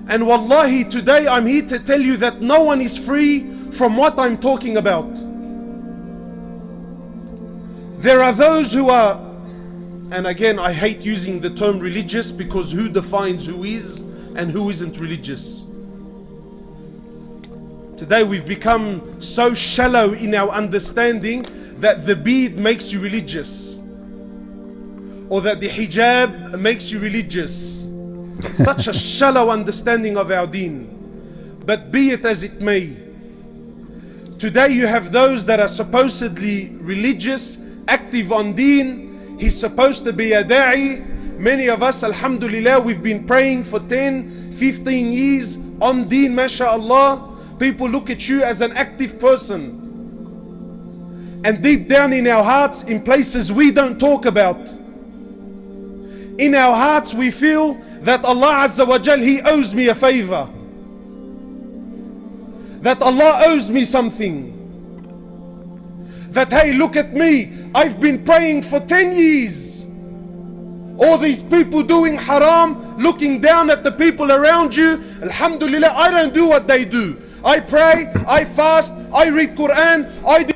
And wallahi, today I'm here to tell you that no one is free from what I'm talking about. There are those who are, and again I hate using the term religious, because who defines who is and who isn't religious? Today we've become so shallow in our understanding that the bead makes you religious, or that the hijab makes you religious. Such a shallow understanding of our deen. But be it as it may, today you have those that are supposedly religious, active on deen. He's supposed to be a da'i. Many of us, alhamdulillah, we've been praying for 10, 15 years on deen, mashallah. People look at you as an active person. And deep down in our hearts, in places we don't talk about, in our hearts we feel that Allah Azza wa Jal, He owes me a favor, that Allah owes me something, that hey, look at me, I've been praying for 10 years. All these people doing haram, looking down at the people around you. Alhamdulillah, I don't do what they do. I pray, I fast, I read Quran, I do.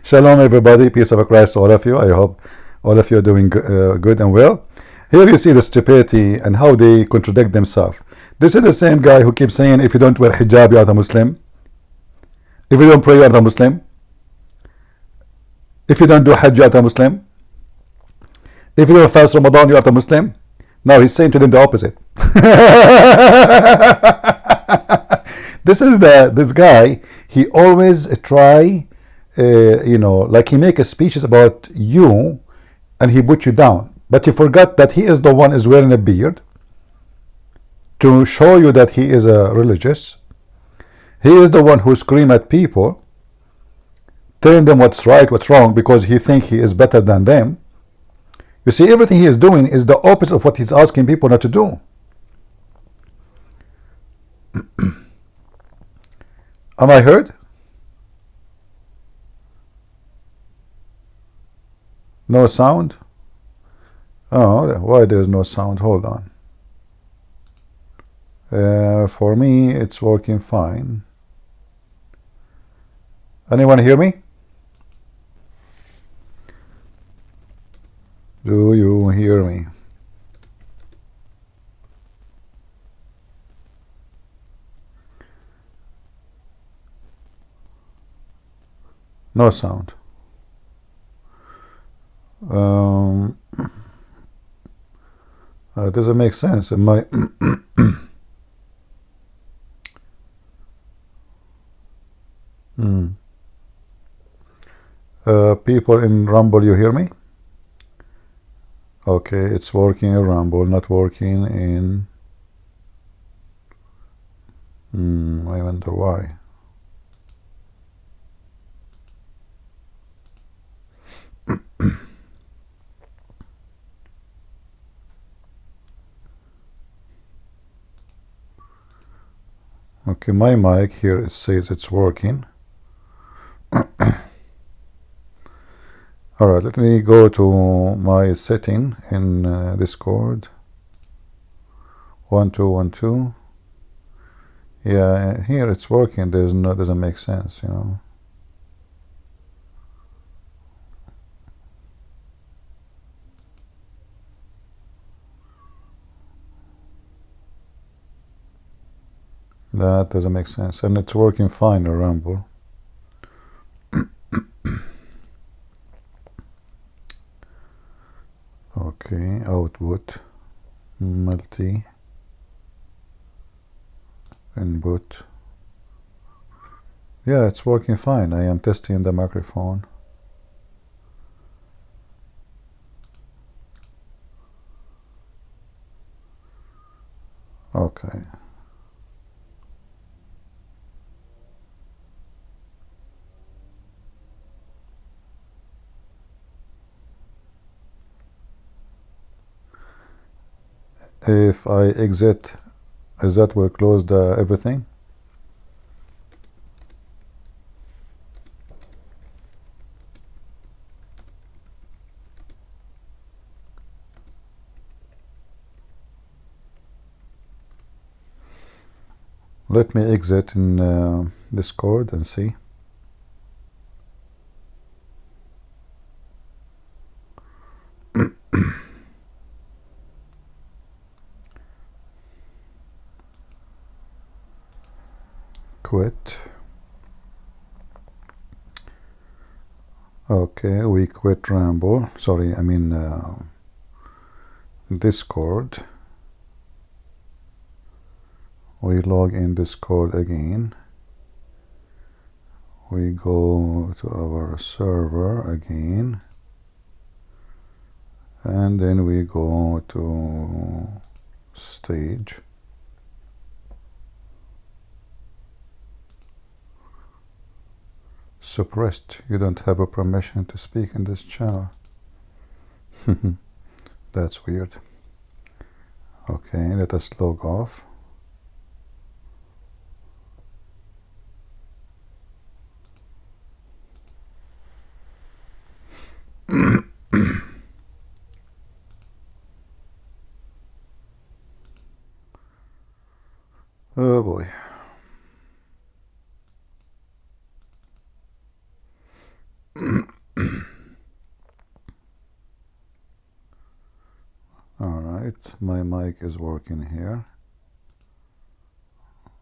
Shalom everybody, peace of Christ to all of you. I hope all of you are doing good and well. Here you see the stupidity and how they contradict themselves. This is the same guy who keeps saying, if you don't wear hijab, you are a Muslim. If you don't pray, you are a Muslim. If you don't do hajj, you are a Muslim. If you don't fast Ramadan, you are a Muslim. Now he's saying to them the opposite. This guy, he always try, like he make a speeches about you, and he put you down. But he forgot that he is the one is wearing a beard to show you that he is a religious. He is the one who scream at people, telling them what's right, what's wrong, because he think he is better than them. You see, everything he is doing is the opposite of what he's asking people not to do. Am I heard? No sound? Oh, why there is no sound? Hold on. For me, it's working fine. Anyone hear me? Do you hear me? No sound. Doesn't make sense. My people in Rumble, you hear me? Okay, it's working in Rumble, not working in. I wonder why. Okay, my mic here, it says it's working. Alright, let me go to my setting in Discord. 1212. Yeah, here it's working. Doesn't make sense, you know. That doesn't make sense, and it's working fine in Rumble. Okay, output, multi, input. Yeah, it's working fine. I am testing the microphone. Okay. If I exit, is that will close the everything? Let me exit in Discord and see. Quit. Okay, we quit Ramble. Sorry, I mean Discord. We log in Discord again. We go to our server again. And then we go to stage. Suppressed. You don't have a permission to speak in this channel. That's weird. Okay, let us log off. Oh boy. Alright, my mic is working here.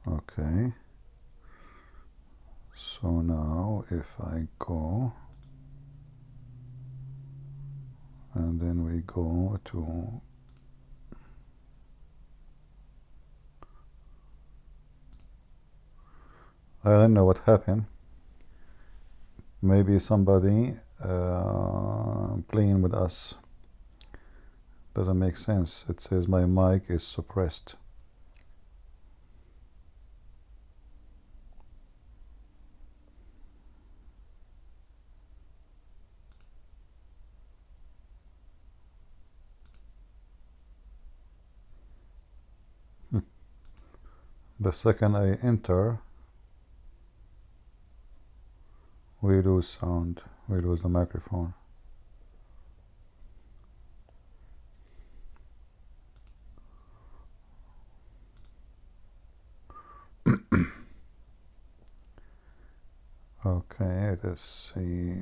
Okay. So now if I go and then we go to I don't know what happened. Maybe somebody playing with us. Doesn't make sense. It says my mic is suppressed. The second I enter, we lose sound. We lose the microphone. Okay, let's see.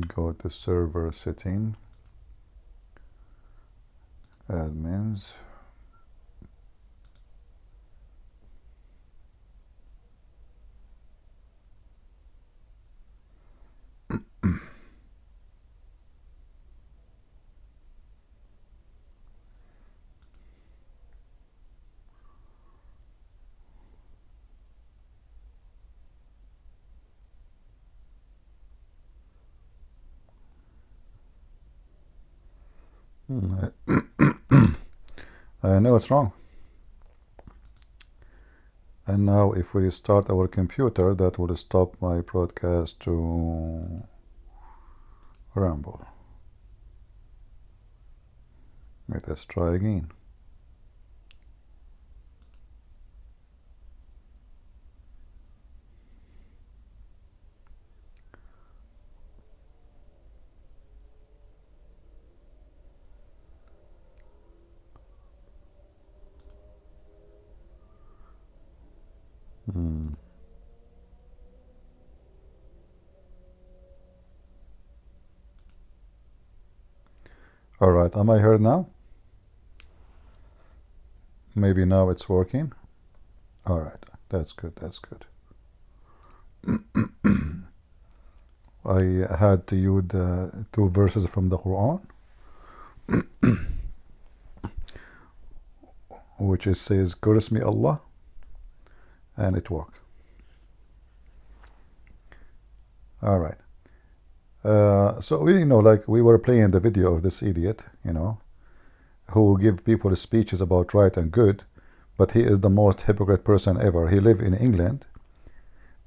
Go to server setting, admins. I know it's wrong. And now if we restart our computer, that will stop my broadcast to Ramble. Let us try again. All right, am I heard now? Maybe now it's working. All right, that's good, that's good. I had to use the 2 verses from the Quran, which it says, curse me Allah, and it worked. All right. So we like we were playing the video of this idiot, who give people speeches about right and good, but he is the most hypocrite person ever. He live in England,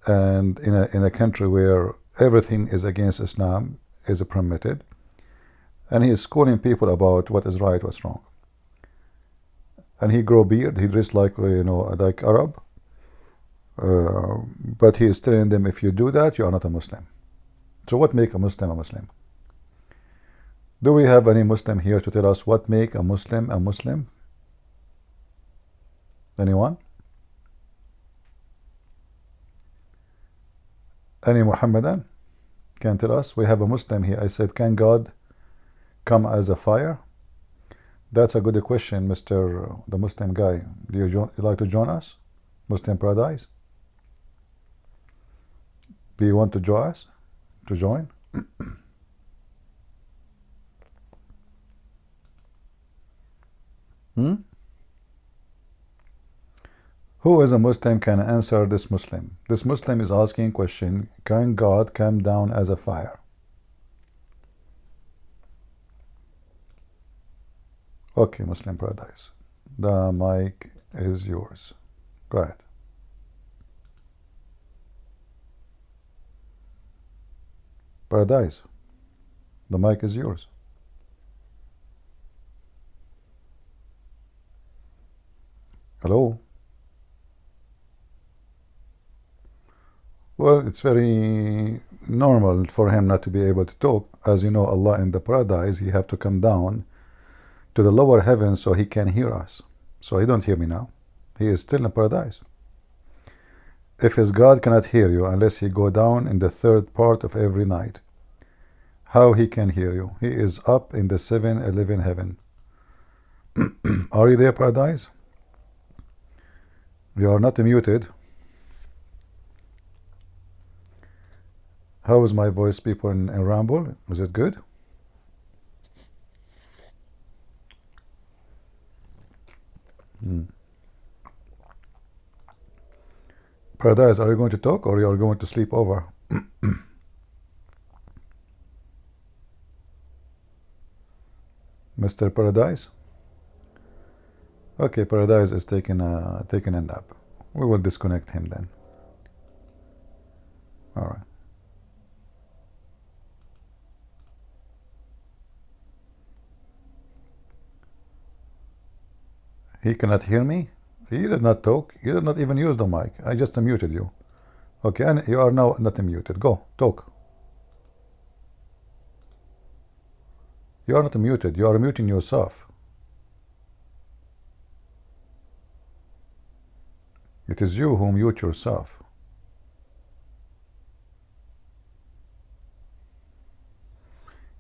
and in a country where everything is against Islam is permitted, and he is schooling people about what is right, what's wrong. And he grow beard. He dress like like Arab, But he is telling them, if you do that, you are not a Muslim. So what make a Muslim a Muslim? Do we have any Muslim here to tell us what make a Muslim a Muslim? Anyone? Any Muhammadan can tell us? We have a Muslim here. I said, can God come as a fire? That's a good question, Mr. the Muslim guy. Do you like to join us? Muslim Paradise? Do you want to join us? To join? Who is a Muslim can answer this Muslim? This Muslim is asking question, can God come down as a fire? Okay, Muslim Paradise. The mic is yours. Go ahead. Paradise. The mic is yours. Hello? Well, it's very normal for him not to be able to talk. As you know, Allah in the paradise, he have to come down to the lower heavens so he can hear us. So he don't hear me now. He is still in paradise. If his God cannot hear you unless he go down in the third part of every night, how he can hear you? He is up in the 7-11 heaven. Are you there, paradise? You are not muted. How is my voice, people in Ramble? Is it good? Paradise, are you going to talk or you are going to sleep over? Mr. Paradise? Okay, Paradise is taking a nap. We will disconnect him then. All right. He cannot hear me? He did not talk. You did not even use the mic. I just muted you. Okay, and you are now not muted. Go, talk. You are not muted. You are muting yourself. It is you who mute yourself.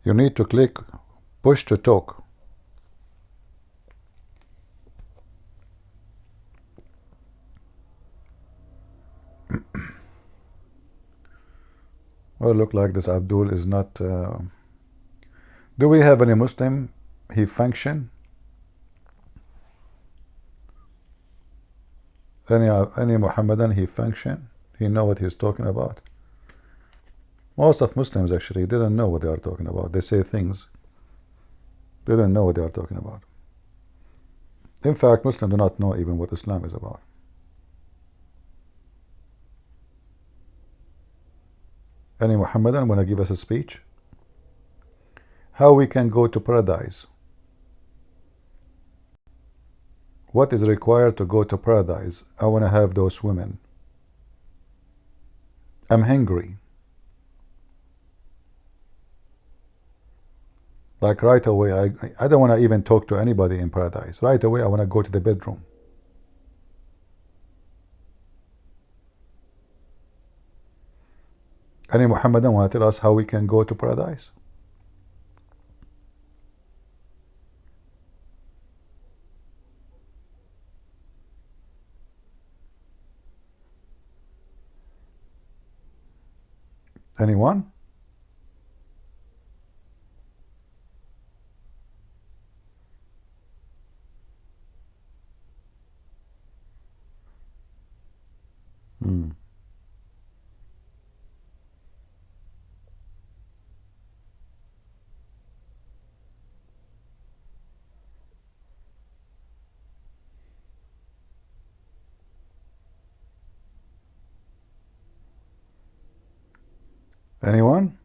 You need to click push to talk. Well, look like this Abdul is not. Do we have any Muslim? He function. Any Muhammadan? He function. He know what he's talking about. Most of Muslims actually didn't know what they are talking about. They say things. They don't know what they are talking about. In fact, Muslims do not know even what Islam is about. Any Muhammadan want to give us a speech? How we can go to paradise? What is required to go to paradise? I want to have those women. I'm hungry. Like right away, I don't want to even talk to anybody in paradise. Right away, I want to go to the bedroom. Any Muhammadan want to tell us how we can go to paradise? Anyone? Anyone?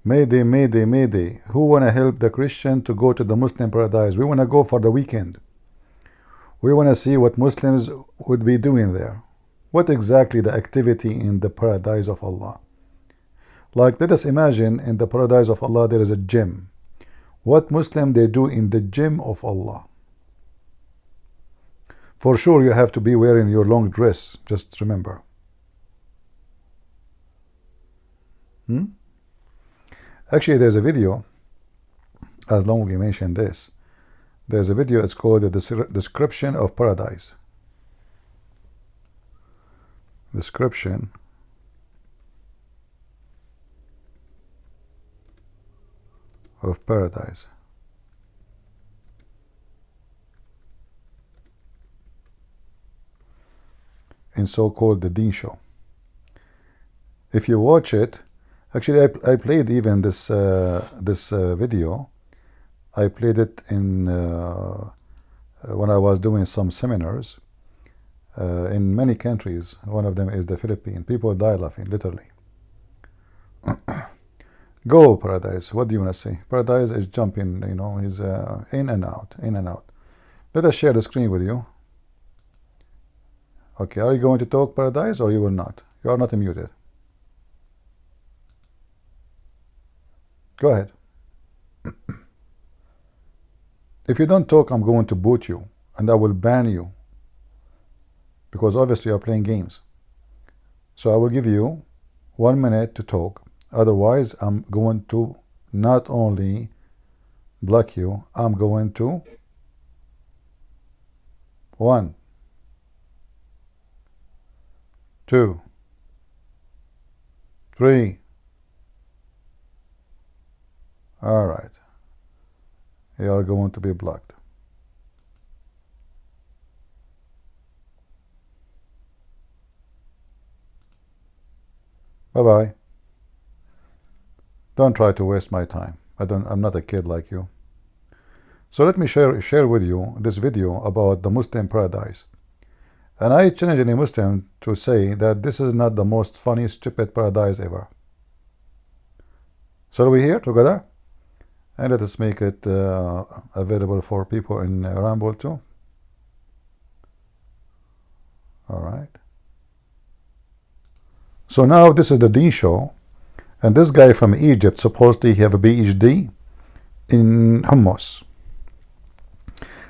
Mayday, Mayday, Mayday. Who want to help the Christian to go to the Muslim paradise? We want to go for the weekend. We want to see what Muslims would be doing there. what exactly the activity in the paradise of Allah. Like, let us imagine in the paradise of Allah there is a gym. What Muslim they do in the gym of Allah? For sure you have to be wearing your long dress, just remember. Actually, there's a video, as long as we mentioned this, there's a video, it's called the Description of Paradise. Description of Paradise. In so-called the Deen Show. If you watch it, actually I played even this video. I played it in when I was doing some seminars in many countries. One of them is the Philippines. People die laughing, literally. Go Paradise. What do you want to say? Paradise is jumping, you know, he's in and out, in and out. Let us share the screen with you. Okay, are you going to talk Paradise or you will not? You are not muted. Go ahead. If you don't talk, I'm going to boot you and I will ban you, because obviously you are playing games. So I will give you 1 minute to talk. Otherwise, I'm going to not only block you, I'm going to 1, 2, 3. All right. You are going to be blocked. Bye-bye. Don't try to waste my time. I'm not a kid like you. So let me share with you this video about the Muslim paradise. And I challenge any Muslim to say that this is not the most funny, stupid paradise ever. So are we here together? And let us make it available for people in Rumble too. All right. So now this is the Deen Show. And this guy from Egypt, supposedly he have a PhD in hummus.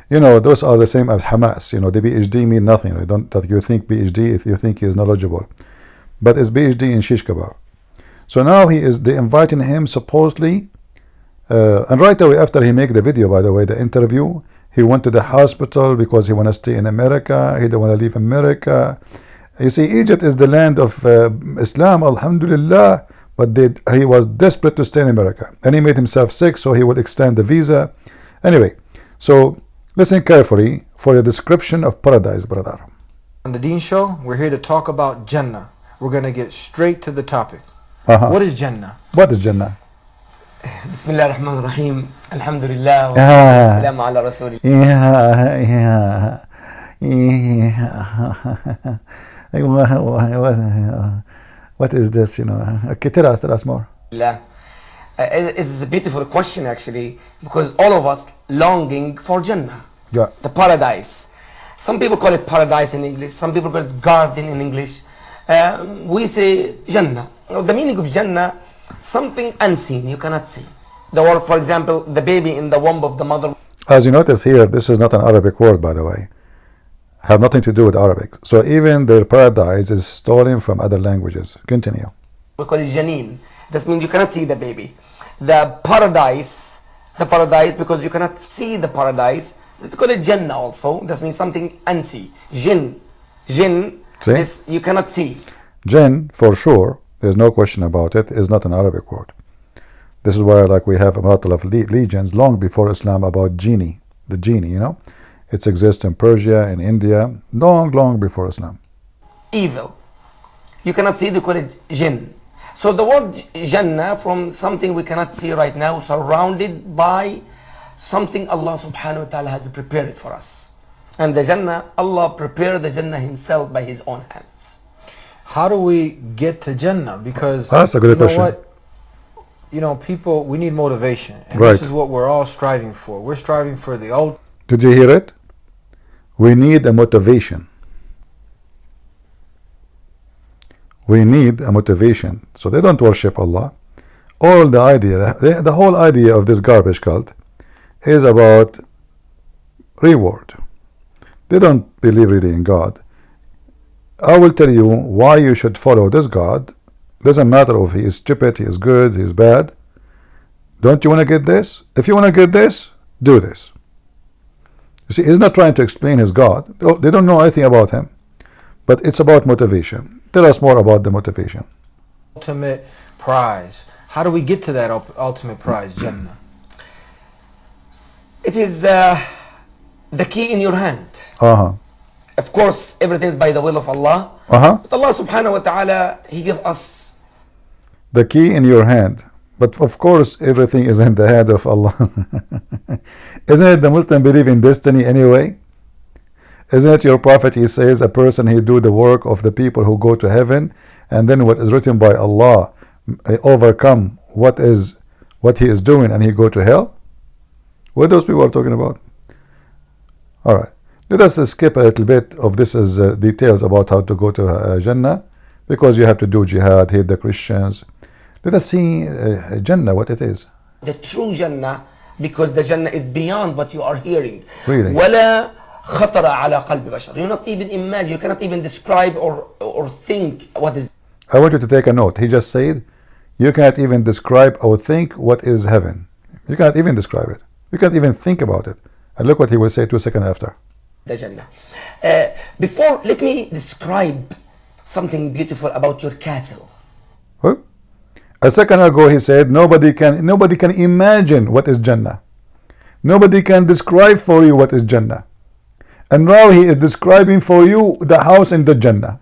You know, those are the same as Hamas. You know, the PhD mean nothing. You don't that you think PhD if you think he is knowledgeable. But it's PhD in shish kebab. So now they inviting him supposedly, and right away after he make the video, by the way, the interview, he went to the hospital because he want to stay in America. He don't want to leave America. You see, Egypt is the land of Islam, alhamdulillah, but he was desperate to stay in America. And he made himself sick, so he would extend the visa. Anyway, so listen carefully for the description of paradise, brother. On the Deen Show, we're here to talk about Jannah. We're going to get straight to the topic. What is Jannah? What is Jannah? Bismillah ar-Rahman ar-Rahim. Alhamdulillah. Wa salamu ala rasulillah. What is this, you know? Tell us more. It's a beautiful question actually, because all of us longing for Jannah, Yeah. the paradise. Some people call it paradise in English, some people call it garden in English. We say Jannah. The meaning of Jannah, something unseen, you cannot see. The word, for example, the baby in the womb of the mother. As you notice here, this is not an Arabic word, by the way. Have nothing to do with Arabic. So even their paradise is stolen from other languages. Continue. We call it Janeen. This means you cannot see the baby. The paradise, because you cannot see the paradise, they call it Jannah also. This means something unseen. Jinn is you cannot see. Jinn, for sure, there's no question about it, is not an Arabic word. This is why, like, we have a lot of legends long before Islam about genie, the genie, you know. It exists in Persia, in India, long before Islam. Evil. You cannot see, they call it jinn. So the word Jannah, from something we cannot see right now, surrounded by something Allah subhanahu wa ta'ala has prepared for us. And the Jannah, Allah prepared the Jannah himself by his own hands. How do we get to Jannah? Because that's a good question. What? You know, people, we need motivation. And right. This is what we're all striving for. We're striving for the old. Did you hear it? We need a motivation. We need a motivation. So they don't worship Allah. All the idea, the whole idea of this garbage cult is about reward. They don't believe really in God. I will tell you why you should follow this God. Doesn't matter if he is stupid, he is good, he is bad. Don't you want to get this? If you want to get this, do this. You see, he's not trying to explain his God. They don't know anything about him. But it's about motivation. Tell us more about the motivation. Ultimate prize. How do we get to that ultimate prize, Jannah? It is the key in your hand. Of course, everything is by the will of Allah. But Allah subhanahu wa ta'ala, He give us the key in your hand. But of course, everything is in the hand of Allah. Isn't it the Muslim believe in destiny anyway? Isn't it your prophet, he says, a person he do the work of the people who go to heaven, and then what is written by Allah overcome what he is doing, and he go to hell? What those people are talking about? All right, let us skip a little bit of this as details about how to go to Jannah, because you have to do jihad, hate the Christians. Let us see Jannah, what it is. The true Jannah, because the Jannah is beyond what you are hearing. Really? ولا خطر على قلب بشر. You not even imagine, you cannot even describe or think what is. I want you to take a note. He just said, you cannot even describe or think what is heaven. You cannot even describe it. You can't even think about it. And look what he will say 2 seconds after. The Jannah. Before, let me describe something beautiful about your castle. Huh? A second ago he said nobody can imagine what is Jannah. Nobody can describe for you what is Jannah. And now he is describing for you the house in the Jannah.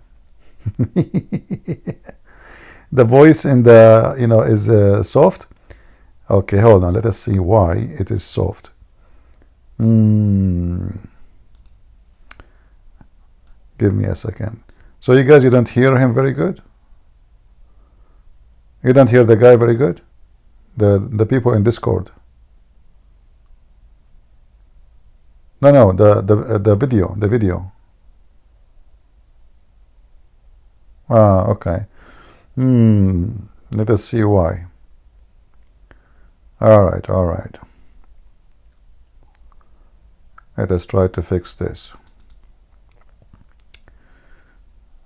The voice in the is soft. Okay, hold on, let us see why it is soft. Give me a second. So you guys, you don't hear him very good? You don't hear the guy very good? The people in Discord. No, the video. Okay. Let us see why. All right. Let us try to fix this.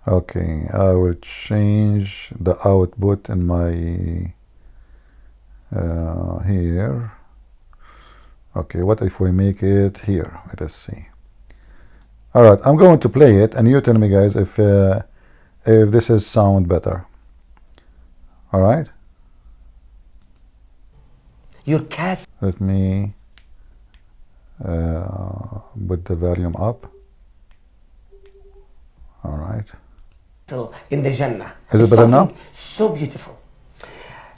Okay, I will change the output in my here. Okay, what if we make it here? Let us see. All right, I'm going to play it, and you tell me, guys, if this is sound better. All right. Your castle. Let me put the volume up. All right. In the Jannah. Is it better now? So beautiful.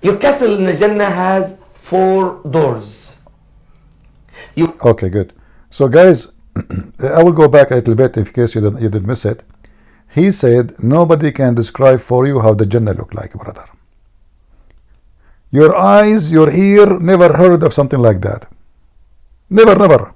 Your castle in the Jannah has 4 doors. Okay, good. So guys, I will go back a little bit in case you did miss it. He said nobody can describe for you how the Jannah look like, brother. Your eyes, your ear never heard of something like that. Never.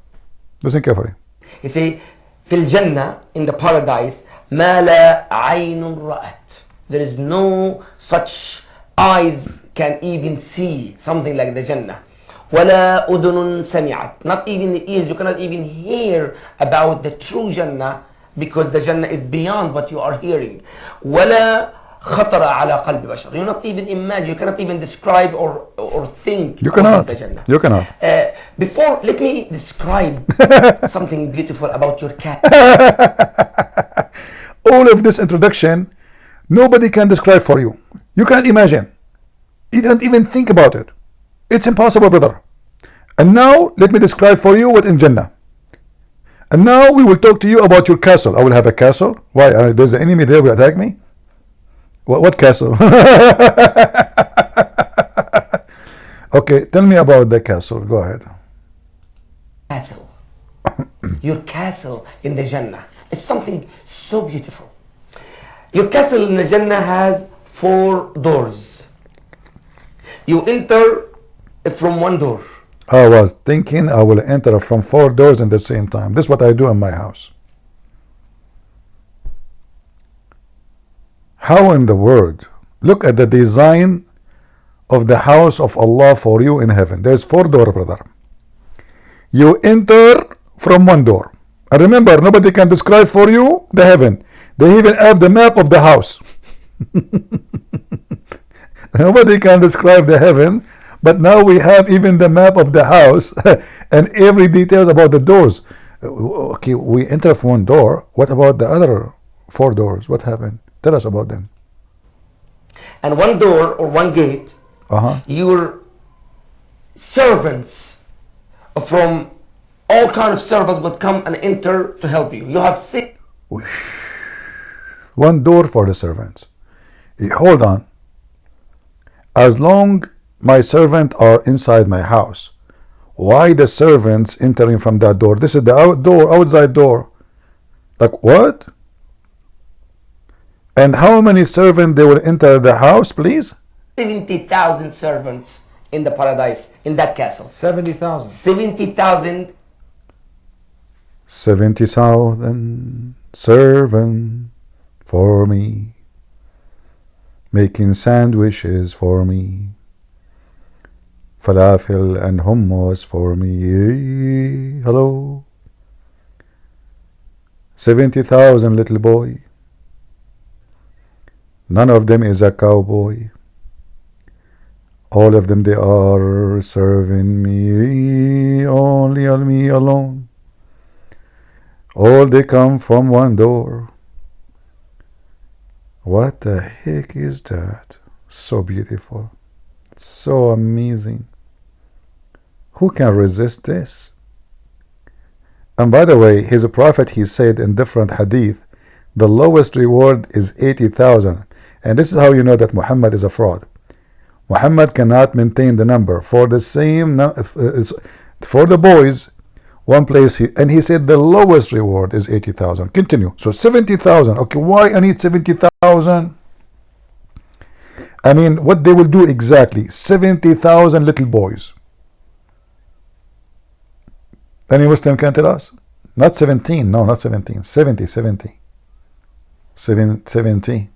Listen carefully. You see, في الجنة, in the paradise, ما لا عين رأت. There is no such eyes can even see something like the Jannah. ولا أذن سمعت. Not even the ears, you cannot even hear about the true Jannah, because the Jannah is beyond what you are hearing. ولا خطر على قلب بشر. You not even imagine, you cannot even describe or think. You cannot. The Jannah. You cannot. Before, let me describe something beautiful about your cat. All of this introduction, nobody can describe for you. You can't imagine. You can't even think about it. It's impossible, brother. And now, let me describe for you what in Jannah. And now we will talk to you about your castle. I will have a castle. Why? There's the enemy there will attack me? What castle? Okay, tell me about the castle. Go ahead. Castle. Your castle in the Jannah. It's something so beautiful. Your castle in the Jannah has 4 doors. You enter from one door. I was thinking I will enter from 4 doors at the same time. This is what I do in my house. How in the world? Look at the design of the house of Allah for you in heaven. There's 4 doors, brother. You enter from one door. And remember, nobody can describe for you the heaven. They even have the map of the house. Nobody can describe the heaven, but now we have even the map of the house and every detail about the doors. Okay, we enter from one door. What about the other 4 doors? What happened? Tell us about them. And one door or one gate, your servants from all kind of servants would come and enter to help you. You have 6. One door for the servants. Hold on. As long my servants are inside my house, why the servants entering from that door? This is the outside door. Like what? And how many servants they will enter the house, please? 70,000 servants in the paradise, in that castle. 70,000. 70,000. 70,000 servants for me, making sandwiches for me, falafel and hummus for me. Hello. 70,000 little boy. None of them is a cowboy. All of them, they are serving me, only on me alone. All they come from one door. What the heck is that? So beautiful. So amazing. Who can resist this? And by the way, his prophet, he said in different hadith, the lowest reward is 80,000. And this is how you know that Muhammad is a fraud. Muhammad cannot maintain the number. For the same, for the boys, one place, and he said the lowest reward is 80,000. Continue. So 70,000. Okay, why I need 70,000? I mean, what they will do exactly? 70,000 little boys. Any Muslim can tell us? Not 17. No, not 17. 70. 70. 70. 70.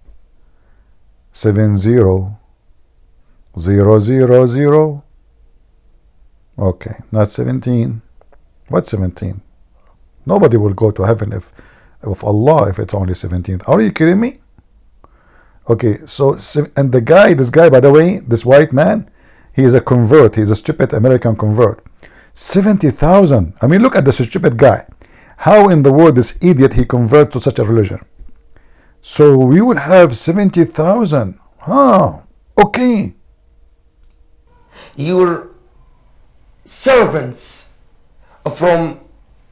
000. Okay, not 17. What 17? Nobody will go to heaven if Allah, if it's only 17. Are you kidding me? Okay, so, and the guy, this guy, by the way, this white man, he is a convert. He's a stupid American convert. 70,000. I mean, look at this stupid guy. How in the world this idiot he convert to such a religion? So we would have 70,000. Oh, okay. Your servants from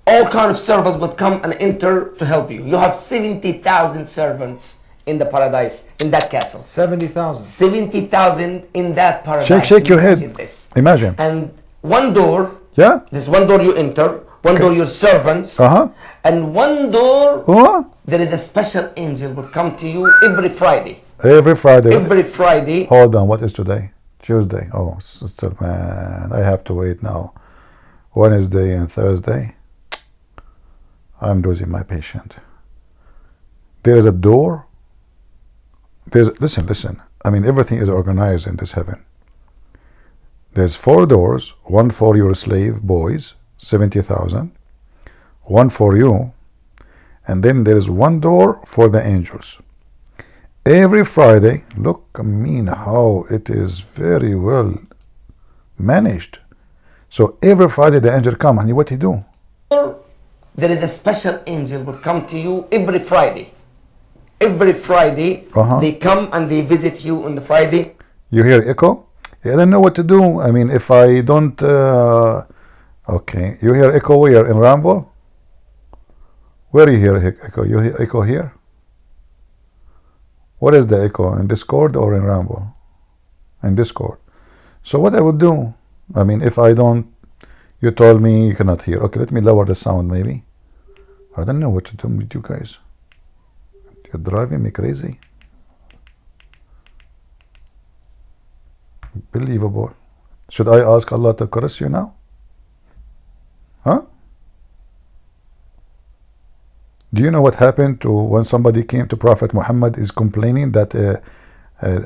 all kind of servants would come and enter to help you. You have 70,000 servants in the paradise, in that castle. 70,000. 70,000 in that paradise. Shake your head. Imagine this. Imagine. And one door, Yeah? this one door you enter, one door your servants, and one door there is a special angel will come to you every Friday. Every Friday. Every Friday. Hold on, what is today? Tuesday. Oh, still, man, I have to wait now. Wednesday and Thursday. I'm losing my patient. There is a door. Listen. I mean, everything is organized in this heaven. There's 4 doors, one for your slave boys, 70,000, one for you, and then there is one door for the angels. Every Friday, look, I mean how it is very well managed. So every Friday the angel come, and what he do? There is a special angel will come to you every Friday. Every Friday they come and they visit you on the Friday. You hear echo? I don't know what to do. I mean, if I don't... okay, you hear echo where? In Rambo? Where you hear echo? You hear echo here? What is the echo? In Discord or in Rambo? In Discord. So what I would do? I mean, if I don't... You told me you cannot hear. Okay, let me lower the sound maybe. I don't know what to do with you guys. You're driving me crazy. Unbelievable. Should I ask Allah to curse you now? Huh? Do you know what happened to when somebody came to Prophet Muhammad is complaining that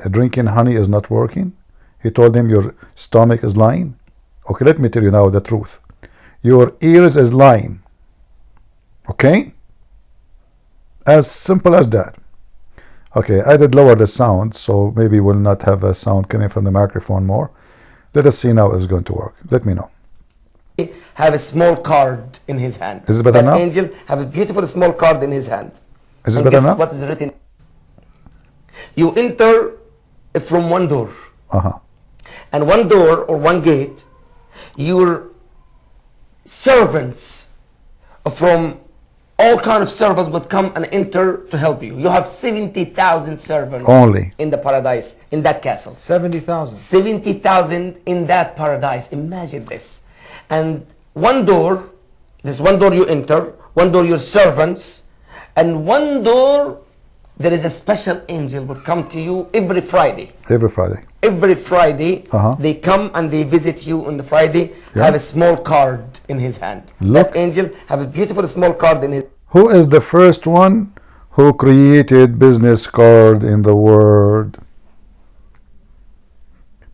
drinking honey is not working? He told him your stomach is lying. Okay, let me tell you now the truth. Your ears is lying. Okay? As simple as that. Okay, I did lower the sound, so maybe we'll not have a sound coming from the microphone more. Let us see now if it's going to work. Let me know. Have a small card in his hand. Is it better that now? angel have a beautiful small card in his hand. Is it and better guess now? what is written? You enter from one door. Uh-huh. And one door or one gate, your servants from all kind of servants would come and enter to help you. You have 70,000 servants Only. in the paradise, in that castle. 70,000. 70,000 in that paradise. Imagine this. And one door, this one door you enter, one door your servants, and one door there is a special angel will come to you every Friday. Every Friday. Every Friday, Uh-huh. they come and they visit you on the Friday, Yeah. have a small card in his hand. Look. That angel have a beautiful small card in his. Who is the first one who created business card in the world?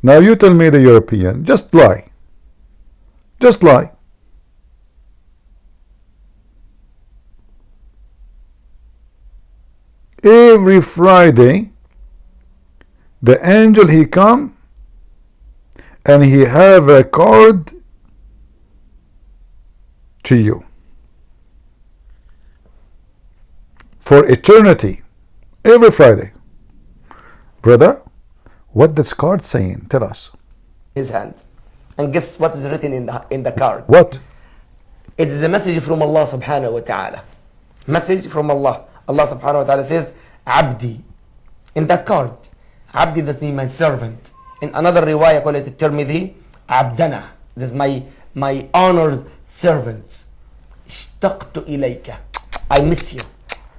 Now you tell me the European. Just lie. Just lie. Every Friday, the angel he come and he have a card to you for eternity. Every Friday. Brother, what this card saying? Tell us. His hand. And guess what is written in the card? What? It is a message from Allah subhanahu wa ta'ala. Message from Allah. Allah subhanahu wa ta'ala says, Abdi. In that card, Abdi, that means my servant. In another riwayah, call it Tirmidhi, Abdana. This is my honored servants. Ishtaqtu ilayka. I miss you.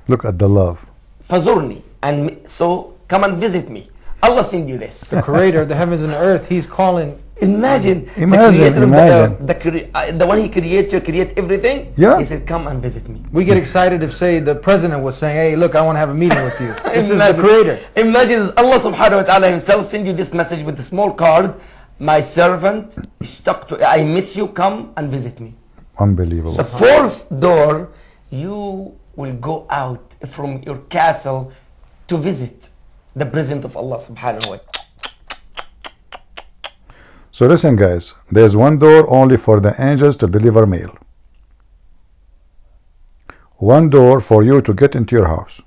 Look at the love. Fazurni. And so come and visit me. Allah send you this. The creator of the heavens and the earth, he's calling. Imagine, Imagine, the imagine. the one he creates, create everything. Yeah. He said, come and visit me. We get excited if, say, the president was saying, hey, look, I want to have a meeting with you. This is the Imagine- creator. Imagine Allah subhanahu wa ta'ala himself send you this message with a small card. My servant is stuck to, I miss you, come and visit me. Unbelievable. The fourth door, you will go out from your castle to visit the presence of Allah subhanahu wa ta'ala. So listen guys, there's one door only for the angels to deliver mail. One door for you to get into your house.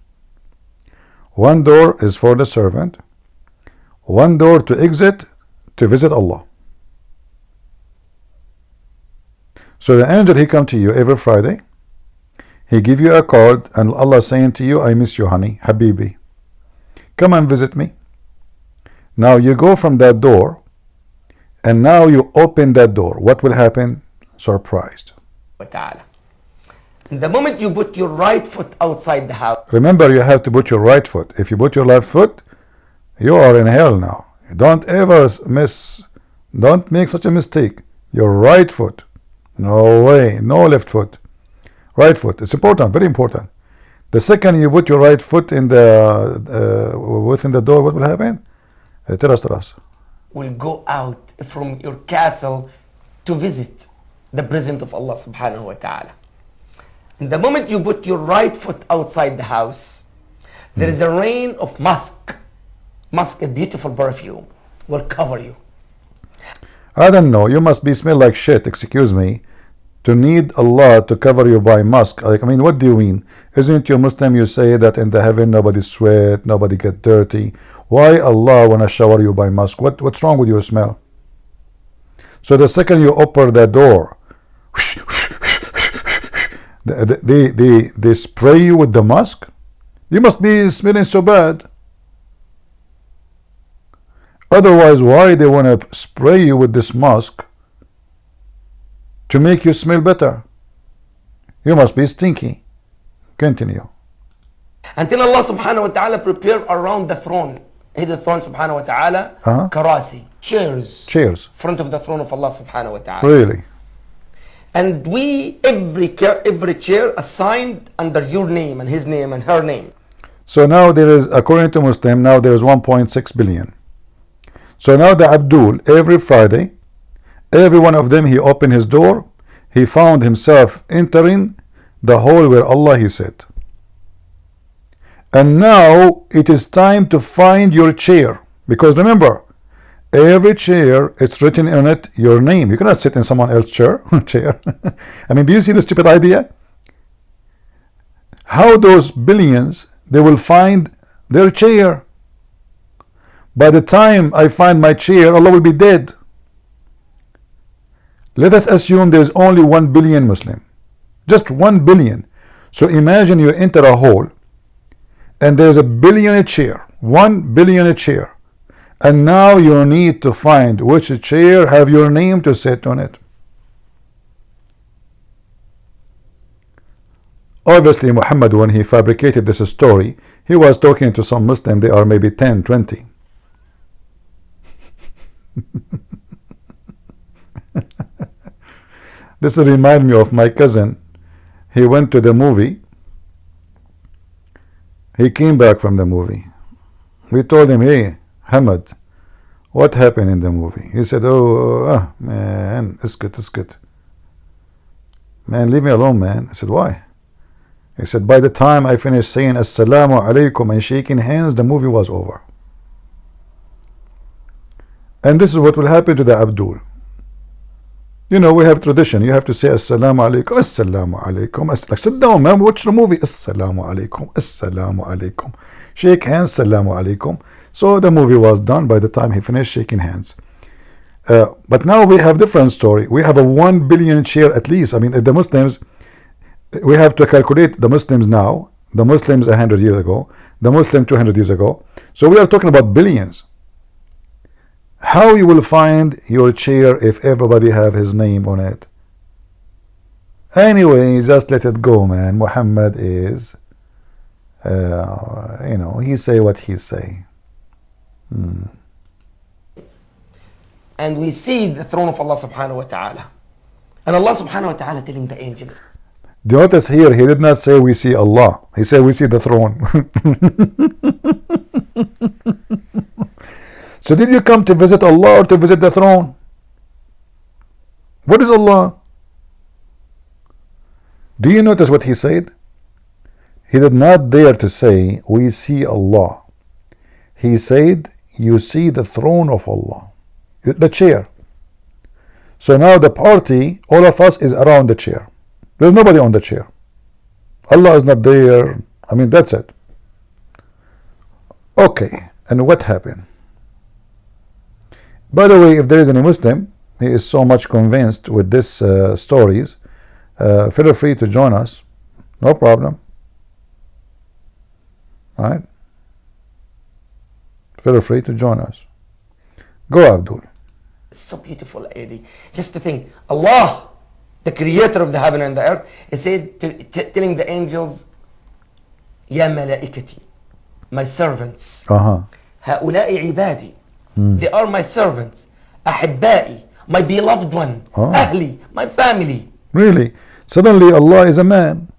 One door is for the servant. One door to exit to visit Allah. So the angel, he come to you every Friday. He give you a card and Allah saying to you, I miss you honey, Habibi. Come and visit me. Now you go from that door and now you open that door. What will happen? Surprised. Ta'ala. And the moment you put your right foot outside the house, Remember, you have to put your right foot. If you put your left foot, you are in hell now. Don't ever don't make such a mistake. Your right foot. No way. No left foot. Right foot. It's important. Very important. The second you put your right foot in the within the door, what will happen? Tell us. will go out from your castle to visit the presence of Allah subhanahu wa ta'ala. And the moment you put your right foot outside the house, there is a rain of musk. Musk, a beautiful perfume, will cover you. I don't know. You must be smell like shit. Excuse me. To need Allah to cover you by musk. Like, I mean, what do you mean? Isn't you Muslim? You say that in the heaven nobody sweat, nobody get dirty. Why Allah wanna shower you by musk? What's wrong with your smell? So the second you open the door, they spray you with the musk. You must be smelling so bad. Otherwise, why they wanna spray you with this musk? To make you smell better. You must be stinky. Continue. Until Allah subhanahu wa ta'ala prepare around the throne. The throne subhanahu wa ta'ala, Uh-huh. karasi, chairs, Cheers. front of the throne of Allah subhanahu wa ta'ala. Really? And we, every chair assigned under your name and his name and her name. So now there is, according to Muslim, now there is 1.6 billion. So now the Abdul, every Friday, every one of them, he opened his door, he found himself entering the hall where Allah, he said. And now it is time to find your chair. Because remember, every chair, it's written on it your name. You cannot sit in someone else's chair. I mean, do you see the stupid idea? How those billions, they will find their chair. By the time I find my chair, Allah will be dead. Let us assume there is only 1 billion Muslim. Just 1 billion. So imagine you enter a hall and there's a billionaire chair. 1 billionaire chair. And now you need to find which chair have your name to sit on it. Obviously, Muhammad, when he fabricated this story, he was talking to some Muslim. They are maybe 10, 20. This reminds me of my cousin. He went to the movie. He came back from the movie. We told him, hey, Hamad, what happened in the movie? He said, man, it's good. Man, leave me alone, man. I said, why? He said, by the time I finished saying Assalamu alaikum and shaking hands, the movie was over. And this is what will happen to the Abdul. You know, we have tradition. You have to say Assalamu alaikum, Assalamu alaikum. Like, sit down, man, watch the movie. Assalamu alaikum, Assalamu alaikum. Shake hands, Assalamu alaikum. So the movie was done by the time he finished shaking hands. But now we have different story. We have a 1 billion chair at least. I mean, the Muslims, we have to calculate the Muslims now, the Muslims 100 years ago, the Muslim 200 years ago. So we are talking about billions. How you will find your chair if everybody have his name on it? Anyway, just let it go, man. Muhammad is, you know, he say what he say. And we see the throne of Allah subhanahu wa ta'ala. And Allah subhanahu wa ta'ala telling the angels. Notice here, he did not say we see Allah. He said we see the throne. So did you come to visit Allah or to visit the throne? What is Allah? Do you notice what he said? He did not dare to say we see Allah. He said you see the throne of Allah, the chair. So now the party, all of us is around the chair. There's nobody on the chair. Allah is not there. I mean, that's it. Okay, and what happened? By the way, if there is any Muslim, he is so much convinced with this stories, feel free to join us. No problem. All right? Feel free to join us. Go, Abdul. It's so beautiful, Eddie. Just to think, Allah, the creator of the heaven and the earth, he said, telling the angels, Ya malaikati, my servants. هؤلاء عبادي. They are my servants. أحبائي, my beloved one. أهلي, my family. Really? Suddenly Allah is a man.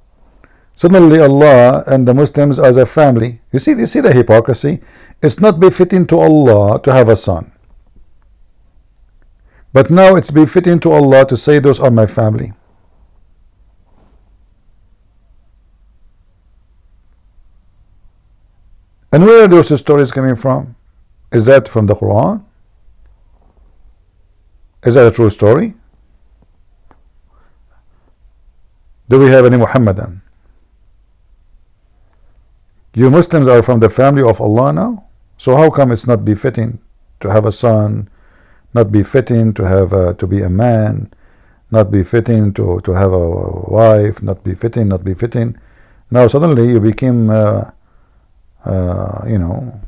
Suddenly Allah and the Muslims as a family. You see the hypocrisy? It's not befitting to Allah to have a son. But now it's befitting to Allah to say those are my family. And where are those stories coming from? Is that from the Quran? Is that a true story? Do we have any Muhammadan? You Muslims are from the family of Allah now? So how come it's not befitting to have a son, not befitting to have to be a man, not befitting to have a wife, not befitting? Now suddenly you became, you know,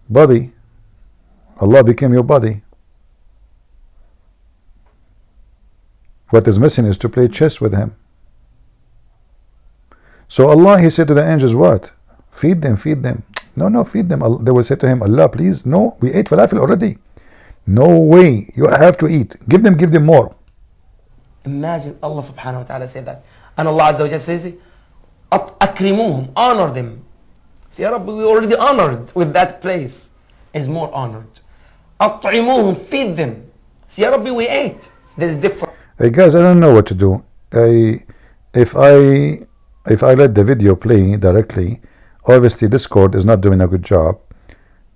body. Allah became your body. What is missing is to play chess with him. So Allah, he said to the angels, what? Feed them. No, feed them. They will say to him, Allah, please, no, we ate falafel already. No way, you have to eat. Give them more. Imagine Allah subhanahu wa ta'ala said that. And Allah Azza wa Jalla says, أكرموهم, honor them. See, Ya Rabbi, we already honored with that place. Is more honored. أطعموهم, feed them. See, Ya Rabbi, we ate. There's different. Hey guys, I don't know what to do. If I let the video play directly, obviously Discord is not doing a good job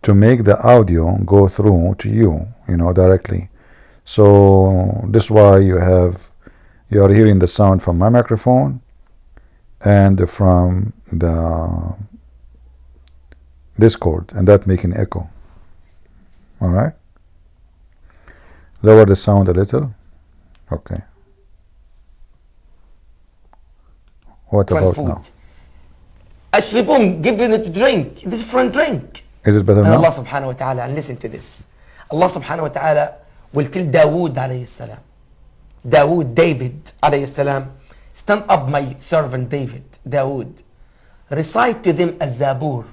to make the audio go through to you, directly. So this is why you are hearing the sound from my microphone and from the Discord, and that making echo. All right. Lower the sound a little. Okay. What about food. now? أشربهم, give them to drink. This is different drink. Is it better And now? Allah subhanahu wa ta'ala, and listen to this. Allah subhanahu wa ta'ala will tell Dawood alayhi salam. David alayhi salam, stand up my servant David, Dawood. Recite to them Az-Zabur,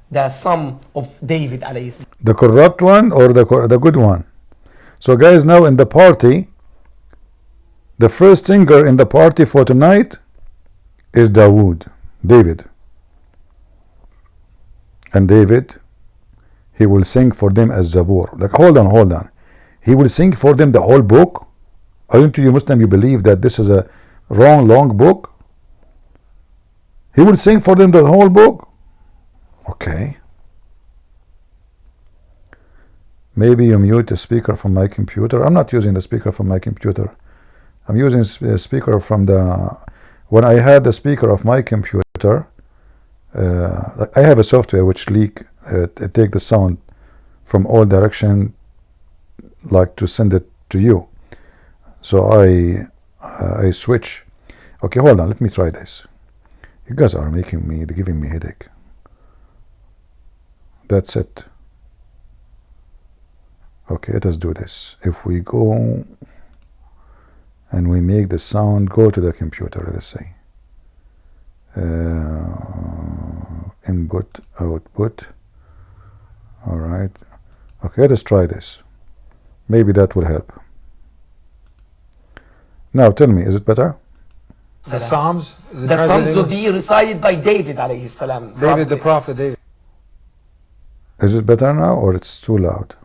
the Psalm of David alayhi salam. The corrupt one or the good one? So guys, now in the party, the first singer in the party for tonight is David. And David, he will sing for them as Zabur. Like, hold on. He will sing for them the whole book? Aren't you Muslim, you believe that this is a long book? He will sing for them the whole book? Okay. Maybe you mute the speaker from my computer. I'm not using the speaker from my computer. I'm using a speaker from the... When I had the speaker of my computer, I have a software which it take the sound from all direction, like to send it to you. So I switch. Okay, hold on. Let me try this. You guys are giving me headache. That's it. Okay, let us do this. If we go and we make the sound go to the computer, let's say. Input, output. All right. Okay, let us try this. Maybe that will help. Now tell me, is it better? The Psalms? The Psalms will be recited by David alayhi salam. David the prophet, David. Is it better now or it's too loud?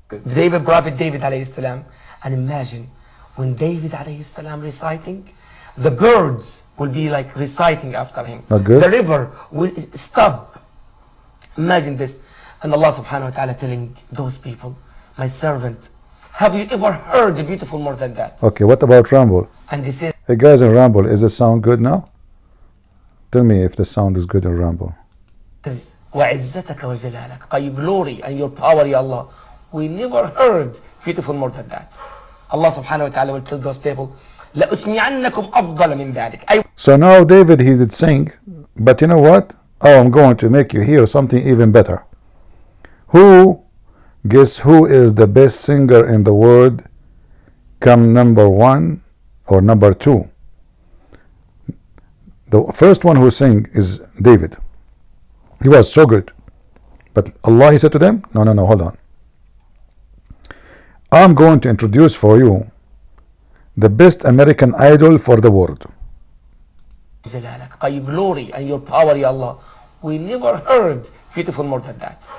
David, prophet David alayhi salam. And imagine when David alayhi salam reciting, the birds will be like reciting after him. Not good? The river will stop. Imagine this. And Allah subhanahu wa ta'ala telling those people, my servant, have you ever heard a beautiful more than that? Okay, what about Rumble? And they say, Hey guys in Rumble, is the sound good now? Tell me if the sound is good in Rumble. وَعِزَّتَكَ وَجَلَالَكَ, by your glory and your power, Ya Allah. We never heard beautiful more than that. Allah subhanahu wa ta'ala will tell those people, لَأُسْمِعَنَّكُمْ أَفْضَلَ مِنْ ذَلِكَ. So now David, he did sing, but you know what? Oh, I'm going to make you hear something even better. Guess who is the best singer in the world? Come number 1 or number 2. The first one who sang is David. He was so good. But Allah, he said to them, no, hold on. I'm going to introduce for you the best American Idol for the world. By your glory and your power, Ya Allah. We never heard beautiful more than that.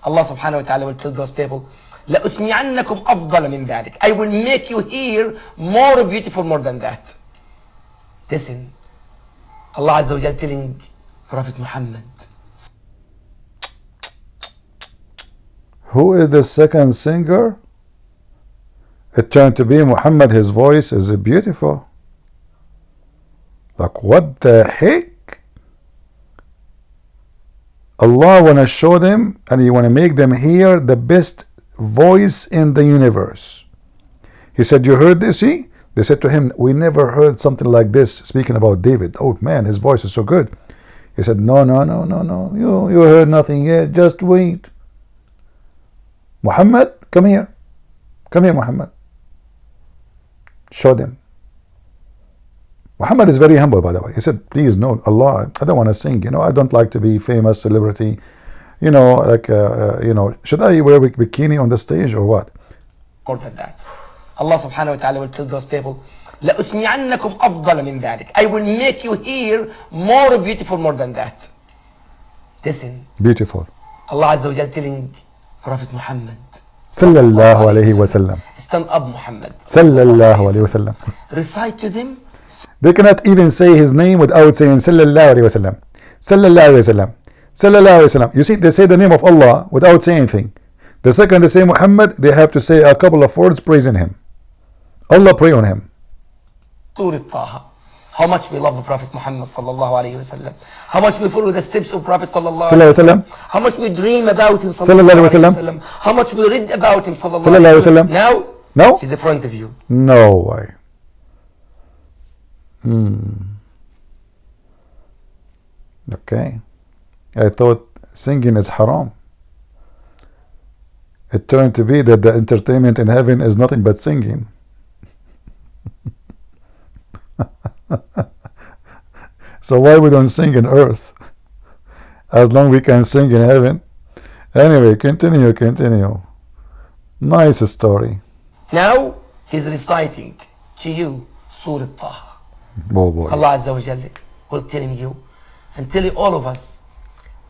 Allah subhanahu wa ta'ala will tell those people, لَأُسْمِعَنَّكُمْ أَفْضَلَ مِنْ ذَلِكَ. I will make you hear more beautiful more than that. Listen, Allah Azza wa Jal telling Prophet Muhammad. Who is the second singer? It turned to be Muhammad. His voice is beautiful. Like, what the heck? Allah want to show them and He want to make them hear the best voice in the universe. He said, you heard this? See? They said to him, we never heard something like this, speaking about David. Oh man, his voice is so good. He said, no. You heard nothing yet. Just wait. Muhammad, come here. Come here, Muhammad. Show them. Muhammad is very humble, by the way. He said, please, no, Allah, I don't want to sing. I don't like to be famous, celebrity. Should I wear a bikini on the stage or what? More than that. Allah subhanahu wa ta'ala will tell those people, لَأُسْمِعَنَّكُمْ أَفْضَلَ مِنْ ذَلِكَ. I will make you hear more beautiful more than that. Listen, Beautiful. Allah Azza wa Jal telling Prophet Muhammad, Sallallahu alayhi wa sallam. stand up Muhammad. Sallallahu alayhi wa sallam. Recite to them. They cannot even say his name without saying Sallallahu alayhi wa sallam. Sallallahu alayhi wa sallam. Sallallahu alayhi wa sallam. You see, they say the name of Allah without saying anything. The second they say Muhammad, they have to say a couple of words praising him. Allah pray on him. Surah Taha. How much we love the Prophet Muhammad sallallahu alayhi wa sallam. How much we follow the steps of Prophet sallallahu alayhi wa sallam. How much we dream about him sallallahu alayhi wa sallam. How much we read about him sallallahu alayhi wa sallam. Now, No? he's in front of you. No way. Okay. I thought singing is haram. It turned to be that the entertainment in heaven is nothing but singing. So why we don't sing in earth? As long we can sing in heaven. Anyway, continue. Nice story. Now, he's reciting to you Surah Taha. Oh boy. Allah Azza wa Jalla will telling you and telling all of us,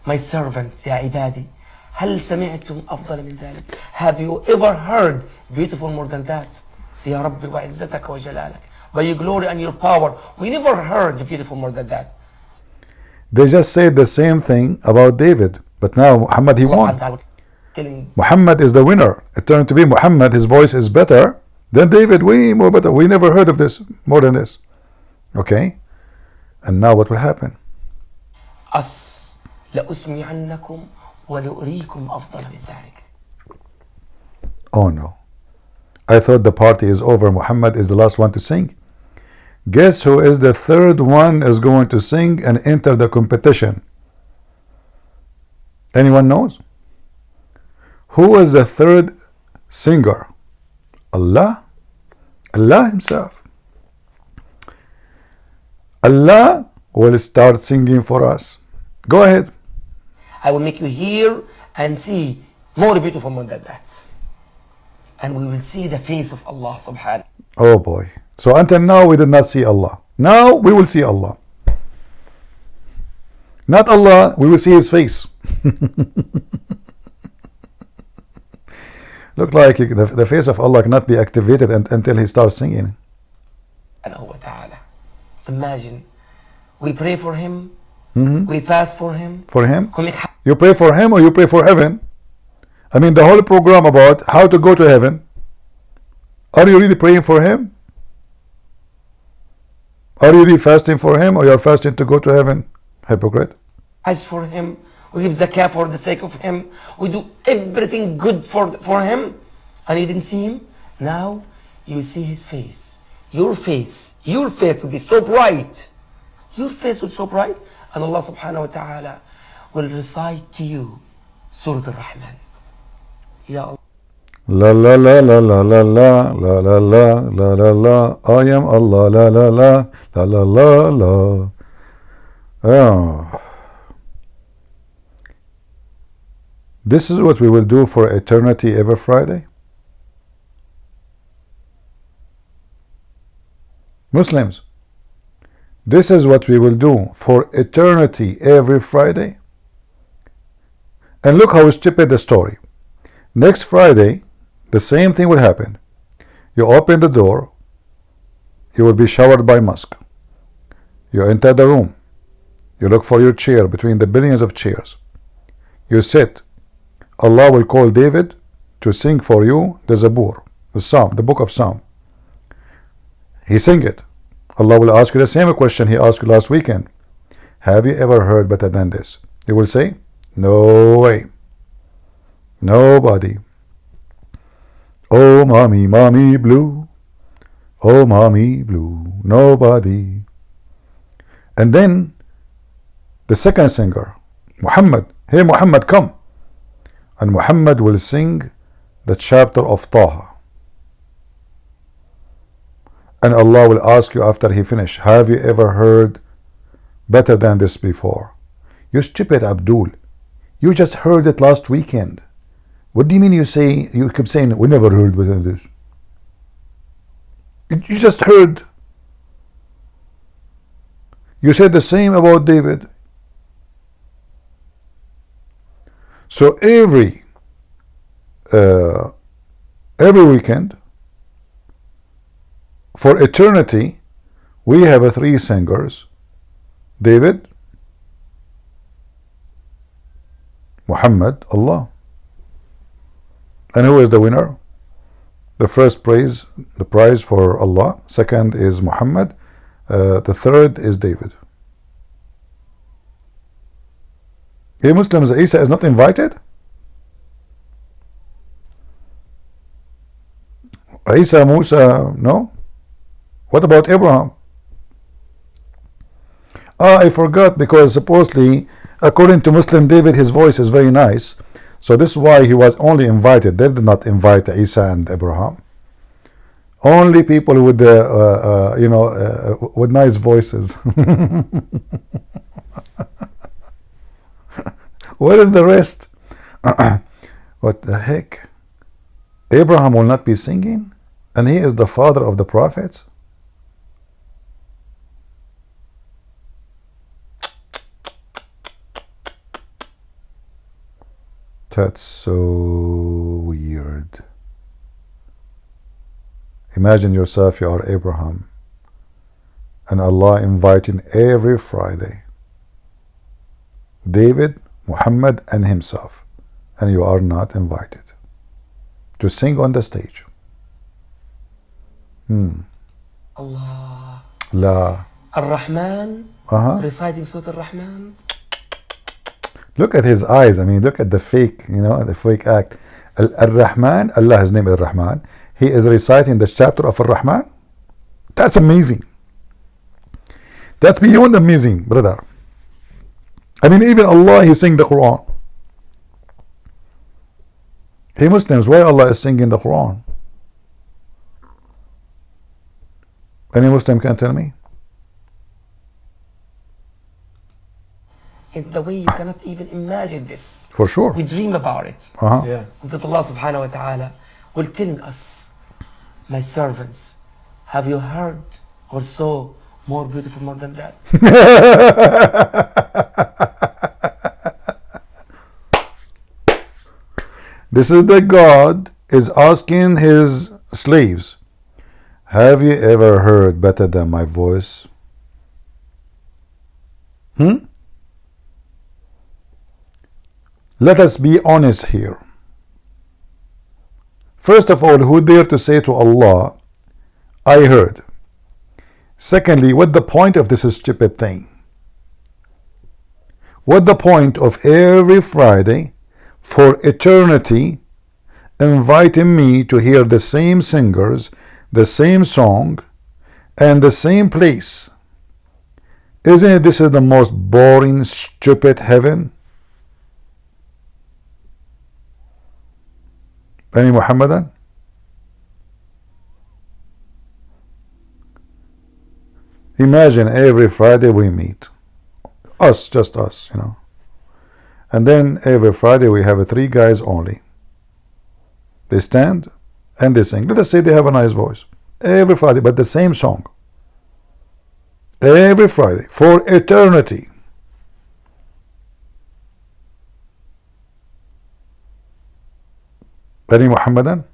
my servant, يا عبادي, هل سمعتم أفضل من ذلك? Have you ever heard beautiful more than that? Say, يا ربي وعزتك وجلالك. By your glory and your power, we never heard beautiful more than that. They just said the same thing about David. But now Muhammad, he won. Telling Muhammad is the winner. It turned to be Muhammad, his voice is better than David, way more better. We never heard of this, more than this. Okay? And now what will happen? us لأسمعنكم ولأريكم أفضل من ذلك. Oh no. I thought the party is over. Muhammad is the last one to sing. Guess who is the third one is going to sing and enter the competition? Anyone knows? Who is the third singer? Allah? Allah himself. Allah will start singing for us. Go ahead. I will make you hear and see more beautiful more than that. And we will see the face of Allah subhanahu. Oh boy. So until now we did not see Allah. Now we will see Allah. Not Allah, we will see his face. Look like the face of Allah cannot be activated until he starts singing. Imagine, we pray for him, we fast for him. For him? You pray for him or you pray for heaven? I mean the whole program about how to go to heaven. Are you really praying for him? Are you really fasting for him or you are fasting to go to heaven? Hypocrite. Hajj for him, we give zakah for the sake of him, we do everything good for him, and you didn't see him. Now you see his face. Your face will be so bright. Your face will be so bright, and Allah subhanahu wa ta'ala will recite to you Surah Al-Rahman. Ya Allah. La la la la la la la la la la la la la. I am Allah. La la la la la la la. Oh. This is what we will do for eternity every Friday. Muslims, this is what we will do for eternity every Friday. And look how stupid the story. Next Friday, the same thing will happen. You open the door, you will be showered by musk. You enter the room, you look for your chair between the billions of chairs. You sit. Allah will call David to sing for you the Zabur, the Psalm, the book of Psalm. He sing it. Allah will ask you the same question he asked you last weekend. Have you ever heard better than this? You will say, no way. Nobody. Oh, mommy, mommy blue. Oh, mommy blue. Nobody. And then the second singer, Muhammad. Hey, Muhammad, come. And Muhammad will sing the chapter of Taha. And Allah will ask you after he finish, have you ever heard better than this before? You stupid Abdul. You just heard it last weekend. What do you mean you keep saying, we never heard better than this? You just heard. You said the same about David. So every weekend, for eternity, we have three singers: David, Muhammad, Allah. And who is the winner? The first prize for Allah. Second is Muhammad. The third is David. Hey Muslims, Isa is not invited? Isa, Musa, no? What about Abraham? I forgot, because supposedly, according to Muslim David, his voice is very nice. So this is why he was only invited. They did not invite Isa and Abraham. Only people with with nice voices. Where is the rest? What the heck? Abraham will not be singing, and he is the father of the prophets. That's so weird. Imagine yourself, you are Abraham, and Allah inviting every Friday David, Muhammad, and himself, and you are not invited to sing on the stage. Allah. La. Ar-Rahman, reciting Surah Ar-Rahman. Look at his eyes. I mean, look at the fake, the fake act. Ar-Rahman, Allah, his name is Rahman. He is reciting the chapter of Ar-Rahman. That's amazing. That's beyond amazing, brother. I mean, even Allah, he sing the Quran. Hey Muslims, why Allah is singing the Quran? Any Muslim can tell me? In the way you cannot even imagine this. For sure. We dream about it. Yeah. That Allah subhanahu wa ta'ala will telling us, my servants, have you heard or saw more beautiful more than that? This is the God is asking his slaves, have you ever heard better than my voice? Let us be honest here. First of all, who dare to say to Allah, I heard? Secondly, what the point of this stupid thing? What the point of every Friday for eternity inviting me to hear the same singers, the same song, and the same place? Isn't it this is the most boring, stupid heaven? Any Muhammadan? Imagine every Friday we meet. Us, just us, And then every Friday we have 3 guys only. They stand and they sing. Let us say they have a nice voice. Every Friday, but the same song. Every Friday, for eternity. Any Muhammadan?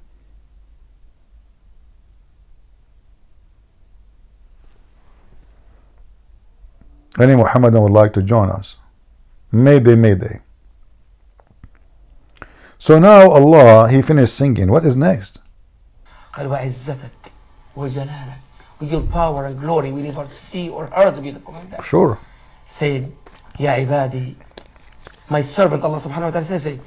Any Muhammadan would like to join us? Mayday, mayday. So now Allah, he finished singing. What is next? قال وعزتك وجلالك, with your power and glory we never see or heard beautiful like that. Sure. Said, Ya ibadi, my servant, Allah subhanahu wa ta'ala says,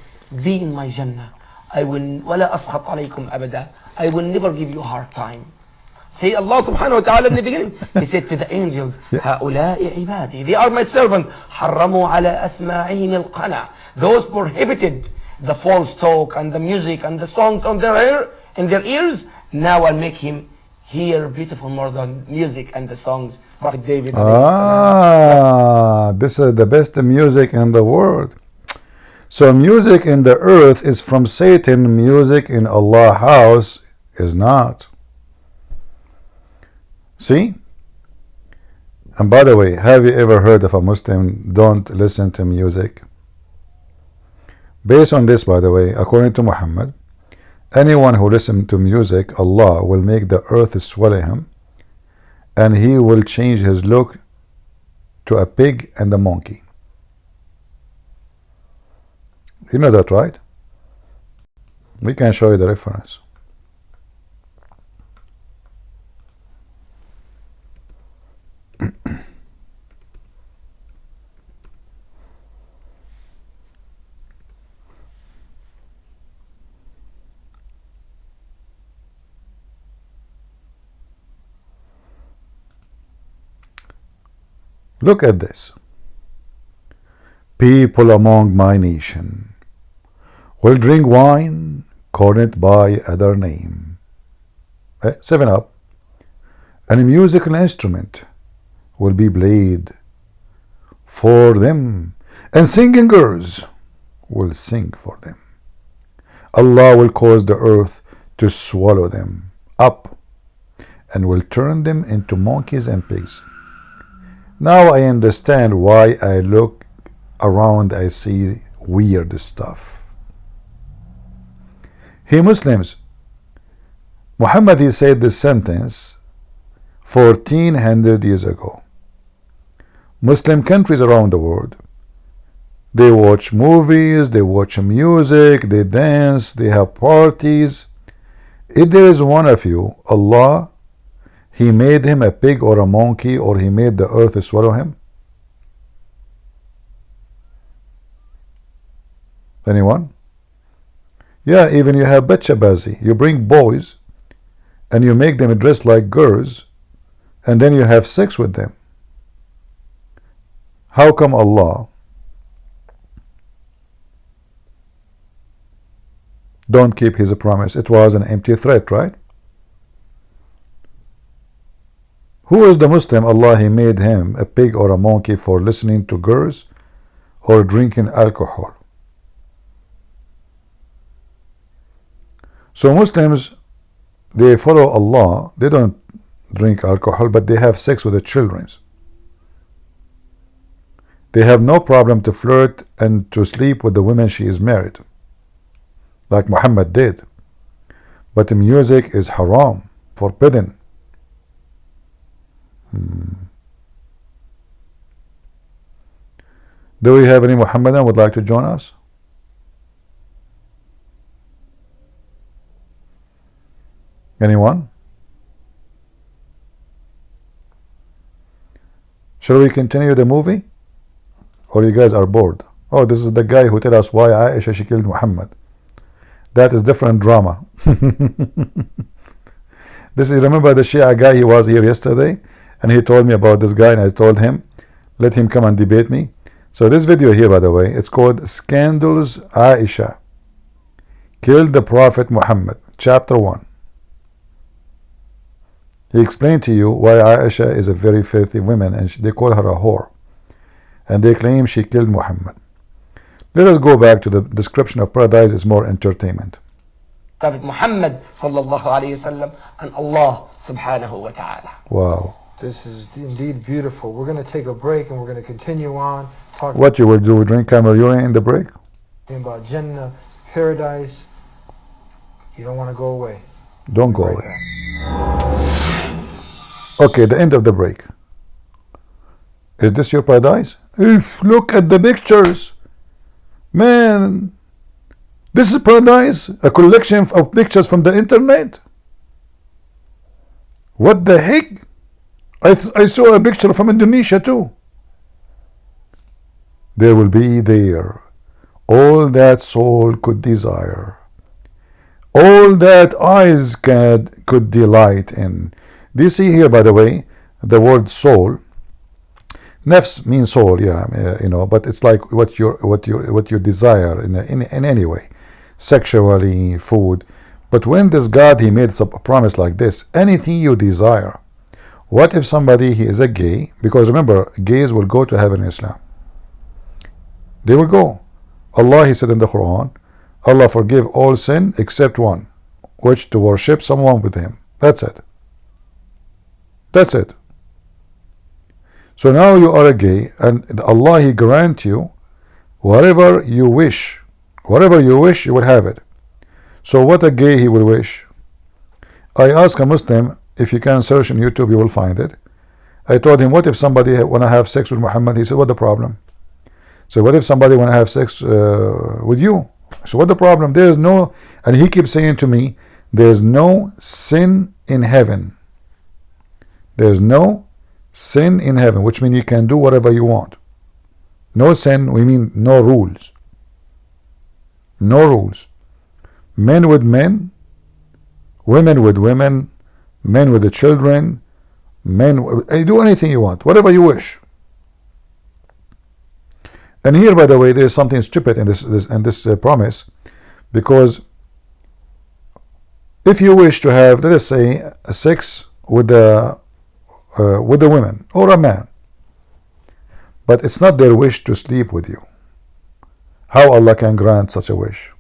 be in my Jannah. I will ولا أسخط عليكم أبدا. I will never give you a hard time. Say Allah subhanahu wa ta'ala in the beginning, he said to the angels, هؤلاء عبادي, they are my servant. حرموا على أسماعهم القنع, those prohibited the false talk and the music and the songs on their ears. Now I'll make him hear beautiful more than music and the songs. Prophet David. This is the best music in the world. So music in the earth is from Satan. Music in Allah's house is not. See? And by the way, have you ever heard of a Muslim don't listen to music? Based on this, by the way, according to Muhammad, anyone who listens to music, Allah will make the earth swallow him, and he will change his look to a pig and a monkey. You know that, right? We can show you the reference. Look at this. People among my nation will drink wine called by other name. 7-Up. And a musical instrument will be played for them, and singing girls will sing for them. Allah will cause the earth to swallow them up and will turn them into monkeys and pigs. Now I understand why I look around, I see weird stuff. Hey Muslims, Muhammad, he said this sentence 1400 years ago. Muslim countries around the world, they watch movies, they watch music, they dance, they have parties. If there is one of you, Allah, He made him a pig or a monkey, or He made the earth swallow him? Anyone? Yeah, even you have bachabazi. You bring boys and you make them dress like girls, and then you have sex with them. How come Allah don't keep His promise? It was an empty threat, right? Who is the Muslim Allah He made him a pig or a monkey for listening to girls or drinking alcohol? So Muslims, they follow Allah, they don't drink alcohol, but they have sex with the children. They have no problem to flirt and to sleep with the women she is married, like Muhammad did. But music is haram, forbidden. Do we have any Muhammadan would like to join us? Anyone? Shall we continue the movie? Or you guys are bored? Oh, this is the guy who tell us why Aisha she killed Muhammad. That is different drama. This is, remember the Shia guy, he was here yesterday and he told me about this guy, and I told him let him come and debate me. So this video here, by the way, it's called Scandals Aisha Killed the Prophet Muhammad, chapter 1. He explained to you why Aisha is a very filthy woman, and they call her a whore, and they claim she killed Muhammad. Let us go back to the description of paradise. Is more entertainment. Prophet Muhammad sallallahu alayhi wasallam and Allah subhanahu wa ta'ala. Wow. This is indeed beautiful. We're going to take a break and we're going to continue on talking What you will do? Drink camel urine in the break? about Jannah, paradise. You don't want to go away. Don't go Right away. back. Okay, the end of the break. Is this your paradise? Look at the pictures. Man, this is paradise? A collection of pictures from the internet? What the heck? I saw a picture from Indonesia too. There will be there all that soul could desire, all that eyes could delight in. Do you see here, by the way, the word soul? Nafs means soul, yeah, you know, but it's like what you desire in any way, sexually, food. But when this God, He made a promise like this, anything you desire. What if somebody, he is a gay? Because remember, gays will go to heaven in Islam. They will go. Allah, He said in the Quran, Allah forgive all sin except one, which to worship someone with Him. That's it. That's it. So now you are a gay, and Allah, He grant you whatever you wish. Whatever you wish, you will have it. So what a gay he will wish. I asked a Muslim, if you can search on YouTube, you will find it. I told him, what if somebody want to have sex with Muhammad? He said, what the problem? So what if somebody want to have sex with you? So what the problem? There is no, and he keeps saying to me, there's no sin in heaven. There's no sin in heaven, which means you can do whatever you want. No sin, we mean no rules. No rules. Men with men, women with women, men with the children, do anything you want, whatever you wish. And here, by the way, there is something stupid in this promise, because if you wish to have, let us say, sex with the women or a man, but it's not their wish to sleep with you, how Allah can grant such a wish?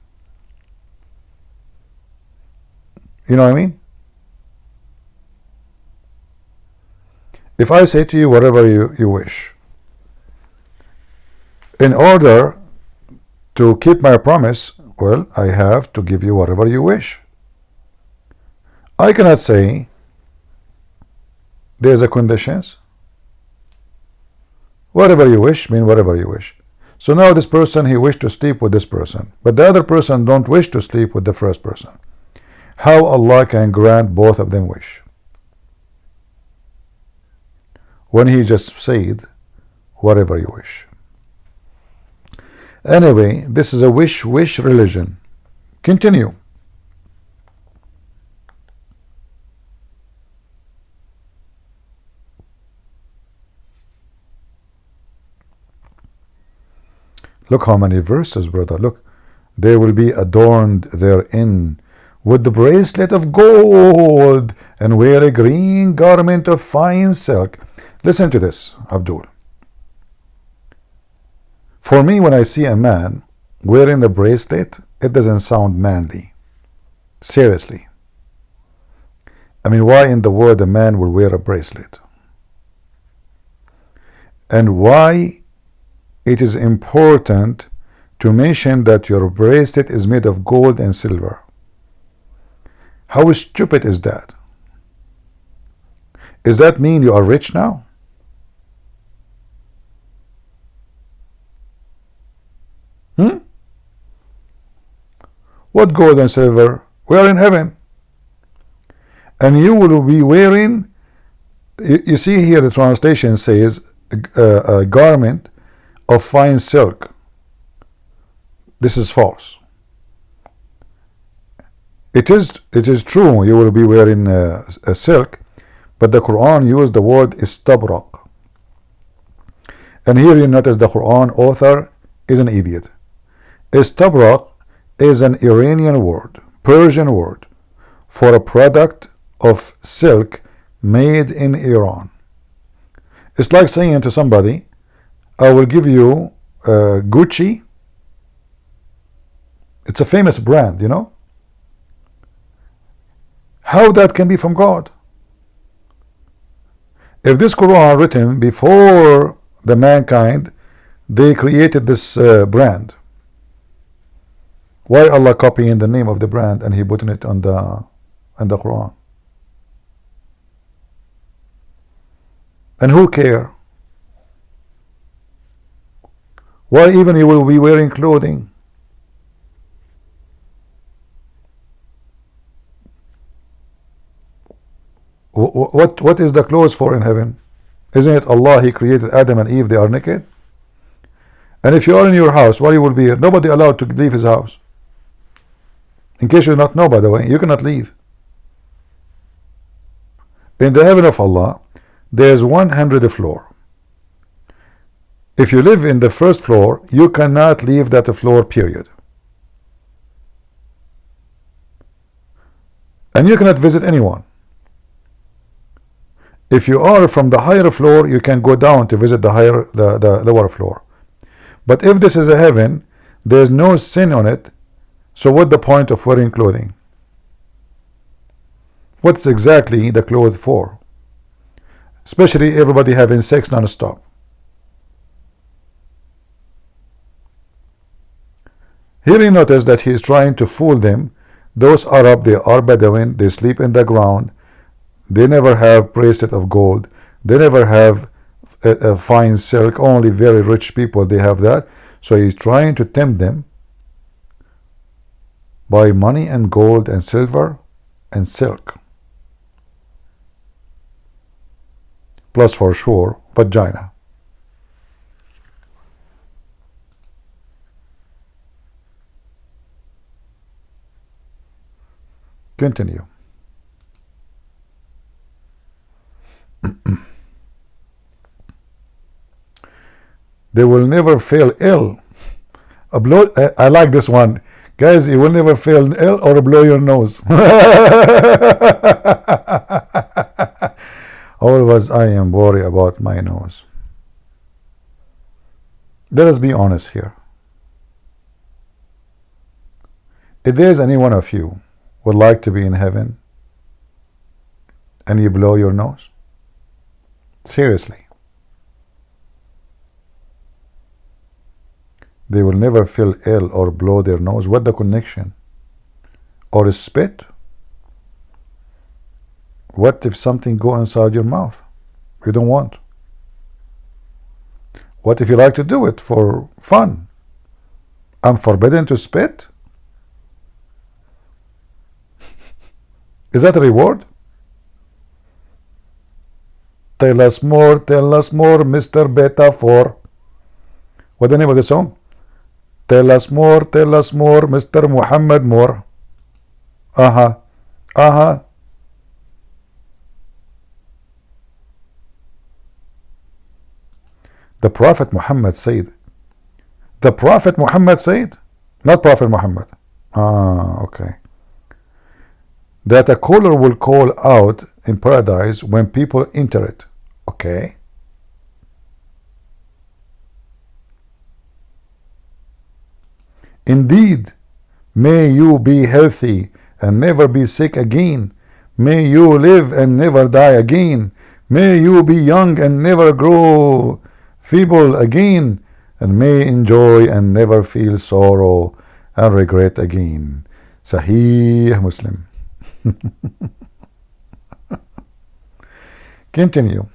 You know what I mean? If I say to you whatever you wish, in order to keep my promise, well, I have to give you whatever you wish. I cannot say there's a conditions. Whatever you wish mean whatever you wish. So now this person, he wished to sleep with this person, but the other person don't wish to sleep with the first person. How Allah can grant both of them wish, when He just said whatever you wish? Anyway, this is a wish religion. Continue. Look how many verses, brother. Look, they will be adorned therein with the bracelet of gold, and wear a green garment of fine silk. Listen to this, Abdul. For me, when I see a man wearing a bracelet, it doesn't sound manly. Seriously. I mean, why in the world a man will wear a bracelet? And why it is important to mention that your bracelet is made of gold and silver? How stupid is that? Does that mean you are rich now? What gold and silver? We are in heaven. And you will be wearing, you see here the translation says, a garment of fine silk. This is false. It is true you will be wearing a silk, but the Quran used the word istabraq. And here you notice the Quran author is an idiot. Istabraq is an Iranian word, Persian word, for a product of silk made in Iran. It's like saying to somebody, I will give you Gucci. It's a famous brand, you know. How that can be from God? If this Quran written before the mankind, they created this brand, why Allah copying the name of the brand and He putting it on the Quran? And who care? Why even you will be wearing clothing? What is the clothes for in heaven? Isn't it Allah, He created Adam and Eve, they are naked? And if you are in your house, why you will be here? Nobody allowed to leave his house. In case you do not know, by the way, you cannot leave. In the heaven of Allah, there is 100 floor. If you live in the first floor, you cannot leave that floor, period. And you cannot visit anyone. If you are from the higher floor, you can go down to visit the lower floor. But if this is a heaven, there is no sin on it. So what the point of wearing clothing? What's exactly the clothes for? especially everybody having sex non-stop. Here you notice that he is trying to fool them. Those Arab, they are Bedouin, they sleep in the ground, they never have bracelet of gold, they never have a fine silk, only very rich people they have that. So he's trying to tempt them by money and gold and silver and silk, plus for sure vagina. Continue. They will never fail ill. I like this one. Guys, you will never fail ill or blow your nose. Always I am worried about my nose. Let us be honest here. If there's any one of you would like to be in heaven and you blow your nose, seriously, they will never feel ill or blow their nose. What the connection? Or spit? What if something go inside your mouth you don't want? What if you like to do it for fun? I'm forbidden to spit? Is that a reward? Tell us more, Mr. Beta 4. What's the name of the song? Tell us more, Mr. Muhammad More. The Prophet Muhammad said. The Prophet Muhammad said, not Prophet Muhammad. Okay. That a caller will call out in paradise when people enter it. Okay. Indeed, may you be healthy and never be sick again. May you live and never die again. May you be young and never grow feeble again. And may enjoy and never feel sorrow and regret again. Sahih Muslim. Continue.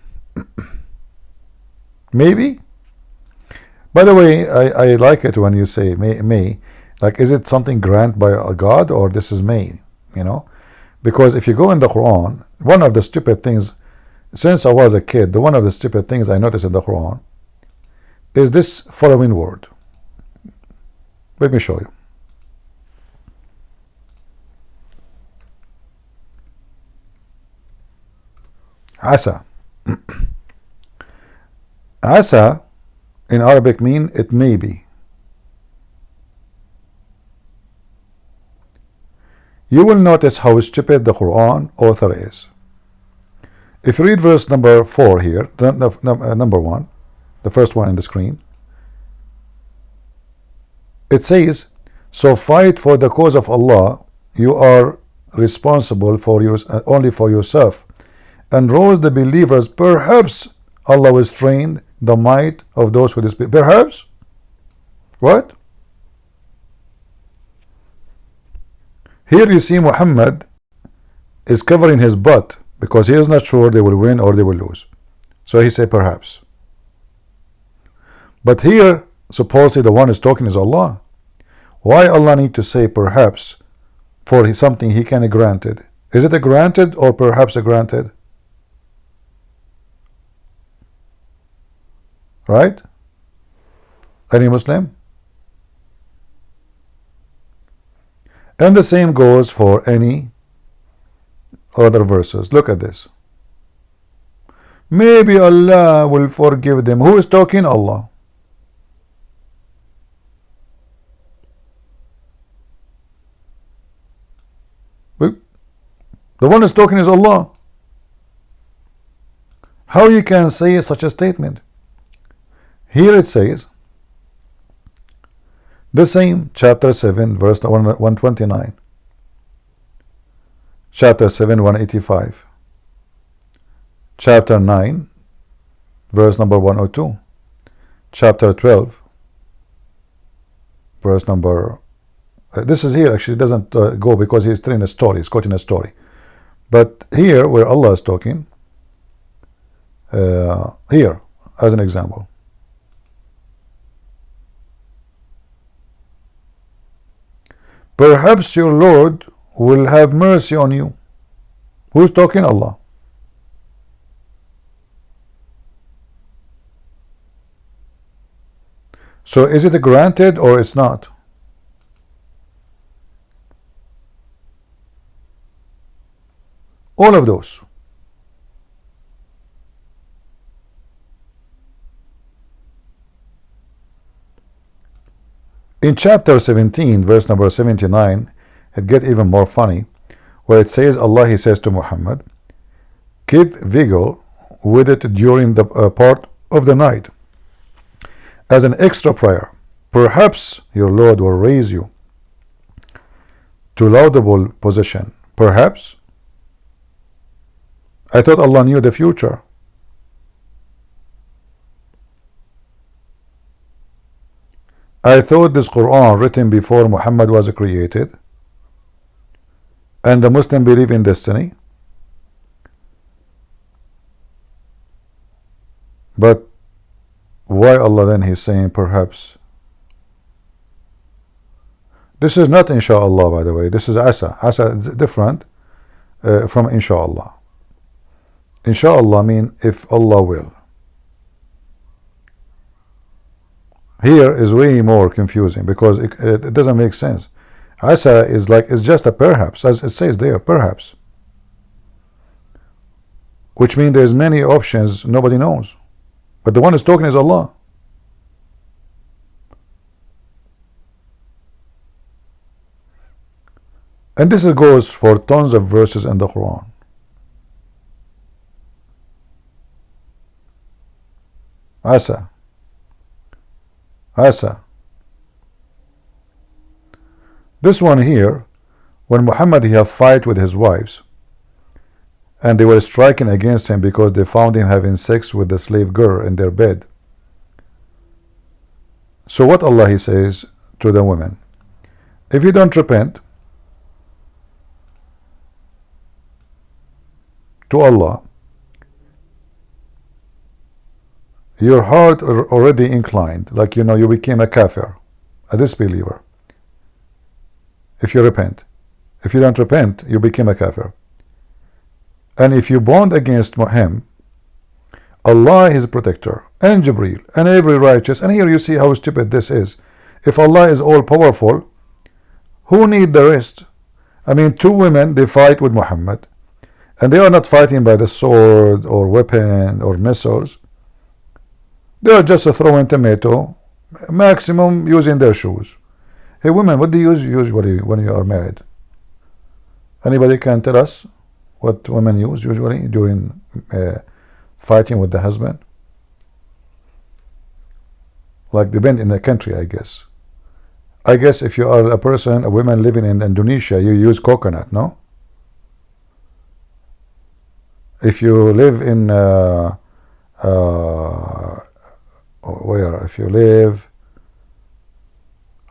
Maybe. By the way, I like it when you say may. Like, is it something granted by a God, or this is may? You know, because if you go in the Quran, one of the stupid things, since I was a kid, one of the stupid things I noticed in the Quran is this following word. Let me show you. Asa. Asa in Arabic mean it may be. You will notice how stupid the Quran author is. If you read verse number 4 here, number 1, the first one in the screen, it says, so fight for the cause of Allah, you are responsible for only for yourself, and rouse the believers, perhaps Allah will strengthen the might of those who dispute. Perhaps? What? Here you see Muhammad is covering his butt because he is not sure they will win or they will lose. So he said perhaps. But here, supposedly the one is talking is Allah. Why Allah need to say perhaps for something he can granted? Is it a granted or perhaps a granted? Right? Any Muslim? And the same goes for any other verses. Look at this. Maybe Allah will forgive them. Who is talking? Allah. The one who's talking is Allah. How you can say such a statement? Here it says, the same chapter 7 verse 129, chapter 7 185, chapter 9, verse number 102. Chapter 12, verse number... this is here, actually, it doesn't go because he's telling a story, he's quoting a story. But here, where Allah is talking, here, as an example. Perhaps your Lord will have mercy on you. Who's talking? Allah. So is it granted or it's not? All of those. In chapter 17, verse number 79, it gets even more funny, where it says, Allah, he says to Muhammad, give vigor with it during the part of the night as an extra prayer. Perhaps your Lord will raise you to laudable position. Perhaps. I thought Allah knew the future. I thought this Quran written before Muhammad was created, and the Muslim believe in destiny. But why Allah then he's saying perhaps? This is not inshallah, by the way. This is asa. Asa is different from inshallah. Inshallah mean if Allah will. Here is way more confusing because it doesn't make sense. Asa is like, it's just a perhaps, as it says there, perhaps, which means there's many options nobody knows, but the one who's talking is Allah. And this goes for tons of verses in the Quran. Asa. Asa. This one here, when Muhammad he have fight with his wives, and they were striking against him because they found him having sex with the slave girl in their bed. So what Allah he says to the women, if you don't repent to Allah, your heart already inclined, like you became a kafir, a disbeliever. If you repent. If you don't repent, you became a kafir. And if you bond against him, Allah is protector, and Jibreel, and every righteous. And here you see how stupid this is. If Allah is all powerful, who need the rest? I mean, two women, they fight with Muhammad, and they are not fighting by the sword or weapon or missiles. They are just throwing tomato, maximum using their shoes. Hey women, what do you use usually when you are married? Anybody can tell us what women use usually during fighting with the husband? Like depend in the country, I guess. I guess if you are a woman living in Indonesia, you use coconut, no? If you live in if you live,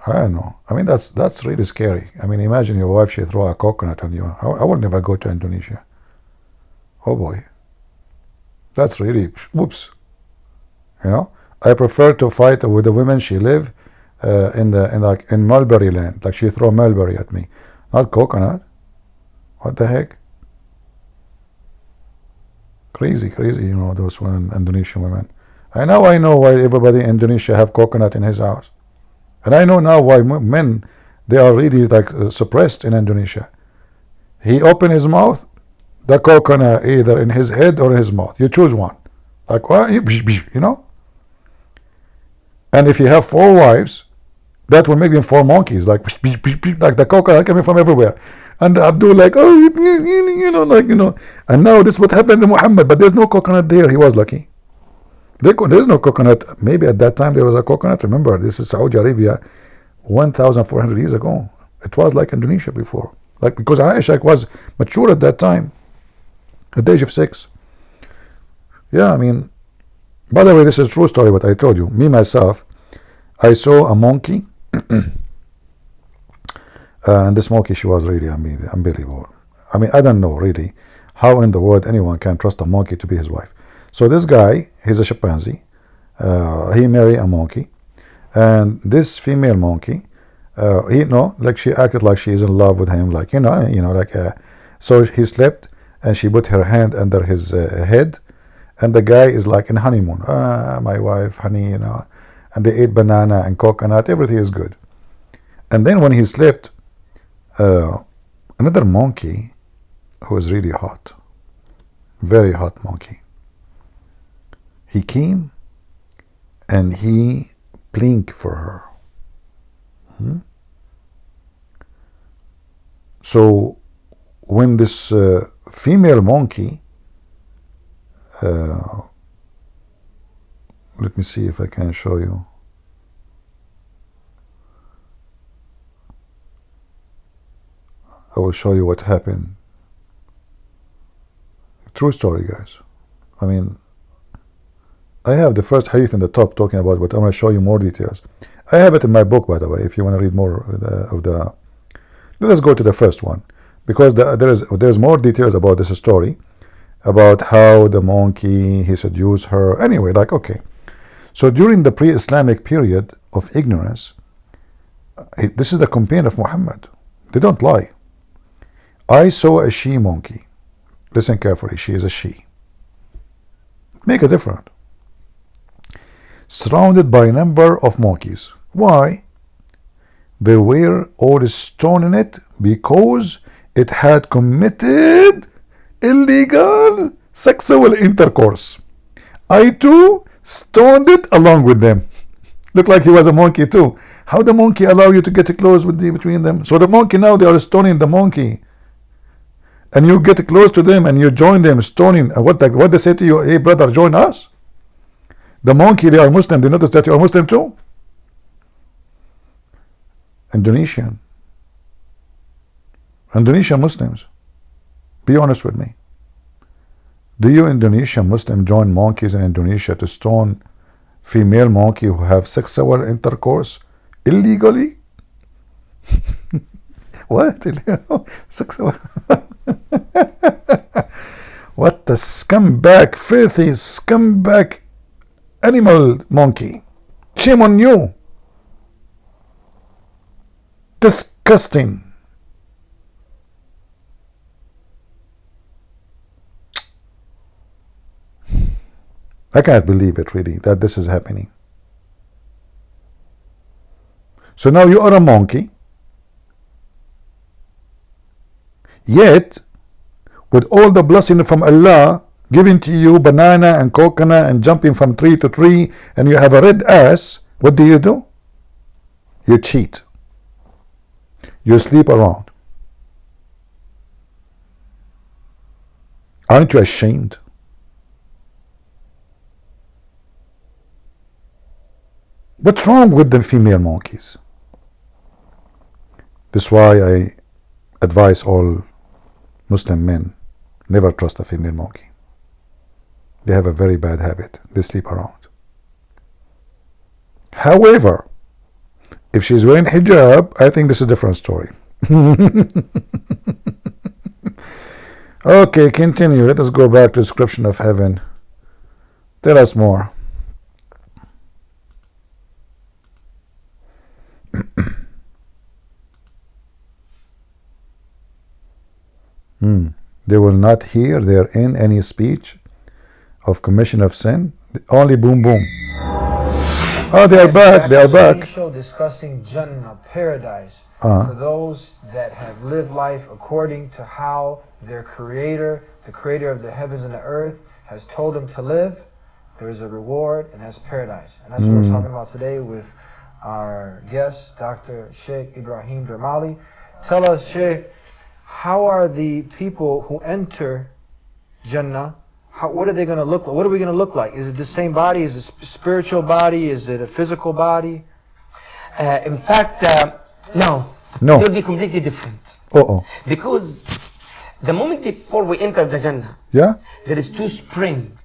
I don't know. I mean, that's really scary. I mean, imagine your wife, she throw a coconut on you. I will never go to Indonesia. Oh boy, that's really whoops. I prefer to fight with the women. She live in mulberry land, like she throw mulberry at me, not coconut. What the heck? Crazy, those women, Indonesian women. I know why everybody in Indonesia have coconut in his house. And I know now why men, they are really like suppressed in Indonesia. He open his mouth, the coconut either in his head or in his mouth. You choose one. Like what? And if you have 4 wives, that will make them 4 monkeys, like the coconut coming from everywhere. And Abdul like, And now this is what happened to Muhammad, but there's no coconut there. He was lucky. There's no coconut. Maybe at that time there was a coconut. Remember, this is Saudi Arabia 1,400 years ago. It was like Indonesia before. Like because Aisha was mature at that time, at the age of 6. Yeah, I mean, by the way, this is a true story, what I told you. Me, myself, I saw a monkey, and this monkey, she was really unbelievable. I mean, I don't know really how in the world anyone can trust a monkey to be his wife. So this guy, he's a chimpanzee. He married a monkey, and this female monkey, like she acted like she is in love with him, like so he slept, and she put her hand under his head, and the guy is like in honeymoon. My wife, honey, and they ate banana and coconut. Everything is good. And then when he slept, another monkey who was really hot, very hot monkey, he came and he blinked for her. So when this female monkey, let me see if I can show you. I will show you what happened. True story, guys. I mean, I have the first hadith in the top talking about what I'm going to show you more details. I have it in my book, by the way, if you want to read more of the... Let us go to the first one, because there's more details about this story, about how the monkey, he seduced her. Anyway, okay. So during the pre-Islamic period of ignorance, this is the companion of Muhammad. They don't lie. I saw a she monkey. Listen carefully, she is a she. Make a difference. Surrounded by a number of monkeys. Why? They were all stoning it because it had committed illegal sexual intercourse. I too stoned it along with them. Looked like he was a monkey too. How the monkey allow you to get close between them? So the monkey now, they are stoning the monkey. And you get close to them and you join them stoning. And what they say to you, hey brother, join us. The monkey, they are Muslim. They notice that you are Muslim too. Indonesian Muslims, be honest with me. Do you Indonesian Muslim join monkeys in Indonesia to stone female monkey who have sexual intercourse illegally? What? Sexual? What the scumbag, filthy scumbag animal monkey. Shame on you. Disgusting. I can't believe it really that this is happening. So now you are a monkey, yet with all the blessing from Allah given to you, banana and coconut and jumping from tree to tree, and you have a red ass, what do? You cheat. You sleep around. Aren't you ashamed? What's wrong with the female monkeys? This is why I advise all Muslim men, never trust a female monkey. They have a very bad habit. They sleep around. However, if she's wearing hijab, I think this is a different story. Okay, continue. Let us go back to the description of heaven. Tell us more. They will not hear therein any speech of commission of sin, only boom boom. Oh, they are back. They are back. Show discussing Jannah, paradise, for those that have lived life according to how their Creator, the Creator of the heavens and the earth, has told them to live. There is a reward, and that's paradise. And that's what we're talking about today with our guest, Dr. Sheikh Ibrahim Dermali. Tell us, Sheikh, how are the people who enter Jannah, what are they going to look like? What are we going to look like? Is it the same body? Is it a spiritual body? Is it a physical body? In fact, no. No. It will be completely different. Because the moment before we enter the Jannah, Yeah? there is two springs.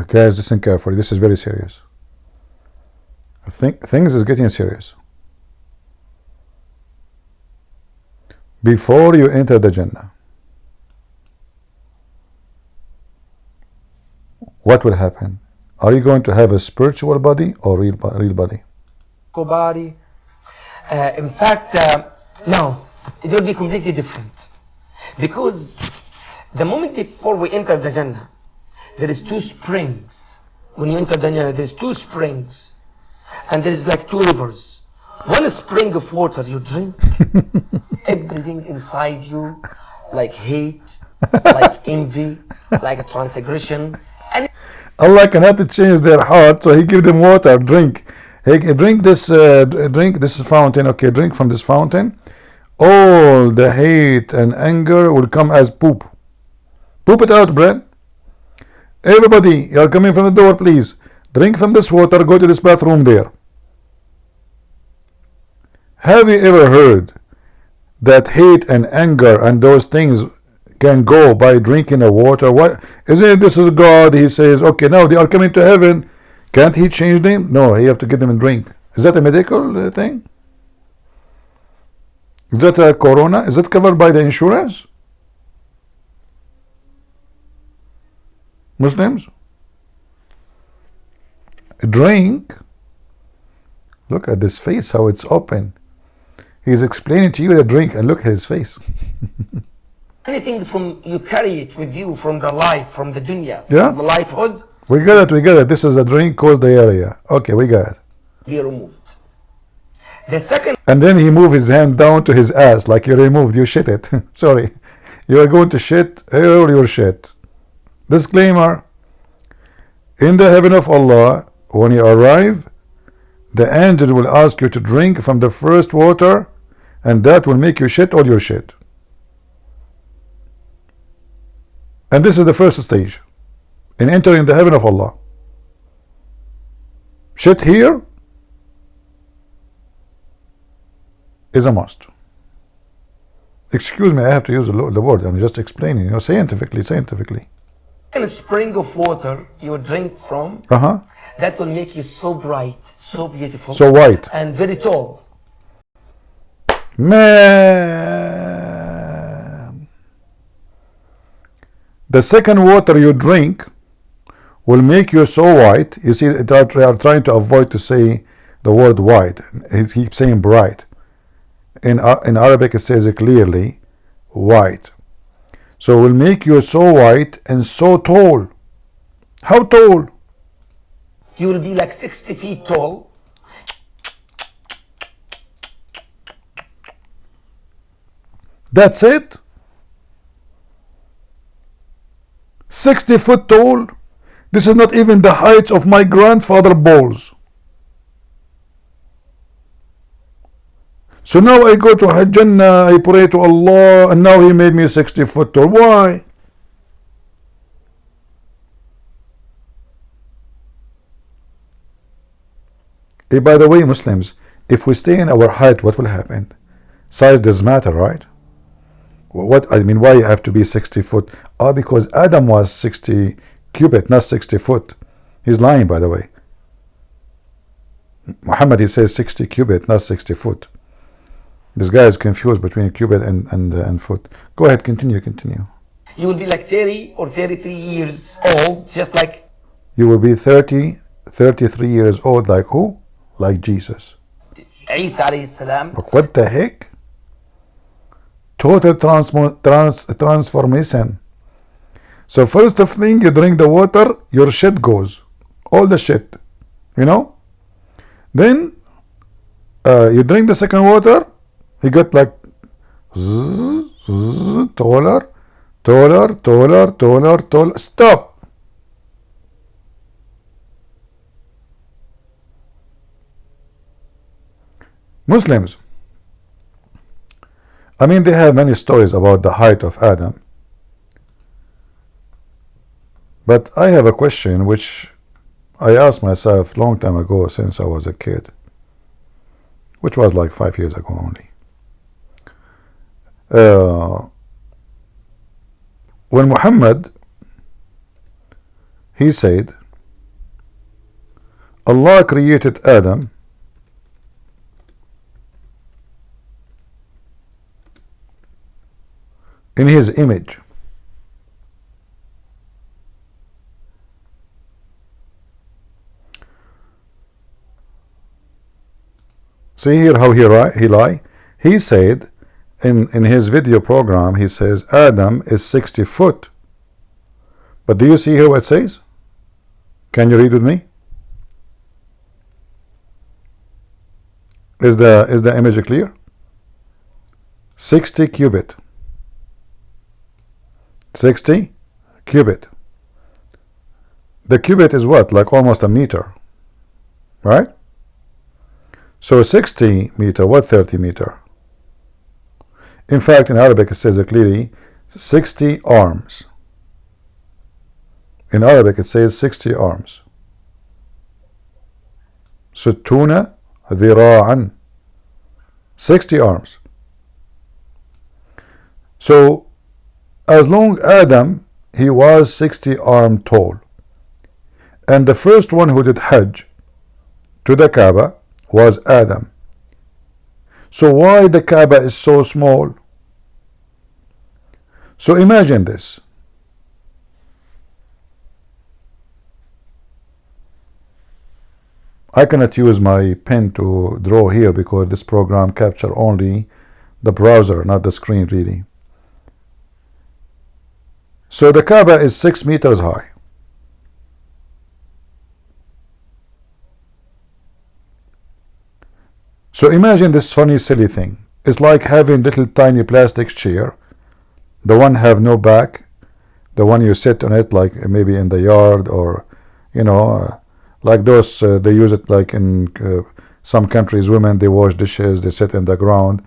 Guys, listen carefully. This is very serious. I think things is getting serious. Before you enter the Jannah, what will happen? Are you going to have a spiritual body or real body? Body. In fact, no, it will be completely different. Because the moment before we enter the Jannah, there is two springs. When you enter the Jannah, there is two springs. And there is like two rivers. One spring of water you drink, everything inside you, like hate, like envy, like a transgression. And Allah cannot change their heart, so He give them water, drink. Hey, drink this fountain. Okay, drink from this fountain. All the hate and anger will come as poop. Poop it out, Brad. Everybody, you are coming from the door, please. Drink from this water. Go to this bathroom there. Have you ever heard that hate and anger and those things can go by drinking the water? What isn't it? This is God. He says, okay, now they are coming to heaven. Can't He change them? No, He have to give them a drink. Is that a medical thing? Is that a corona? Is that covered by the insurance? Muslims? A drink? Look at this face, how it's open. He's explaining to you the drink, and look at his face. anything from, you carry it with you from the life, from the dunya, Yeah. from the lifehood, We got it. This is a drink, cause the area. Okay, we got it. be removed. The second And then he moved his hand down to his ass, like you removed, you shit it. Sorry. You are going to shit all your shit. Disclaimer. In the heaven of Allah, when you arrive, the angel will ask you to drink from the first water, and that will make you shit all your shit. And this is the first stage in entering the heaven of Allah. Shit here is a must. Excuse me, I have to use the word. I'm just explaining, scientifically. spring of water you drink from, that will make you so bright, so beautiful, So white. and very tall. Man. The second water you drink will make you so white. You see, they are trying to avoid to say the word white. He keeps saying bright. In Arabic it says it clearly, white. So it will make you so white and so tall. How tall? You will be like 60 feet tall. That's it? 60 foot tall? This is not even the height of my grandfather balls. So now I go to Jannah, I pray to Allah, and now He made me 60 foot tall. Why? Hey, by the way, Muslims, if we stay in our height, what will happen? Size does matter, right? What I mean, why you have to be 60 foot? Because Adam was 60 cubit, not 60 foot. He's lying, by the way. Muhammad, he says 60 cubit, not 60 foot. This guy is confused between cubit and foot. Go ahead, continue. You will be like 30 or 33 years old, just like You will be 30, 33 years old, like who? Like Jesus. Isa alayhi salam. But what the heck? Total transformation. So first of thing, you drink the water, your shit goes. All the shit. Then you drink the second water, you get like taller. Stop. Muslims, I mean, they have many stories about the height of Adam. But I have a question which I asked myself long time ago, since I was a kid, which was like 5 years ago only. When Muhammad, he said, Allah created Adam in his image. See here how he lie. He said in his video program, he says Adam is 60 foot. But do you see here what it says? Can you read with me? Is the image clear? 60 cubit. 60 cubit. The cubit is what? Like almost a meter. Right? So 60 meter, what 30 meter? In fact, in Arabic it says clearly 60 arms. In Arabic it says 60 arms. ستون ذراعا. 60 arms. So as long Adam, he was 60 arm tall. And the first one who did Hajj to the Kaaba was Adam. So why the Kaaba is so small? So imagine this. I cannot use my pen to draw here because this program captures only the browser, not the screen really. So the Kaaba is 6 meters high. So imagine this funny silly thing. It's like having little tiny plastic chair. The one have no back. The one you sit on it like maybe in the yard or like those they use it like in some countries, women they wash dishes, they sit in the ground,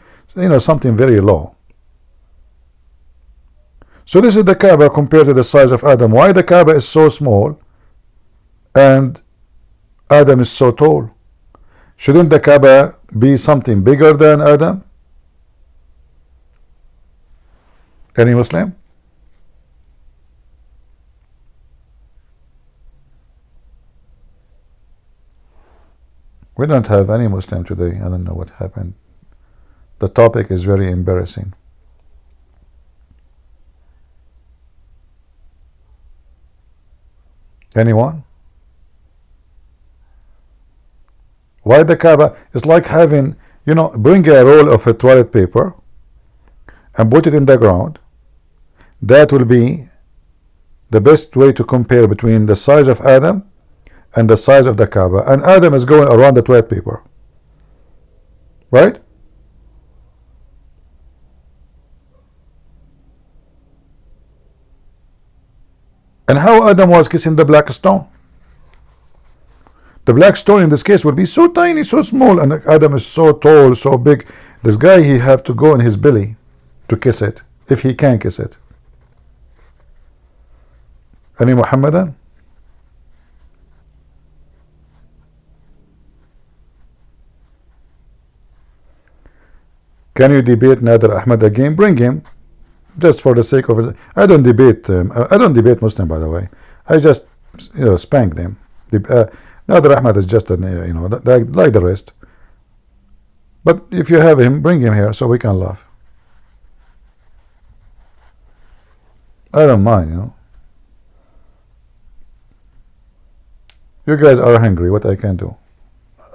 something very low. So this is the Kaaba compared to the size of Adam. Why the Kaaba is so small and Adam is so tall? Shouldn't the Kaaba be something bigger than Adam? Any Muslim? We don't have any Muslim today. I don't know what happened. The topic is very embarrassing. Anyone? Why the Kaaba? It's like having, bring a roll of a toilet paper and put it in the ground. That will be the best way to compare between the size of Adam and the size of the Kaaba. And Adam is going around the toilet paper. Right? And how Adam was kissing the black stone? The black stone in this case would be so tiny, so small, and Adam is so tall, so big. This guy, he have to go in his belly to kiss it, if he can kiss it. Any Muhammadan? Can you debate Nader Ahmed again? Bring him, just for the sake of it. I don't debate Muslim, by the way. I just spank them. Nader Ahmed is just like the rest. But if you have him, bring him here so we can laugh. I don't mind, You guys are hungry, what I can do.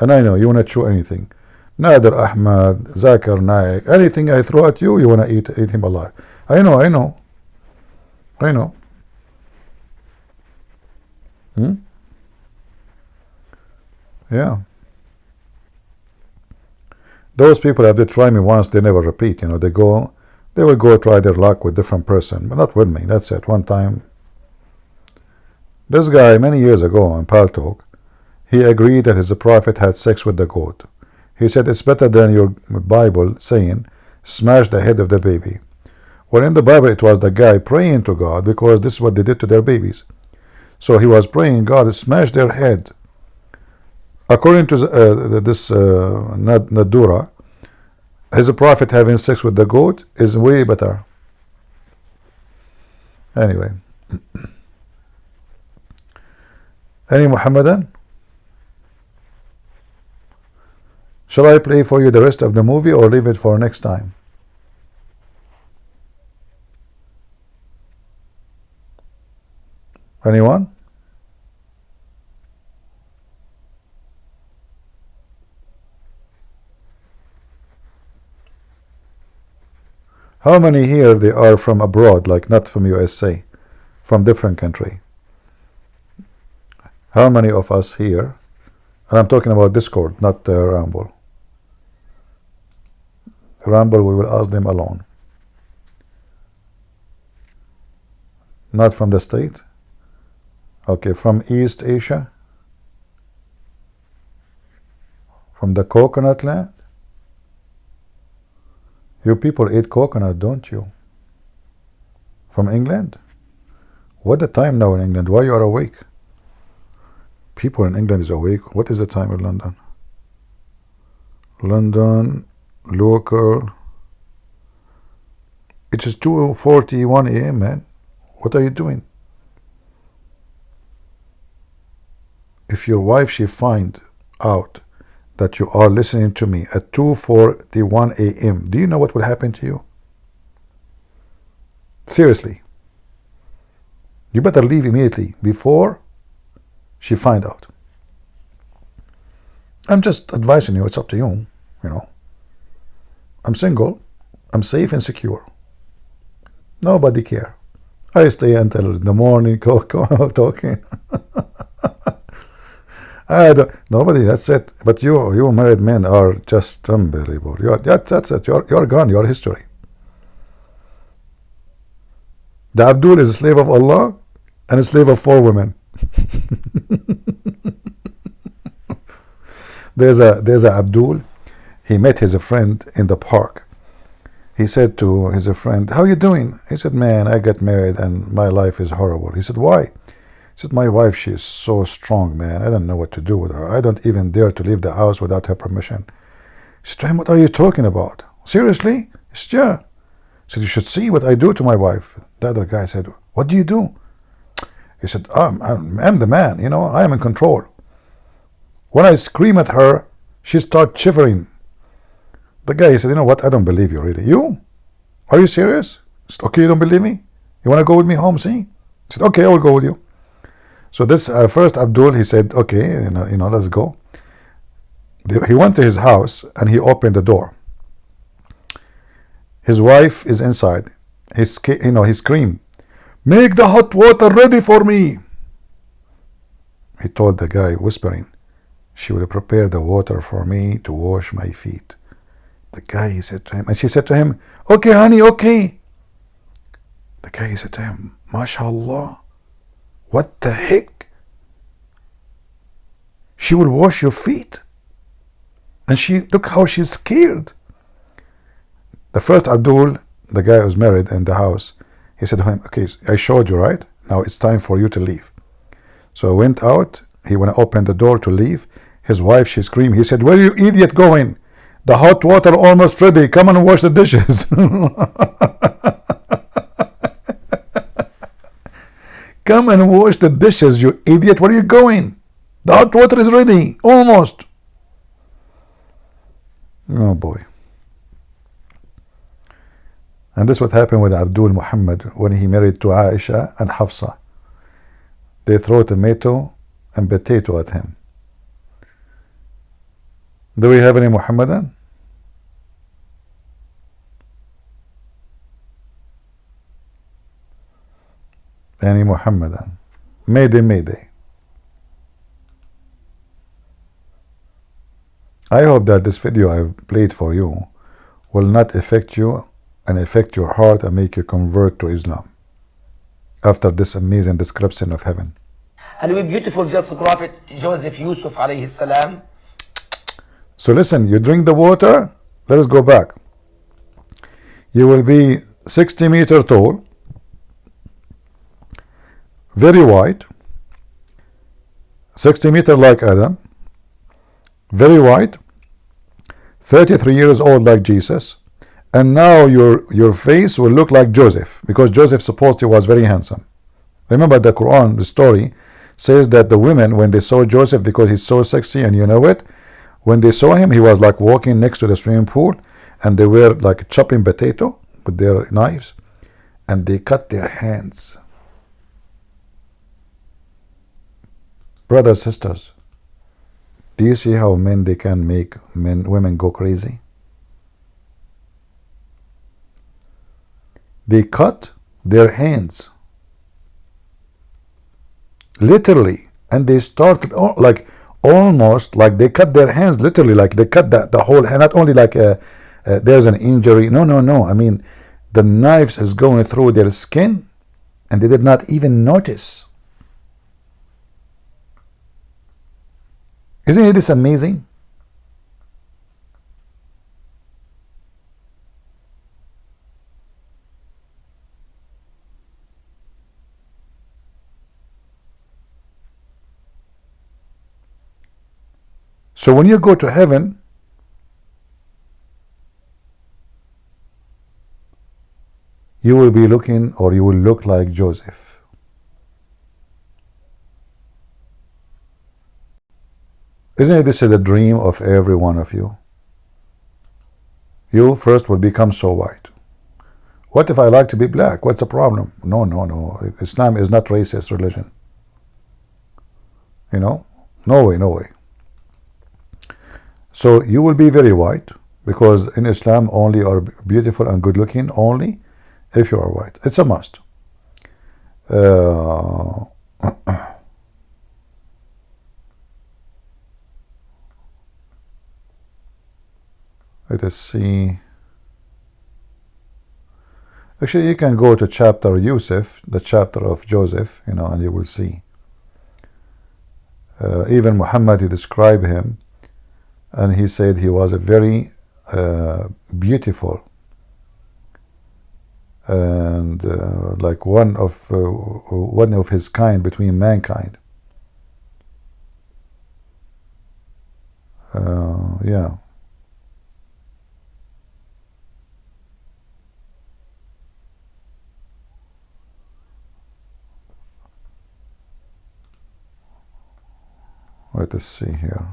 And I know you want to chew anything. Nader Ahmed, Zakir Naik, anything I throw at you, you want to eat him alive. I know. Yeah. Those people, if they try me once, they never repeat. They will go try their luck with different person, but not with me. That's it. One time, this guy many years ago on Paltalk, he agreed that his prophet had sex with the goat. He said it's better than your Bible saying smash the head of the baby. Well, in the Bible it was the guy praying to God because this is what they did to their babies. So he was praying, God, smash their head. According to this Nadura, his prophet having sex with the goat is way better. Anyway. Any Muhammadan? Shall I play for you the rest of the movie or leave it for next time? Anyone? How many here they are from abroad, like not from USA, from different country? How many of us here, and I'm talking about Discord, not Rumble. Rumble, we will ask them alone. Not from the state? Okay, from East Asia? From the coconut land? You people eat coconut, don't you? From England? What the time now in England? Why you are awake? People in England is awake. What is the time in London? London, local. It is 2:41 a.m., man. What are you doing? If your wife, she find out that you are listening to me at 2:41 a.m., do you know what will happen to you? Seriously. You better leave immediately before she find out. I'm just advising you. It's up to you, you know. I'm single. I'm safe and secure. Nobody care. I stay until the morning talking. Nobody, that's it. But you married men are just unbelievable. That's it. You're gone. You're history. The Abdul is a slave of Allah and a slave of 4 women. There's a Abdul. He met his friend in the park. He said to his friend, "How you doing?" He said, "Man, I got married and my life is horrible." He said, "Why?" He said, "My wife, she is so strong, man. I don't know what to do with her. I don't even dare to leave the house without her permission." He said, "What are you talking about? Seriously?" He said, "Yeah." He said, "You should see what I do to my wife." The other guy said, "What do you do?" He said, I'm the man, you know, I am in control. When I scream at her, she starts shivering. The guy said, "You know what? I don't believe you, really." "You? Are you serious?" He said, "Okay, you don't believe me? You want to go with me home, see?" He said, "Okay, I will go with you." So this first Abdul, he said, "Okay, you know, let's go." He went to his house and he opened the door. His wife is inside. He screamed, "Make the hot water ready for me." He told the guy, whispering, "She will prepare the water for me to wash my feet." The guy, he said to him, and she said to him, "Okay, honey, okay." The guy, he said to him, "MashaAllah, what the heck? She will wash your feet?" And look how she's scared. The first Abdul, the guy who's married in the house, he said to him, "Okay, I showed you, right? Now it's time for you to leave." So he went out. He went to open the door to leave. His wife, she screamed. He said, "Where are you idiot going? The hot water almost ready. Come and wash the dishes." "Come and wash the dishes, you idiot. Where are you going? The hot water is ready. Almost." Oh boy. And this is what happened with Abdul Muhammad when he married to Aisha and Hafsa. They throw tomato and potato at him. Do we have any Muhammadan? Any Muhammadan? Mayday, mayday. I hope that this video I've played for you will not affect you and affect your heart and make you convert to Islam after this amazing description of heaven. And we beautiful just Prophet Joseph Yusuf alayhi salam. So listen, you drink the water. Let us go back. You will be 60 meters tall, very wide, 60 meters like Adam, very wide, 33 years old like Jesus, and now your face will look like Joseph, because Joseph supposedly was very handsome. Remember the Quran, the story says that the women, when they saw Joseph, because he's so sexy, and you know it, When they saw him, he was like walking next to the swimming pool, and they were like chopping potato with their knives, and they cut their hands. Brothers, sisters, do you see how they can make women go crazy? They cut their hands, literally, and they started like almost like they cut their hands literally, like they cut the whole hand. Not only like there's an injury. No. I mean, the knives is going through their skin, and they did not even notice. Isn't this amazing? So when you go to heaven, you will be looking, or you will look like Joseph. Isn't this the dream of every one of you? You first will become so white. What if I like to be black? What's the problem? No. Islam is not racist religion. You know? No way. So you will be very white, because in Islam only are beautiful and good looking only if you are white. It's a must. Let us see. Actually, you can go to chapter Yusuf, the chapter of Joseph, and you will see. Even Muhammad, he described him, and he said he was a very beautiful and like one of his kind between mankind. Yeah. Let us see here.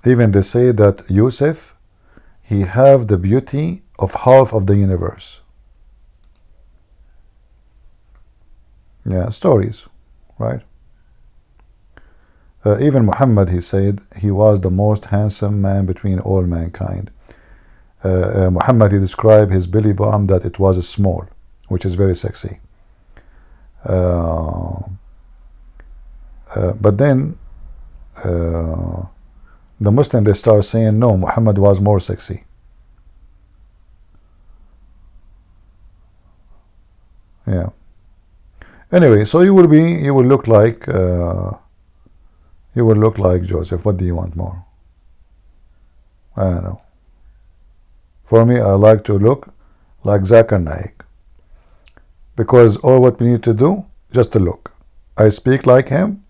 Even they say that Yusuf, he have the beauty of half of the universe. Yeah, stories, right? Even Muhammad, he said, he was the most handsome man between all mankind. Muhammad, he described his belly bump that it was small, which is very sexy. But then the Muslim, they start saying, no, Muhammad was more sexy. Yeah. Anyway, so you will look like Joseph. What do you want more? I don't know. For me, I like to look like Zakir Naik, because all what we need to do, just to look. I speak like him.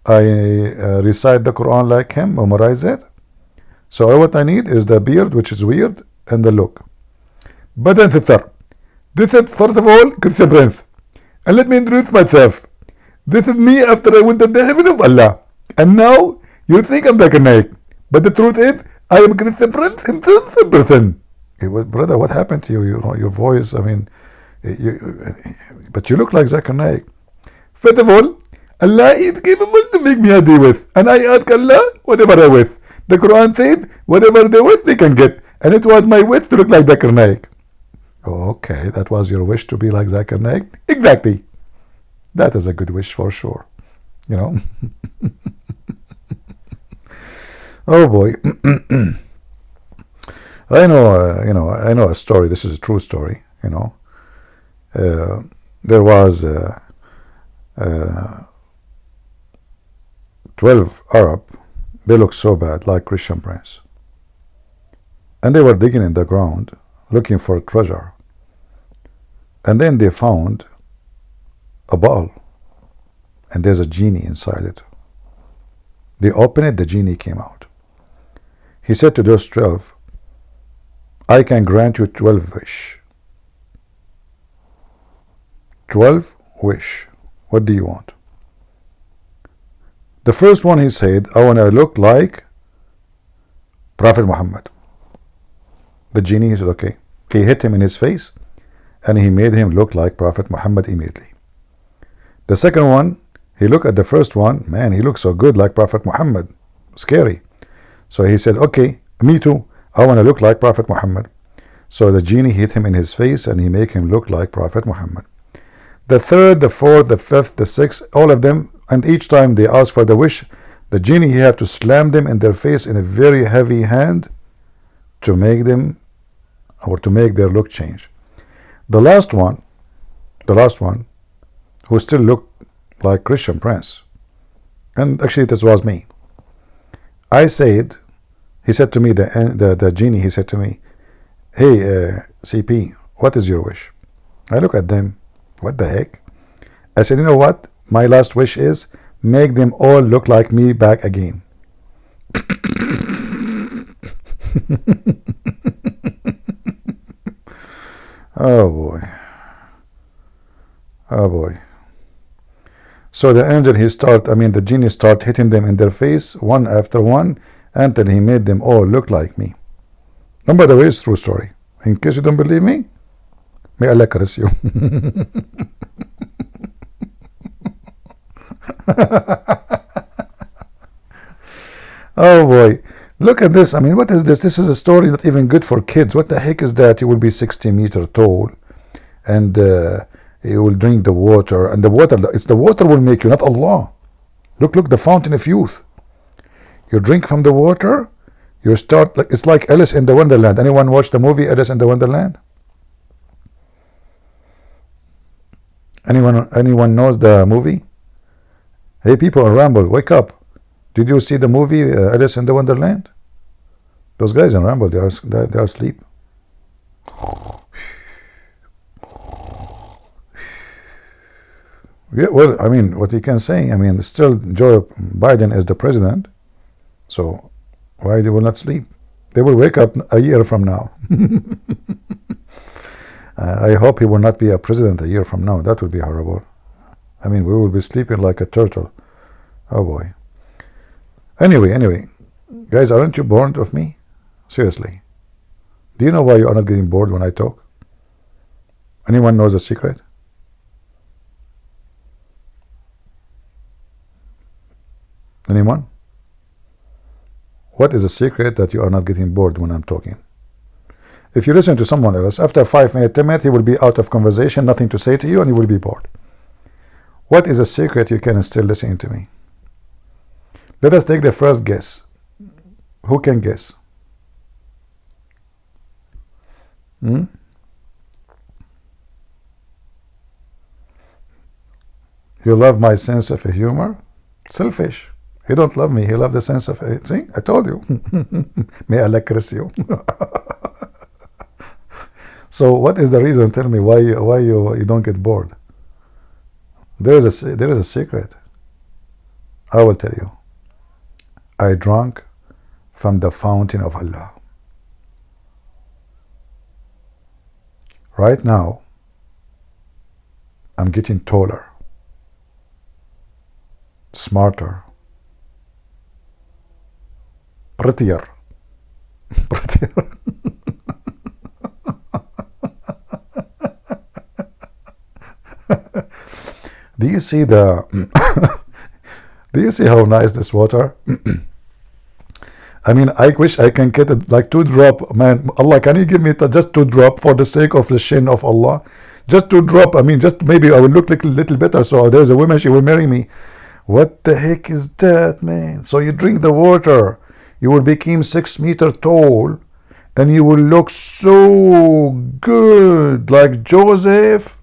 I recite the Quran like him, memorize it. So all what I need is the beard, which is weird, and the look. But then this is first of all Christian Prince, and let me introduce myself. This is me after I went to the heaven of Allah, and now you think I'm Zakir Naik, but the truth is I am Christian Prince himself in person. Brother, what happened to you? Your voice, I mean, but you look like Zakir Naik. First of all, Allah is capable to make me happy with, and I ask Allah whatever I wish. The Quran says whatever they wish they can get, and it was my wish to look like Zakir Naik. Okay, that was your wish to be like Zakir Naik? Exactly. That is a good wish for sure. Oh boy. I know a story. This is a true story. There was 12 Arab. They looked so bad, like Christian Prince, and they were digging in the ground looking for a treasure, and then they found a ball, and there's a genie inside it. They opened it, the genie came out. He said to those 12, I can grant you 12 wish. 12 wish. What do you want? The first one, he said, I want to look like Prophet Muhammad. The genie, he said, okay. He hit him in his face and he made him look like Prophet Muhammad immediately. The second one, he looked at the first one, man, he looks so good like Prophet Muhammad. Scary. So he said, okay, me too. I want to look like Prophet Muhammad. So the genie hit him in his face and he made him look like Prophet Muhammad. The third, the fourth, the fifth, the sixth, all of them, and each time they asked for the wish, the genie, he had to slam them in their face in a very heavy hand to make them, or to make their look change. The last one, who still looked like Christian Prince, and actually this was me. I said, he said to me, the genie, he said to me, hey, CP, what is your wish? I look at them, what the heck? I said, you know what? My last wish is, make them all look like me back again. Oh boy. Oh boy. So the angel, the genie start hitting them in their face one after one until he made them all look like me. And by the way, it's a true story. In case you don't believe me, may Allah curse you. Oh boy. Look at this. I mean, what is this? This is a story not even good for kids. What the heck is that? You will be 60 meters tall and you will drink the water, and the water will make you, not Allah. Look, the fountain of youth. You drink from the water, you start, it's like Alice in the Wonderland. Anyone watch the movie Alice in the Wonderland? Anyone knows the movie? Hey people in Ramble, wake up. Did you see the movie Alice in the Wonderland? Those guys in Ramble, they are asleep. Yeah, well, I mean, what you can say, I mean, still Joe Biden is the president, so why they will not sleep? They will wake up a year from now. I hope he will not be a president a year from now. That would be horrible. I mean, we will be sleeping like a turtle. Oh boy. Anyway, guys, aren't you bored of me? Seriously. Do you know why you are not getting bored when I talk? Anyone knows the secret? Anyone? What is the secret that you are not getting bored when I'm talking? If you listen to someone else, after 5 minutes, 10 minutes, he will be out of conversation, nothing to say to you, and you will be bored. What is a secret you can still listen to me? Let us take the first guess. Who can guess? You love my sense of humor? Selfish. He don't love me. He love the sense of it. See, I told you. May Allah curse you. So what is the reason? Tell me why you don't get bored. There is a secret. I will tell you. I drank from the fountain of Allah. Right now, I'm getting taller, smarter, prettier. Do you see do you see how nice this water? I mean, I wish I can get it like 2 drop. Man, Allah, can you give me just 2 drop for the sake of the shin of Allah? Just 2 drop. I mean, just maybe I will look like a little better. So there's a woman, she will marry me. What the heck is that, man? So you drink the water, you will become 6 meters tall, and you will look so good like Joseph.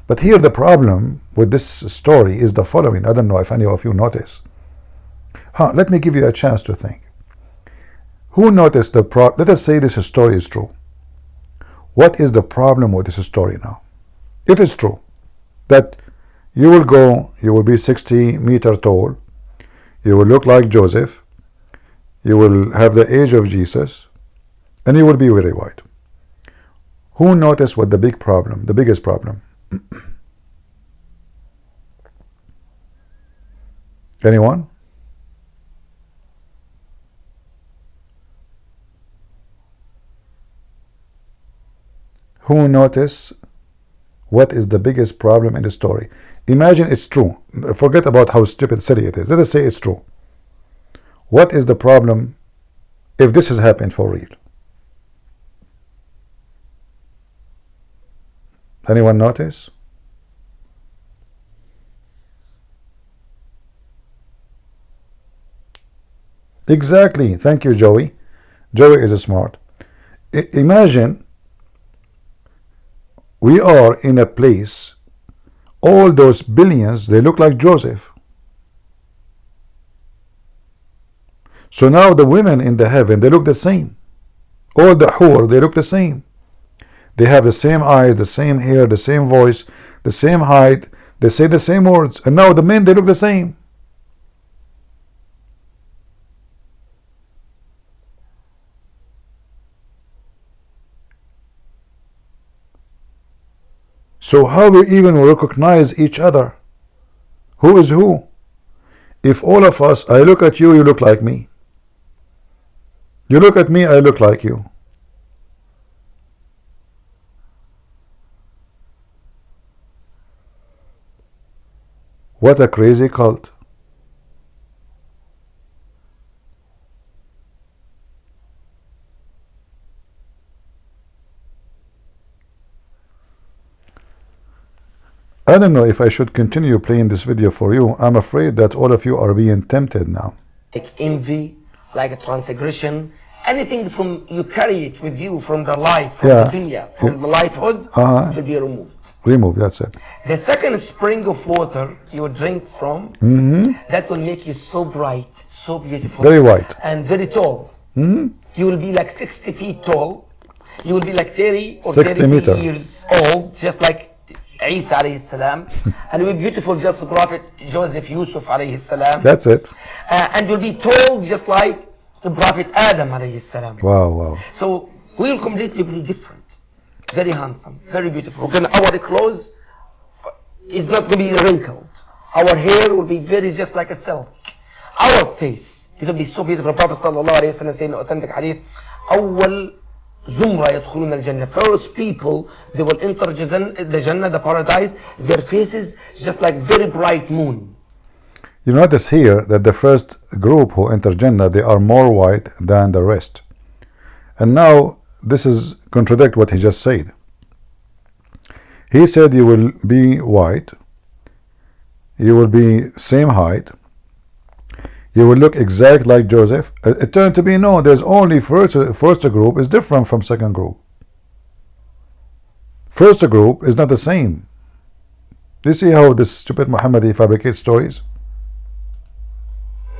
But here the problem with this story is the following. I don't know if any of you notice. Let me give you a chance to think. Who noticed the problem? Let us say this story is true. What is the problem with this story now? If it's true that you will be 60 meters tall, you will look like Joseph, you will have the age of Jesus, and you will be very white. Who noticed what the biggest problem? Anyone? Who notice what is the biggest problem in the story? Imagine it's true. Forget about how stupid silly it is. Let us say it's true. What is the problem if this has happened for real? Anyone notice? Exactly. Thank you, Joey. Joey is smart. Imagine we are in a place, all those billions, they look like Joseph. So now the women in the heaven, they look the same. All the hur, they look the same. They have the same eyes, the same hair, the same voice, the same height. They say the same words. And now the men, they look the same. So how we even recognize each other? Who is who? If all of us, I look at you, you look like me. You look at me, I look like you. What a crazy cult. I don't know if I should continue playing this video for you. I'm afraid that all of you are being tempted now. Like envy, like a transgression, anything from you carry it with you from the life, from the dunya, from the lifehood, will be removed. Remove, that's it. The second spring of water you drink from, that will make you so bright, so beautiful, Very white. and very tall. You will be like 60 feet tall. You will be like 30 or 60 32 meter. years old, just like Isa alayhi salam, and you'll be beautiful just like Prophet Joseph Yusuf alayhi salam. That's it. And you'll be tall just like the Prophet Adam alayhi salam. Wow, wow. So we'll completely be different. Very handsome, very beautiful. Our clothes is not going to be wrinkled. Our hair will be very just like a silk. Our face, it will be so beautiful. Prophet sallallahu alayhi wa sallam said in authentic hadith, أول زمرة يدخلون الجنة. First people, they will enter the Jannah, the paradise, their faces just like very bright moon. You notice here that the first group who enter Jannah, they are more white than the rest. And now this is contradict what he just said. He said you will be white, you will be same height, you will look exact like Joseph. It turned to be no, there's only first group is different from second group. First group is not the same. Do you see how this stupid Muhammadi fabricates stories?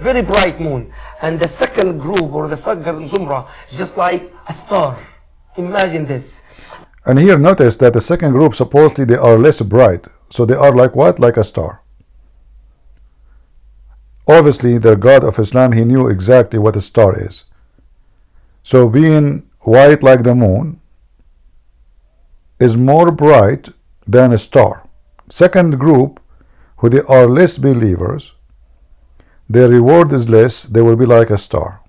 Very bright moon. And the second group or the second zumrah is just like a star. Imagine this. And here notice that the second group supposedly they are less bright. So they are like what? Like a star. Obviously the God of Islam, he knew exactly what a star is. So being white like the moon is more bright than a star. Second group, who they are less believers, their reward is less, they will be like a star.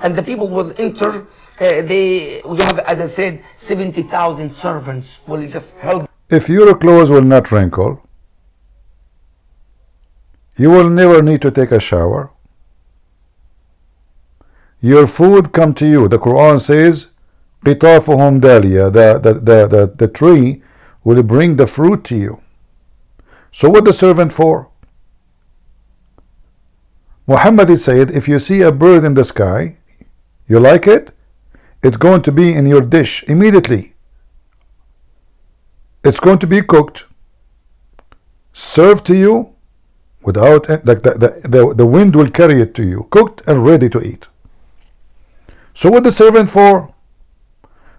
And the people will enter, we have, as I said, 70,000 servants will just help. If your clothes will not wrinkle, you will never need to take a shower. Your food come to you. The Quran says, قِطَافُهُمْ دَالِيَا, the tree will bring the fruit to you. So what the servant for? Muhammad said, if you see a bird in the sky, you like it, it's going to be in your dish immediately. It's going to be cooked, served to you, without, like the wind will carry it to you, cooked and ready to eat. So what the servant for?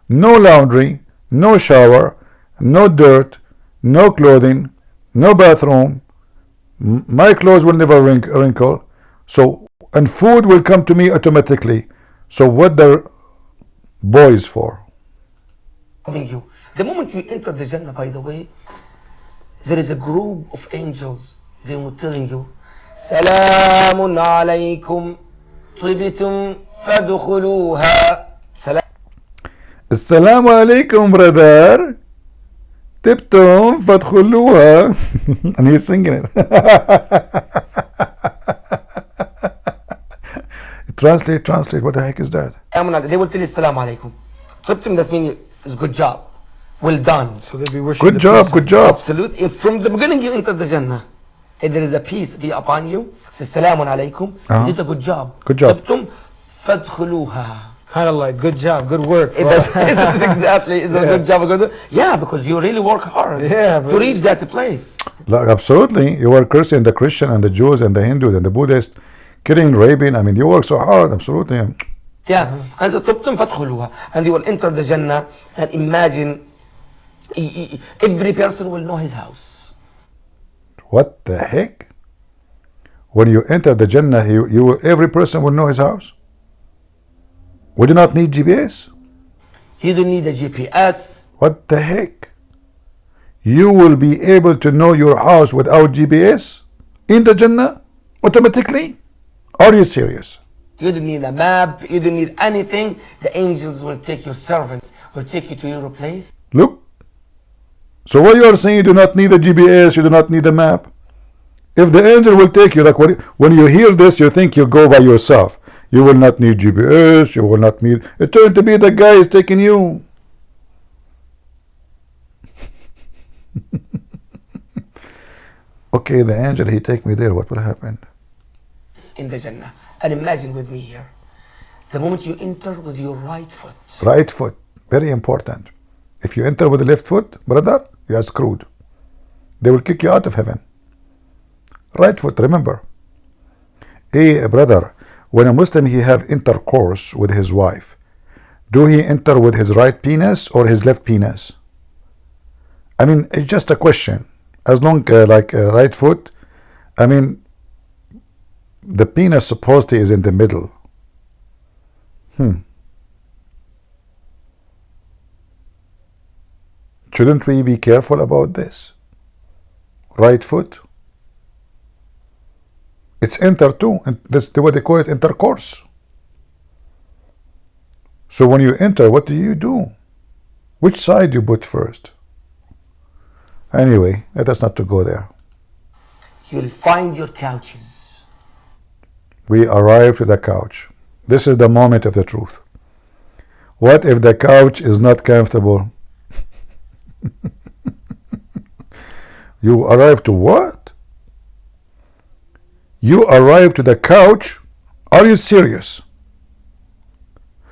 No laundry, no shower, no dirt, no clothing, no bathroom. My clothes will never wrinkle. So, and food will come to me automatically. So what the boys for? You. The moment you enter the Jannah, by the way, there is a group of angels they will telling you, سلام عليكم طبتم فادخلوها. Assalamu alaikum, brother. Tiptum fadkhuluha. And he's singing it. Translate. What the heck is that? They will tell you Assalamu alaikum. طبتم, that means it's good job. Well done. So they'll be worshiping Good the job, peace. good job. Absolutely. If from the beginning you enter the Jannah, if there is a peace be upon you, say Assalamu alaikum, you did a good job. Good job. طبتم فادخلوها. Kind of like, good job, good work. It does, it's exactly, it's a good job, a good. Yeah, because you really work hard Yeah, to but- reach that place. Like, absolutely. You are cursing the Christian and the Jews and the Hindus and the Buddhists, killing, raping. I mean, you work so hard. Absolutely. Yeah, and the طبتم فادخلوها, and you will enter the Jannah and imagine every person will know his house. What the heck? When you enter the Jannah, every person will know his house. We do not need GPS. You don't need a GPS. What the heck? You will be able to know your house without GPS in the Jannah automatically? Are you serious? You don't need a map. You don't need anything. The angels will take your servants, will take you to your place. Look. So what you are saying, you do not need a GPS, you do not need a map. If the angel will take you, like when you hear this, you think you go by yourself. You will not need GPS, you will not need... It turned to be the guy is taking you. Okay, the angel, he take me there. What will happen? In the Jannah. And imagine with me here. The moment you enter with your right foot. Right foot. Very important. If you enter with the left foot, brother, you are screwed. They will kick you out of heaven. Right foot, remember. Hey, brother, when a Muslim, he have intercourse with his wife, do he enter with his right penis or his left penis? I mean, it's just a question. As long like right foot, I mean, the penis supposedly is in the middle. Shouldn't we be careful about this? Right foot. It's enter too, and that's what they call it, intercourse. So when you enter, what do? Which side you put first? Anyway, let us not to go there. You'll find your couches. We arrive to the couch. This is the moment of the truth. What if the couch is not comfortable? You arrive to what? You arrive to the couch? Are you serious?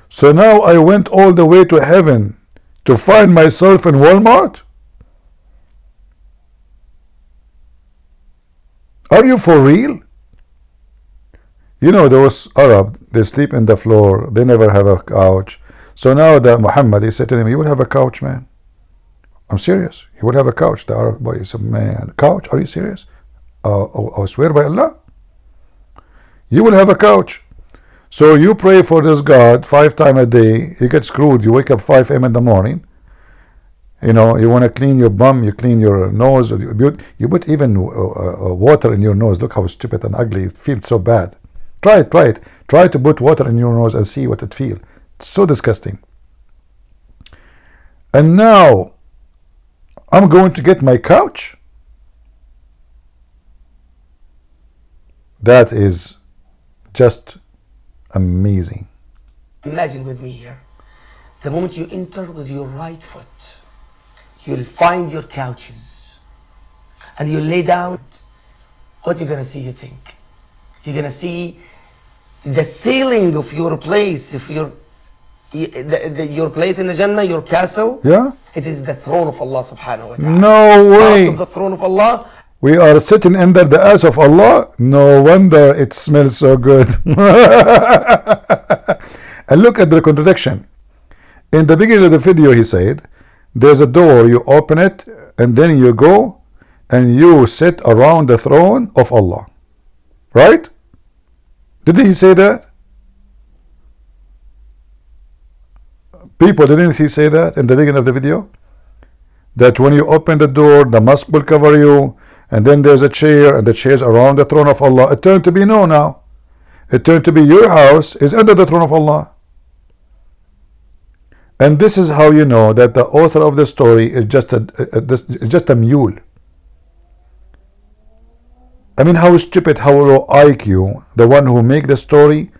So now I went all the way to heaven to find myself in Walmart? Are you for real? You know those Arab, they sleep in the floor, they never have a couch. So now the Muhammad, he said to them, you will have a couch, man. I'm serious. You will have a couch. The Arab boy said, man, couch? Are you serious? I swear by Allah. You will have a couch. So you pray for this God 5 times a day. You get screwed. You wake up 5 a.m. in the morning. You know, you want to clean your bum, you clean your nose. You put even water in your nose. Look how stupid and ugly. It feels so bad. Try it. Try to put water in your nose and see what it feels. It's so disgusting. And now, I'm going to get my couch? That is just amazing. Imagine with me here. The moment you enter with your right foot, you'll find your couches. And you lay down. What you're going to see, you think? You're going to see the ceiling of your place. If your place in the Jannah, your castle, Yeah? it is the throne of Allah subhanahu wa ta'ala. No Out way. of the throne of Allah, We are sitting under the ass of Allah. No wonder it smells so good. And look at the contradiction. In the beginning of the video, he said, there's a door, you open it, and then you go and you sit around the throne of Allah. Right? Didn't he say that? People, didn't he say that in the beginning of the video? That when you open the door, the mosque will cover you, and then there's a chair, and the chair is around the throne of Allah. It turned to be no now. It turned to be your house is under the throne of Allah. And this is how you know that the author of the story is just a mule. I mean, how stupid, how low IQ, the one who make the story,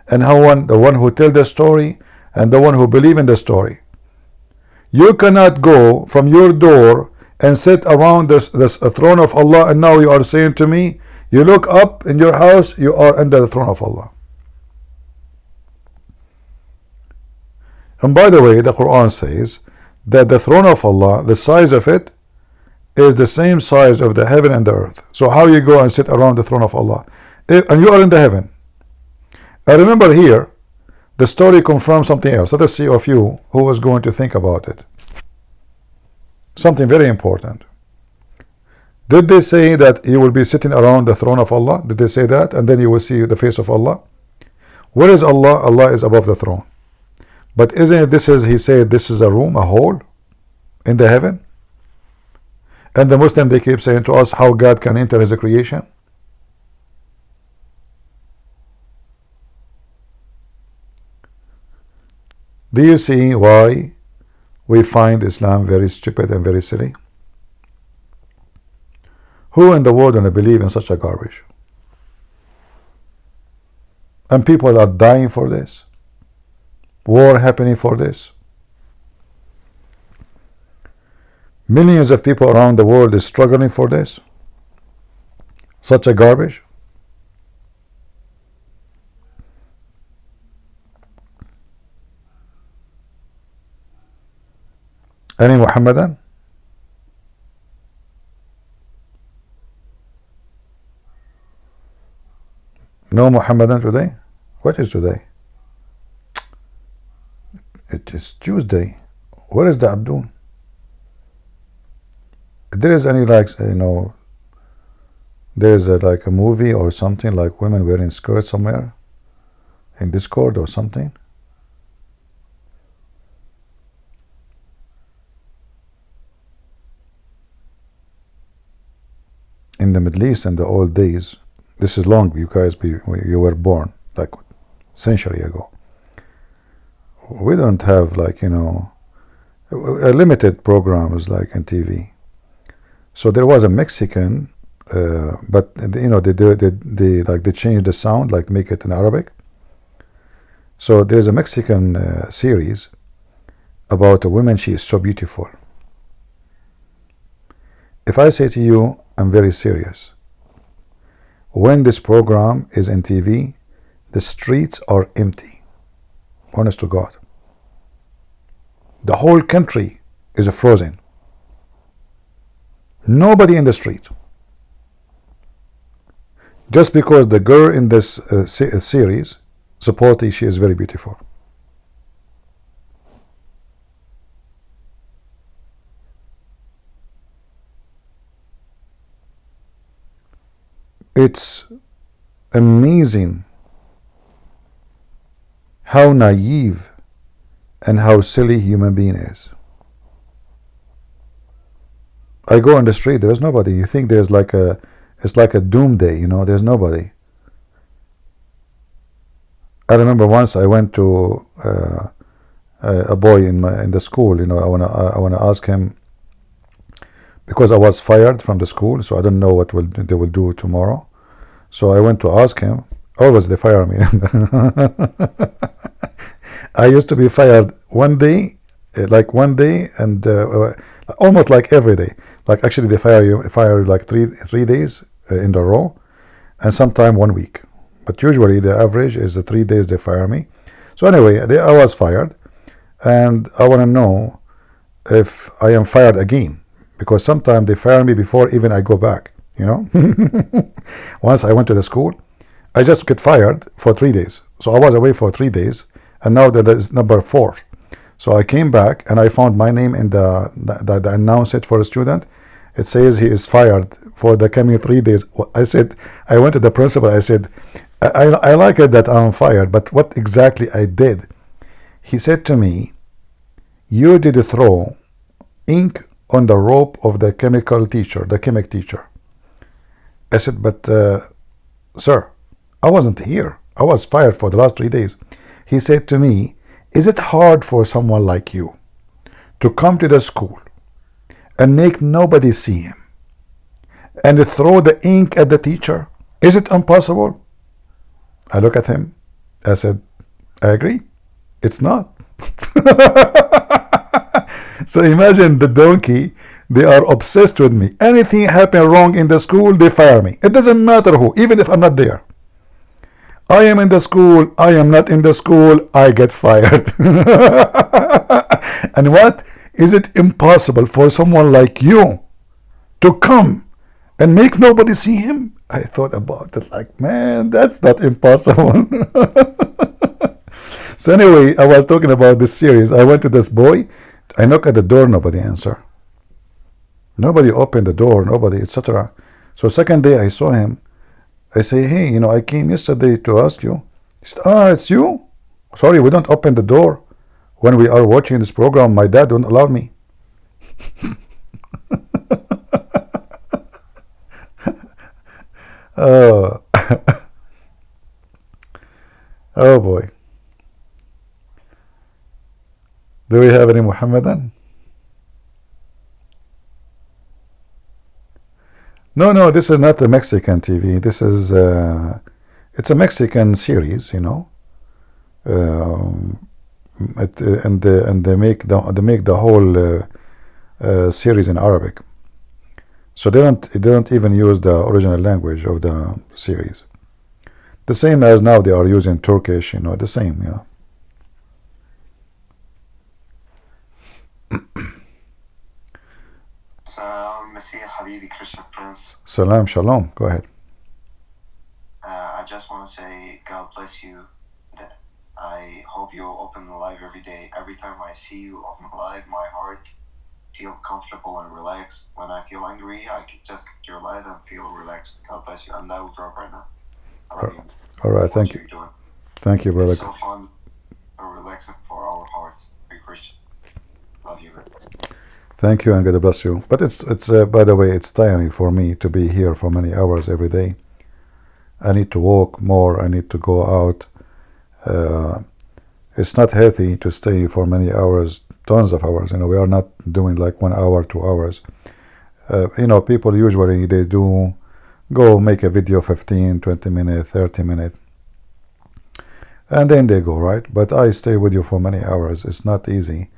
and the one who tell the story, and the one who believe in the story. You cannot go from your door and sit around this throne of Allah, and now you are saying to me, you look up in your house, you are under the throne of Allah. And by the way, the Quran says that the throne of Allah, the size of it, is the same size of the heaven and the earth. So how you go and sit around the throne of Allah? And you are in the heaven. I remember here, the story confirms something else. Let us see of you who was going to think about it. Something very important. Did they say that you will be sitting around the throne of Allah? Did they say that? And then you will see the face of Allah? Where is Allah? Allah is above the throne. But isn't it he said this is a room, a hole in the heaven? And the Muslim, they keep saying to us how God can enter his creation. Do you see why we find Islam very stupid and very silly? Who in the world gonna believe in such a garbage? And people are dying for this. War happening for this. Millions of people around the world is struggling for this. Such a garbage. Any Muhammadan? No Muhammadan today? What is today? It is Tuesday. Where is the Abdul? If there is any there's like a movie or something like women wearing skirts somewhere in Discord or something. In the Middle East in the old days, this is long, you guys, you were born like century ago. We don't have a limited programs like in TV. So there was a Mexican, but they changed the sound, like make it in Arabic. So there's a Mexican series about a woman. She is so beautiful. If I say to you, I'm very serious. When this program is in TV, the streets are empty. Honest to God. The whole country is frozen. Nobody in the street. Just because the girl in this series, supposedly she is very beautiful. It's amazing how naive and how silly human being is. I go on the street, there's nobody. You think there's it's like a doomsday, there's nobody. I remember once I went to a boy in the school, I wanna ask him, because I was fired from the school, so I don't know what they will do tomorrow. So I went to ask him. Always they fire me. I used to be fired one day, and almost like every day. Like actually they fire you like three days in a row, and sometime 1 week. But usually the average is the 3 days they fire me. So anyway, I was fired, and I want to know if I am fired again, because sometimes they fire me before even I go back. Once I went to the school, I just get fired for 3 days. So I was away for 3 days, and now that is number 4. So I came back and I found my name in the announce it for a student. It says he is fired for the coming 3 days. I went to the principal. I said, I like it that I'm fired, but what exactly I did? He said to me, you did throw ink on the rope of the chemic teacher. I said, but sir, I wasn't here. I was fired for the last 3 days. He said to me, is it hard for someone like you to come to the school and make nobody see him and throw the ink at the teacher? Is it impossible? I look at him. I said, I agree. It's not. So imagine the donkey. They are obsessed with me. Anything happen wrong in the school, they fire me. It doesn't matter who, even if I'm not there. I am in the school, I am not in the school, I get fired. And what? Is it impossible for someone like you to come and make nobody see him? I thought about it like, man, that's not impossible. So anyway, I was talking about this series. I went to this boy. I knock at the door, nobody answer. Nobody opened the door, nobody, etc. So second day I saw him. I say, hey, I came yesterday to ask you. He said, it's you? Sorry, we don't open the door. When we are watching this program, my dad won't allow me. Oh. Oh boy. Do we have any Muhammadan? No, this is not a Mexican TV. This is it's a Mexican series, and they make the whole series in Arabic. So they don't even use the original language of the series. The same as now they are using Turkish, the same, Christian Prince. Salam, shalom. Go ahead. I just want to say, God bless you. I hope you open the live every day. Every time I see you open the live, my heart feels comfortable and relaxed. When I feel angry, I can just get your live and feel relaxed. God bless you. And I will drop right now. I love you. All right, thank you. Thank you, brother. It's so fun and relaxing for our hearts. Be Christian. Love you. Thank you and God bless you. But it's by the way, it's tiring for me to be here for many hours every day. I need to walk more. I need to go out. It's not healthy to stay for many hours, tons of hours. We are not doing like 1 hour, 2 hours. People usually they do go make a video 15, 20 minutes, 30 minutes. And then they go, right? But I stay with you for many hours. It's not easy.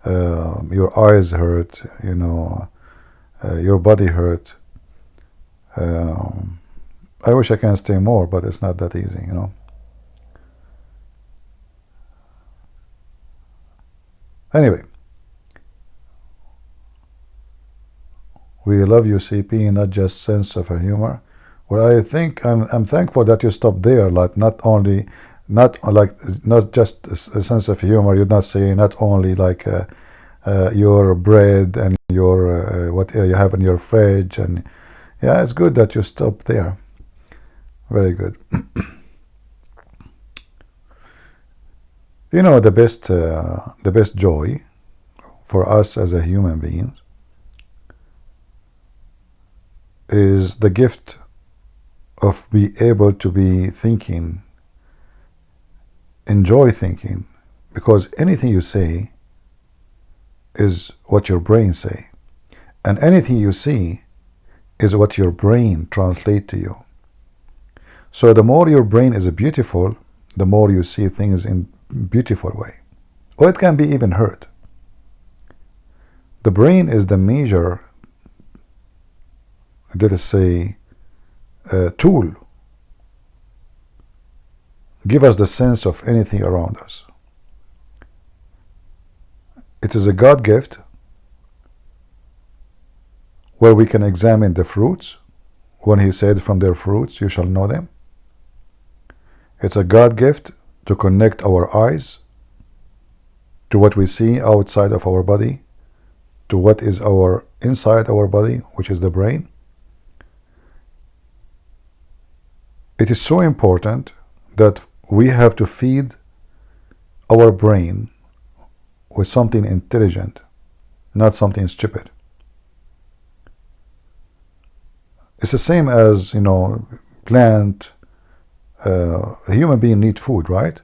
Your eyes hurt, your body hurt. I wish I can stay more, but it's not that easy, Anyway, we love you, CP, not just sense of a humor. Well, I think I'm thankful that you stopped there, like not just a sense of humor. You're not saying not only like your bread and your what you have in your fridge, and yeah, it's good that you stopped there. Very good. The best joy for us as a human being is the gift of be able to be thinking, enjoy thinking, because anything you say is what your brain say, and anything you see is what your brain translate to you. So the more your brain is beautiful, the more you see things in beautiful way, or it can be even hurt. The brain is the major, let us say, tool. Give us the sense of anything around us. It is a God gift where we can examine the fruits when he said, from their fruits you shall know them. It's a God gift to connect our eyes to what we see outside of our body, to what is our inside our body, which is the brain. It is so important that we have to feed our brain with something intelligent, not something stupid. It's the same as, you know, plant, a human being need food, right?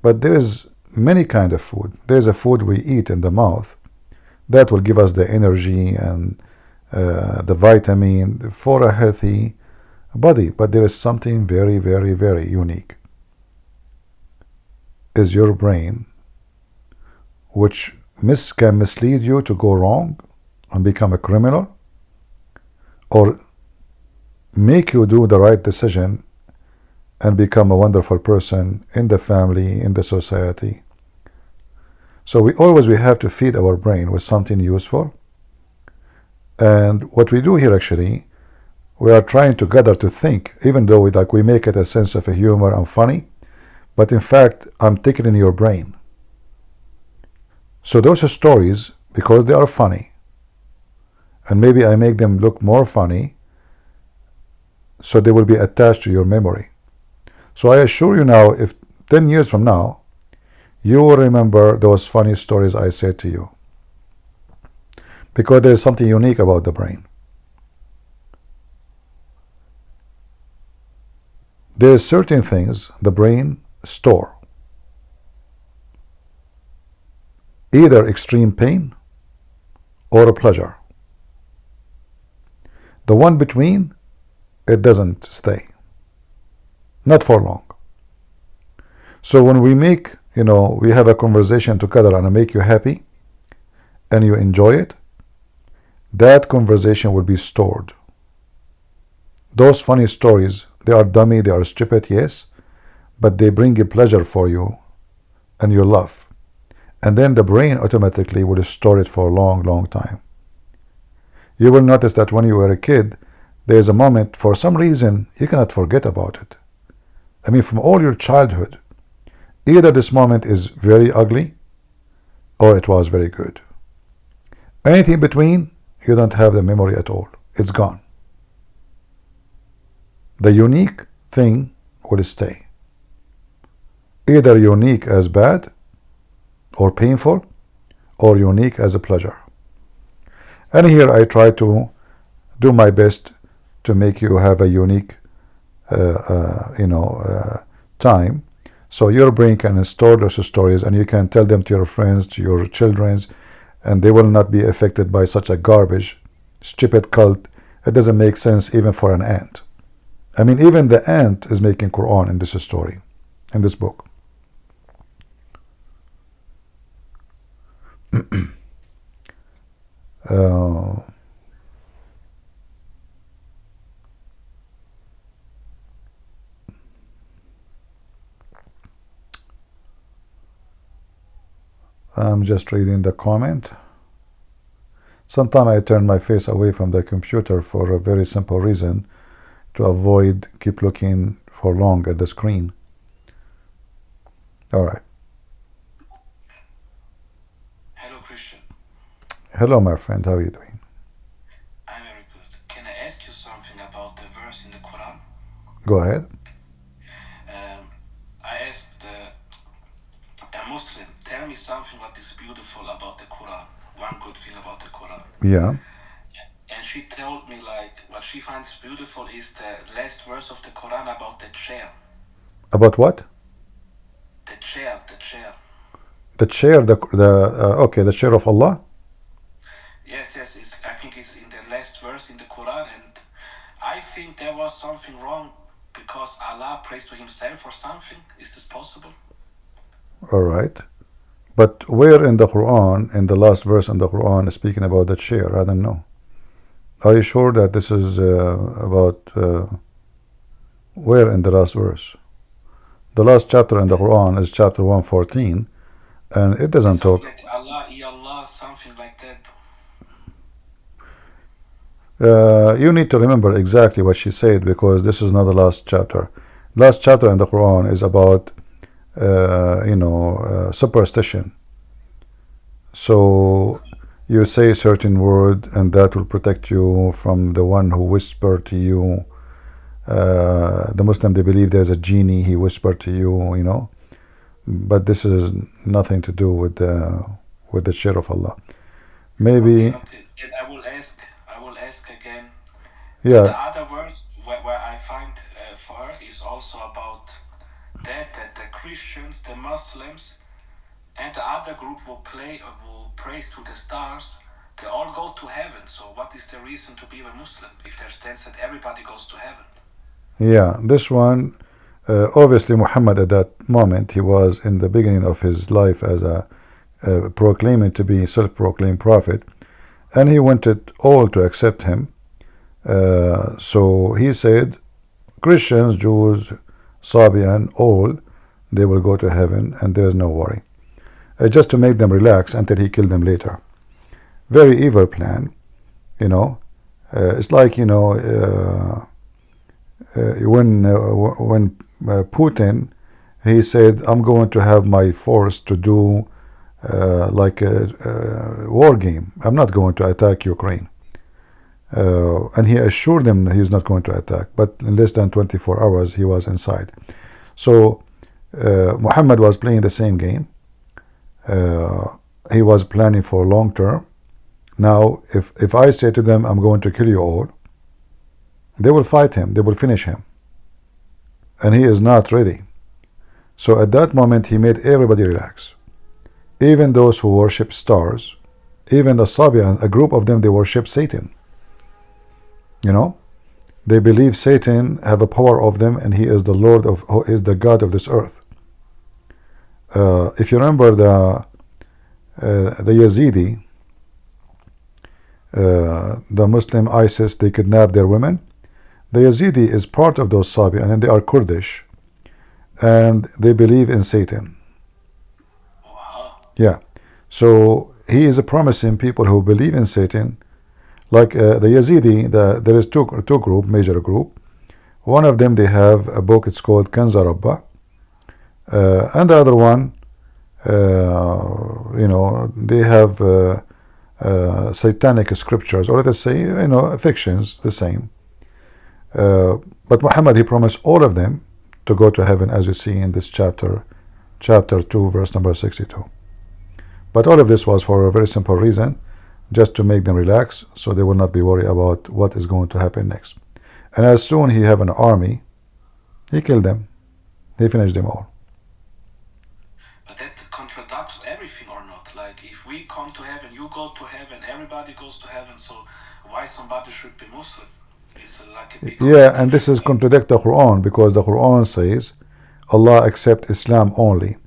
But there is many kind of food. There's a food we eat in the mouth that will give us the energy and the vitamin for a healthy body. But there is something very, very, very unique. Is your brain, which can mislead you to go wrong and become a criminal, or make you do the right decision and become a wonderful person in the family, in the society. So we have to feed our brain with something useful. And what we do here, actually, we are trying together to think, even though we make it a sense of a humor and funny, but in fact, I'm taking in your brain. So those stories, because they are funny, and maybe I make them look more funny, so they will be attached to your memory. So I assure you now, if 10 years from now, you will remember those funny stories I said to you. Because there is something unique about the brain. There are certain things the brain store. Either extreme pain or a pleasure. The one between, it doesn't stay. Not for long. So when we make, we have a conversation together and I make you happy and you enjoy it, that conversation will be stored. Those funny stories, they are dummy, they are stupid, yes, but they bring a pleasure for you and you love. And then the brain automatically will store it for a long, long time. You will notice that when you were a kid, there is a moment, for some reason, you cannot forget about it. I mean, from all your childhood, either this moment is very ugly or it was very good. Anything between, you don't have the memory at all. It's gone. The unique thing will stay. Either unique as bad or painful, or unique as a pleasure. And here I try to do my best to make you have a unique time, so your brain can store those stories and you can tell them to your friends, to your children, and they will not be affected by such a garbage, stupid cult. It doesn't make sense even for an ant. I mean, even the ant is making Quran in this story, in this book. I'm just reading the comment. Sometimes I turn my face away from the computer for a very simple reason, to avoid keep looking for long at the screen. All right. Hello, Christian. Hello, my friend. How are you doing? I'm very good. Can I ask you something about the verse in the Quran? Go ahead. I asked a Muslim, tell me something what is beautiful about the Quran. One good thing about the Quran. Yeah. And she told me what she finds beautiful is the last verse of the Quran about the chair. About what? The chair. The chair. The chair of Allah. Yes. I think it's in the last verse in the Quran, and I think there was something wrong because Allah prays to Himself or something. Is this possible? All right. But where in the Quran, in the last verse in the Quran, is speaking about the chair? I don't know. Are you sure that this is about where in the last verse? The last chapter in the Quran is chapter 114, and it doesn't talk. Like Allah, Allah, something like that. You need to remember exactly what she said, because this is not the last chapter. Last chapter in the Quran is about superstition. So you say a certain word and that will protect you from the one who whispered to you. The Muslim, they believe there's a genie, he whispered to you, but this is nothing to do with the chair of Allah. Maybe I will ask again. Yeah. The other verse where I find for her is also about that the Christians, the Muslims, and the other group who praise to the stars, they all go to heaven. So what is the reason to be a Muslim if there's sense that everybody goes to heaven? Yeah, this one, obviously Muhammad at that moment, he was in the beginning of his life as a proclaiming to be self-proclaimed prophet, and he wanted all to accept him. So he said, Christians, Jews, Sabian, all, they will go to heaven and there is no worry. Just to make them relax until he killed them later. Very evil plan, you know. It's like, you know, when Putin, he said, I'm going to have my force to do like a war game. I'm not going to attack Ukraine. And he assured them he's not going to attack, but in less than 24 hours he was inside. So Muhammad was playing the same game. He was planning for long term. Now if I say to them, I'm going to kill you all, they will fight him, they will finish him, and he is not ready. So at that moment he made everybody relax, even those who worship stars, even the Sabian, a group of them, they worship Satan. You know, they believe Satan have a power of them, and he is the Lord of, is the God of this earth. If you remember the Yazidi, the Muslim ISIS, they kidnap their women. The Yazidi is part of those Sabian, and they are Kurdish, and they believe in Satan. Yeah, so he is promising people who believe in Satan. Like the Yazidi, there is two group, major group. One of them, they have a book, it's called Kanza Rabba, and the other one, you know, they have satanic scriptures, or let's say, you know, fictions, the same. But Muhammad, he promised all of them to go to heaven, as you see in this chapter 2, verse number 62. But all of this was for a very simple reason, just to make them relax, so they will not be worried about what is going to happen next. And as soon he have an army, he killed them. He finished them all. But that contradicts everything, or not? Like, if we come to heaven, you go to heaven, everybody goes to heaven, so why somebody should be Muslim? It's like a big... Yeah, and this is contradict the Quran, because the Quran says Allah accept Islam only.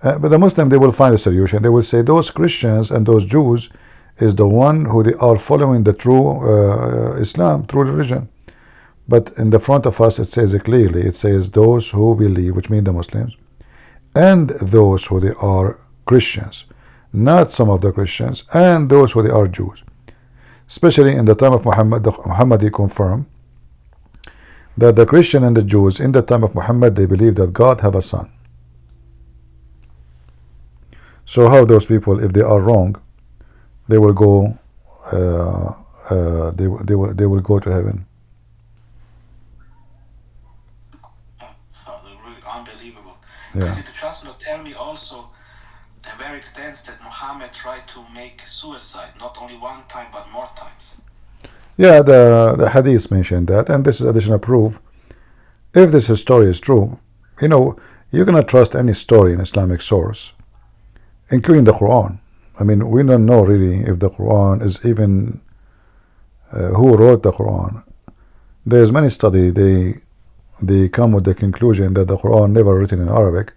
But the Muslim, they will find a solution. They will say those Christians and those Jews is the one who they are following the true Islam, true religion. But in the front of us, it says it clearly. It says those who believe, which means the Muslims, and those who they are Christians, not some of the Christians, and those who they are Jews. Especially in the time of Muhammad, Muhammad, he confirmed that the Christian and the Jews in the time of Muhammad, they believe that God have a son. So how those people, if they are wrong, they will go they will go to heaven. Really unbelievable. Yeah. Could you just not tell me also where it stands that Muhammad tried to make suicide, not only one time but more times? Yeah, the hadith mentioned that, and this is additional proof. If this story is true, you know, you cannot trust any story in Islamic source, including the Quran. I mean, we don't know really if the Quran is even who wrote the Quran. There's many studies, they come with the conclusion that the Quran never written in Arabic.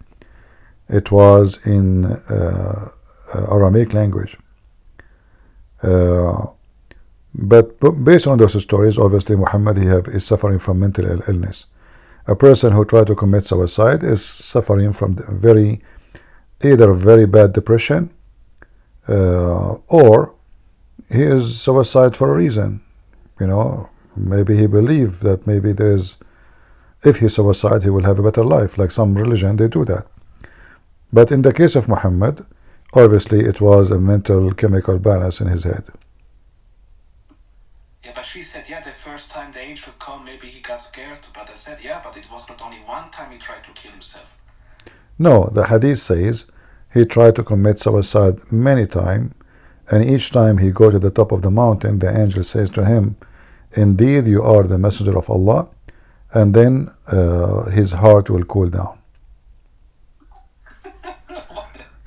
It was in Aramaic language. But based on those stories, obviously Muhammad is suffering from mental illness. A person who tried to commit suicide is suffering from either very bad depression, or he is suicide for a reason. You know, maybe he believed that maybe if he suicide, he will have a better life. Like some religion, they do that. But in the case of Muhammad, obviously it was a mental chemical balance in his head. Yeah, but she said, yeah, the first time the angel come, maybe he got scared. But I said, yeah, but it was not only one time he tried to kill himself. No, the hadith says he tried to commit suicide many times, and each time he go to the top of the mountain, the angel says to him, indeed you are the messenger of Allah, and then his heart will cool down.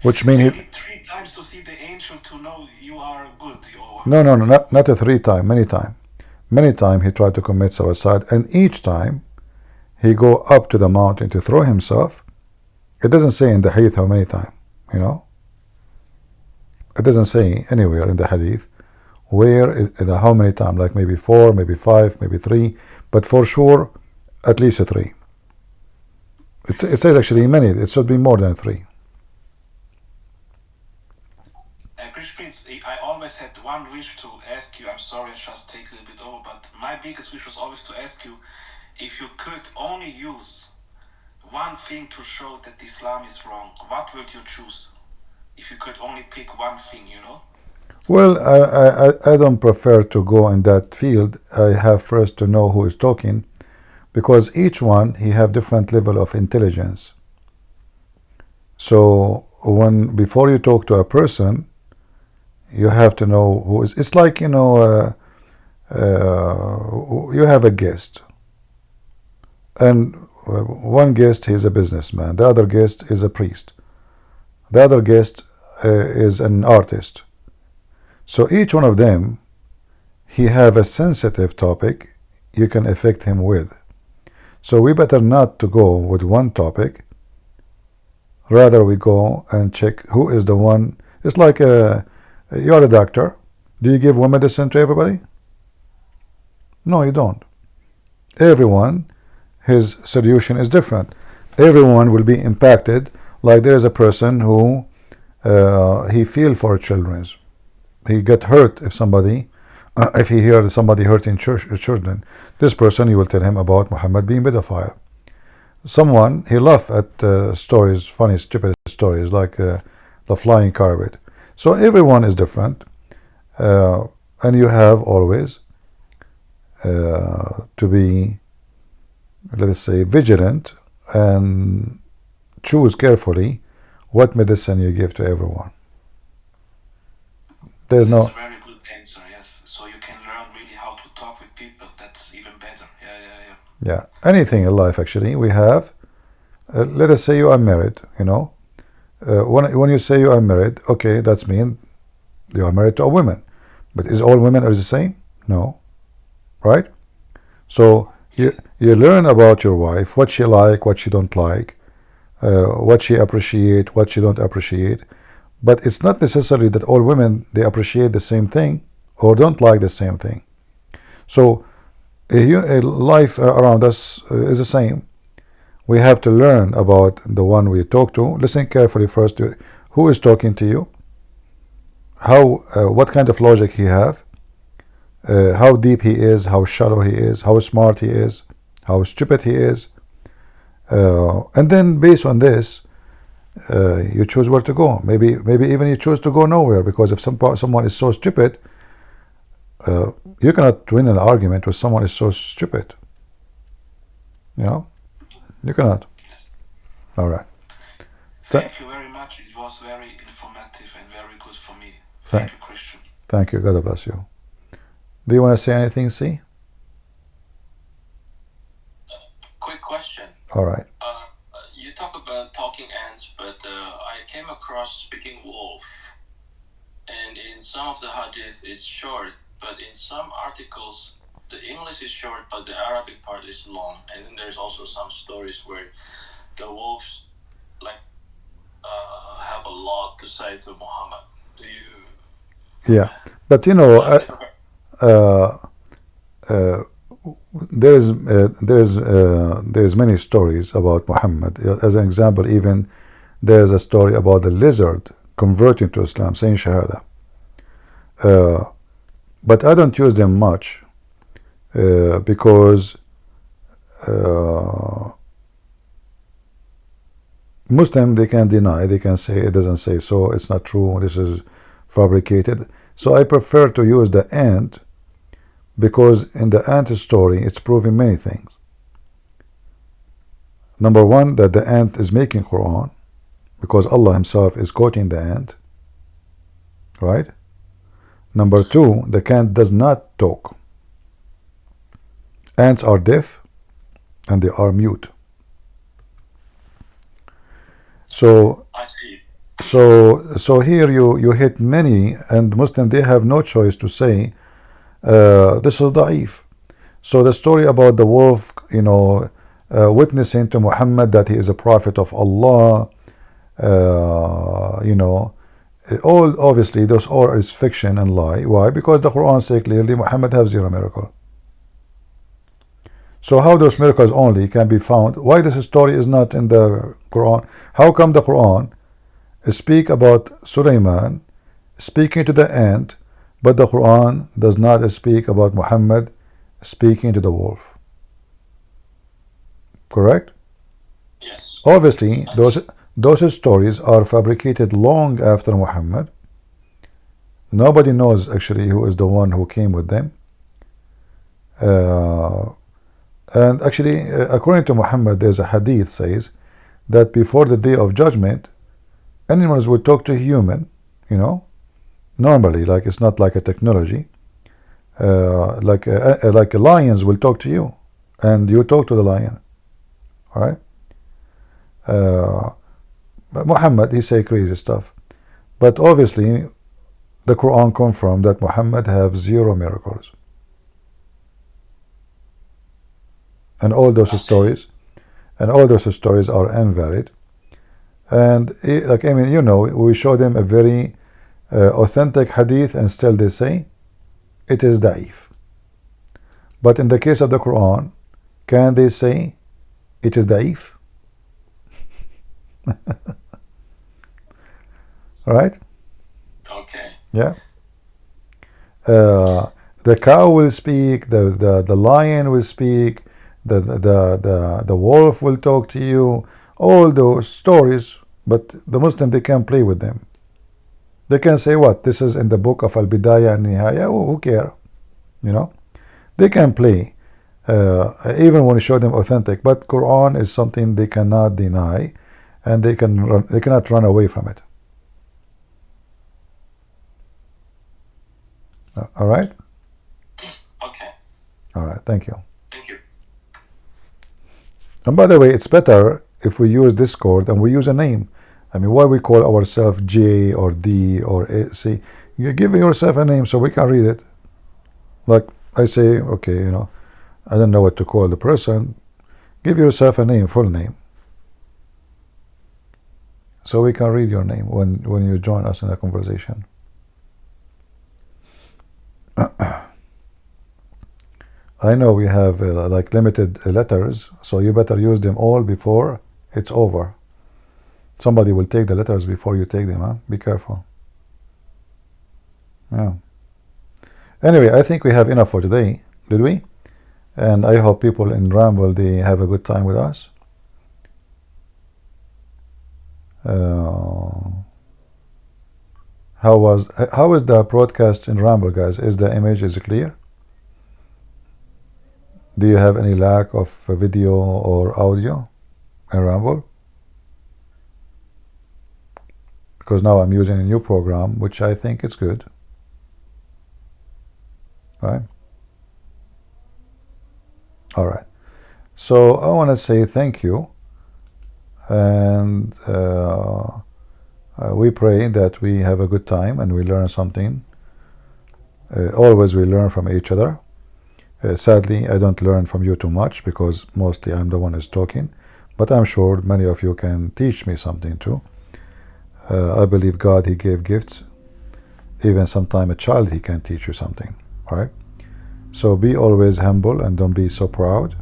Which means You it, need 3 times to see the angel to know you are good. no, not a 3 time, many time. Many time he tried to commit suicide, and each time he go up to the mountain to throw himself. It doesn't say in the hadith how many time, you know. It doesn't say anywhere in the hadith where, how many time, like maybe 4, maybe 5, maybe 3, but for sure at least a 3. It says actually many, it should be more than 3. Christian Prince, I always had one wish to ask you. I'm sorry, I just take a little bit over, but my biggest wish was always to ask you if you could only use one thing to show that Islam is wrong. What would you choose? If you could only pick one thing, you know? Well, I don't prefer to go in that field. I have first to know who is talking, because each one he have different level of intelligence. So before you talk to a person, you have to know who is. It's like, you know, you have a guest, and one guest is a businessman, the other guest is a priest, the other guest is an artist. So each one of them, he have a sensitive topic you can affect him with. So we better not to go with one topic, rather we go and check who is the one. It's like you're a doctor. Do you give one medicine to everybody? No, you don't. Everyone, his solution is different. Everyone will be impacted. Like there is a person who he feel for children. He get hurt if somebody, if he hears somebody hurting children. This person, he will tell him about Muhammad being pedophile. Someone, he laugh at stories, funny, stupid stories like the flying carpet. So everyone is different, and you have always to be, let us say, vigilant and choose carefully what medicine you give to everyone. There's That's no. a very good answer, yes. So you can learn really how to talk with people. That's even better. Yeah. Anything in life actually we have. Let us say you are married. You know, when you say you are married, okay, that's mean you are married to a woman. But is all women are the same? No, right? So you learn about your wife, what she like, what she don't like, what she appreciate, what she don't appreciate. But it's not necessarily that all women, they appreciate the same thing or don't like the same thing. So life around us is the same. We have to learn about the one we talk to. Listen carefully first to who is talking to you, how, what kind of logic he have, how deep he is, how shallow he is, how smart he is, how stupid he is, and then based on this, you choose where to go. Maybe even you choose to go nowhere, because if someone is so stupid, you cannot win an argument with someone is so stupid. You know, you cannot. All right. Thank you very much. It was very informative and very good for me. Thank you, Christian. Thank you. God bless you. Do you want to say anything, C? Quick question. All right. You talk about talking ants, but I came across speaking wolf, and in some of the hadith it's short, but in some articles the English is short but the Arabic part is long, and then there's also some stories where the wolves like have a lot to say to Muhammad. Do you? Yeah, but you know, there's many stories about Muhammad. As an example, even there's a story about the lizard converting to Islam, saying Shahada. But I don't use them much because Muslim, they can deny, they can say it doesn't say so, it's not true, this is fabricated. So I prefer to use the ant, because in the ant story it's proving many things. Number one, that the ant is making Quran, because Allah himself is quoting the ant, right? Number two, the ant does not talk. Ants are deaf and they are mute. So I see. so here you hit many, and Muslims, they have no choice to say this is da'if. So the story about the wolf, witnessing to Muhammad that he is a prophet of Allah, all obviously those all is fiction and lie. Why? Because the Quran says clearly Muhammad has zero miracle. So how those miracles only can be found? Why this story is not in the Quran? How come the Quran speak about Sulaiman speaking to the ant, but the Quran does not speak about Muhammad speaking to the wolf? Correct? Yes. Obviously, those stories are fabricated long after Muhammad. Nobody knows actually who is the one who came with them. And actually, according to Muhammad, there's a hadith says that before the day of judgment, animals will talk to human, normally, like it's not like a technology. Like lions will talk to you, and you talk to the lion. All right. But Muhammad, he say crazy stuff, but obviously, the Quran confirmed that Muhammad have zero miracles. And all those stories are invalid. And we show them a very authentic hadith, and still they say it is da'if. But in the case of the Quran, can they say it is da'if? Right? Okay. Yeah. The cow will speak. The lion will speak. The wolf will talk to you. All those stories, but the Muslim, they can play with them. They can say what? This is in the book of Al-Bidayah and Nihaya. Who care? They can play, even when you show them authentic. But Quran is something they cannot deny, and they cannot run away from it. All right. Okay. All right. Thank you. Thank you. And by the way, it's better if we use Discord and we use a name. I mean, why we call ourselves J or D or A, C? You give yourself a name so we can read it. Like I say, okay, I don't know what to call the person. Give yourself a name, full name, so we can read your name when you join us in a conversation. I know we have like limited letters, so you better use them all before it's over. Somebody will take the letters before you take them, huh? Be careful. Yeah. Anyway, I think we have enough for today, did we? And I hope people in Ramble, they have a good time with us. How is the broadcast in Ramble, guys? Is the image clear? Do you have any lack of video or audio in Ramble? Because now I'm using a new program, which I think it's good. Right? All right. So I want to say thank you. And we pray that we have a good time and we learn something. Always we learn from each other. Sadly, I don't learn from you too much because mostly I'm the one who's talking. But I'm sure many of you can teach me something too. I believe God, He gave gifts. Even sometime a child, he can teach you something. Right? So be always humble and don't be so proud.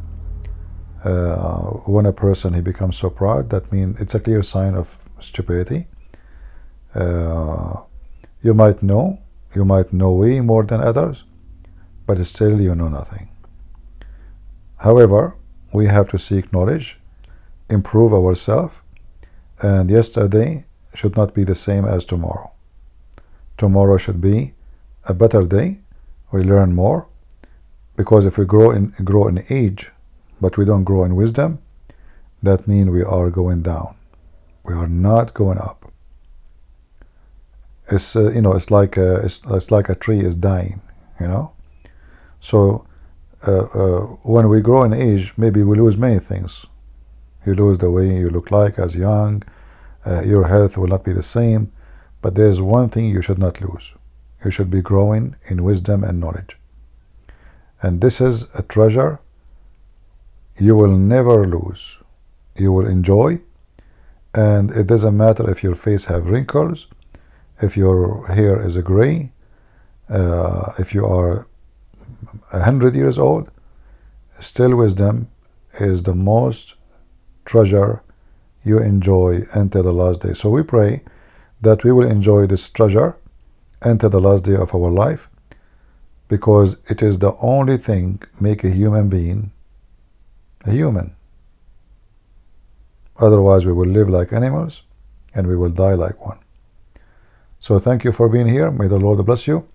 When a person he becomes so proud, that means it's a clear sign of stupidity. You might know way more than others, but still you know nothing. However, we have to seek knowledge, improve ourselves, and yesterday should not be the same as tomorrow. Tomorrow should be a better day. We learn more, because if we grow in age, but we don't grow in wisdom, that means we are going down. We are not going up. It's it's like a tree is dying. So when we grow in age, maybe we lose many things. You lose the way you look like as young. Your health will not be the same. But there is one thing you should not lose. You should be growing in wisdom and knowledge. And this is a treasure you will never lose. You will enjoy. And it doesn't matter if your face have wrinkles, if your hair is gray, if you are 100 years old, still wisdom is the most treasure you enjoy until the last day. So we pray that we will enjoy this treasure until the last day of our life, because it is the only thing make a human being a human. Otherwise we will live like animals and we will die like one. So thank you for being here. May the Lord bless you,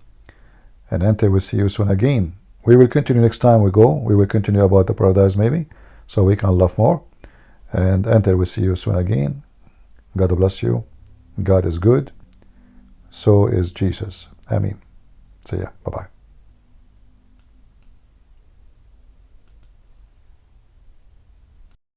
and until we see you soon again. We will continue next time we go. We will continue about the paradise maybe, so we can love more. And until we see you soon again, God bless you. God is good. So is Jesus. Amen. See ya. Bye-bye.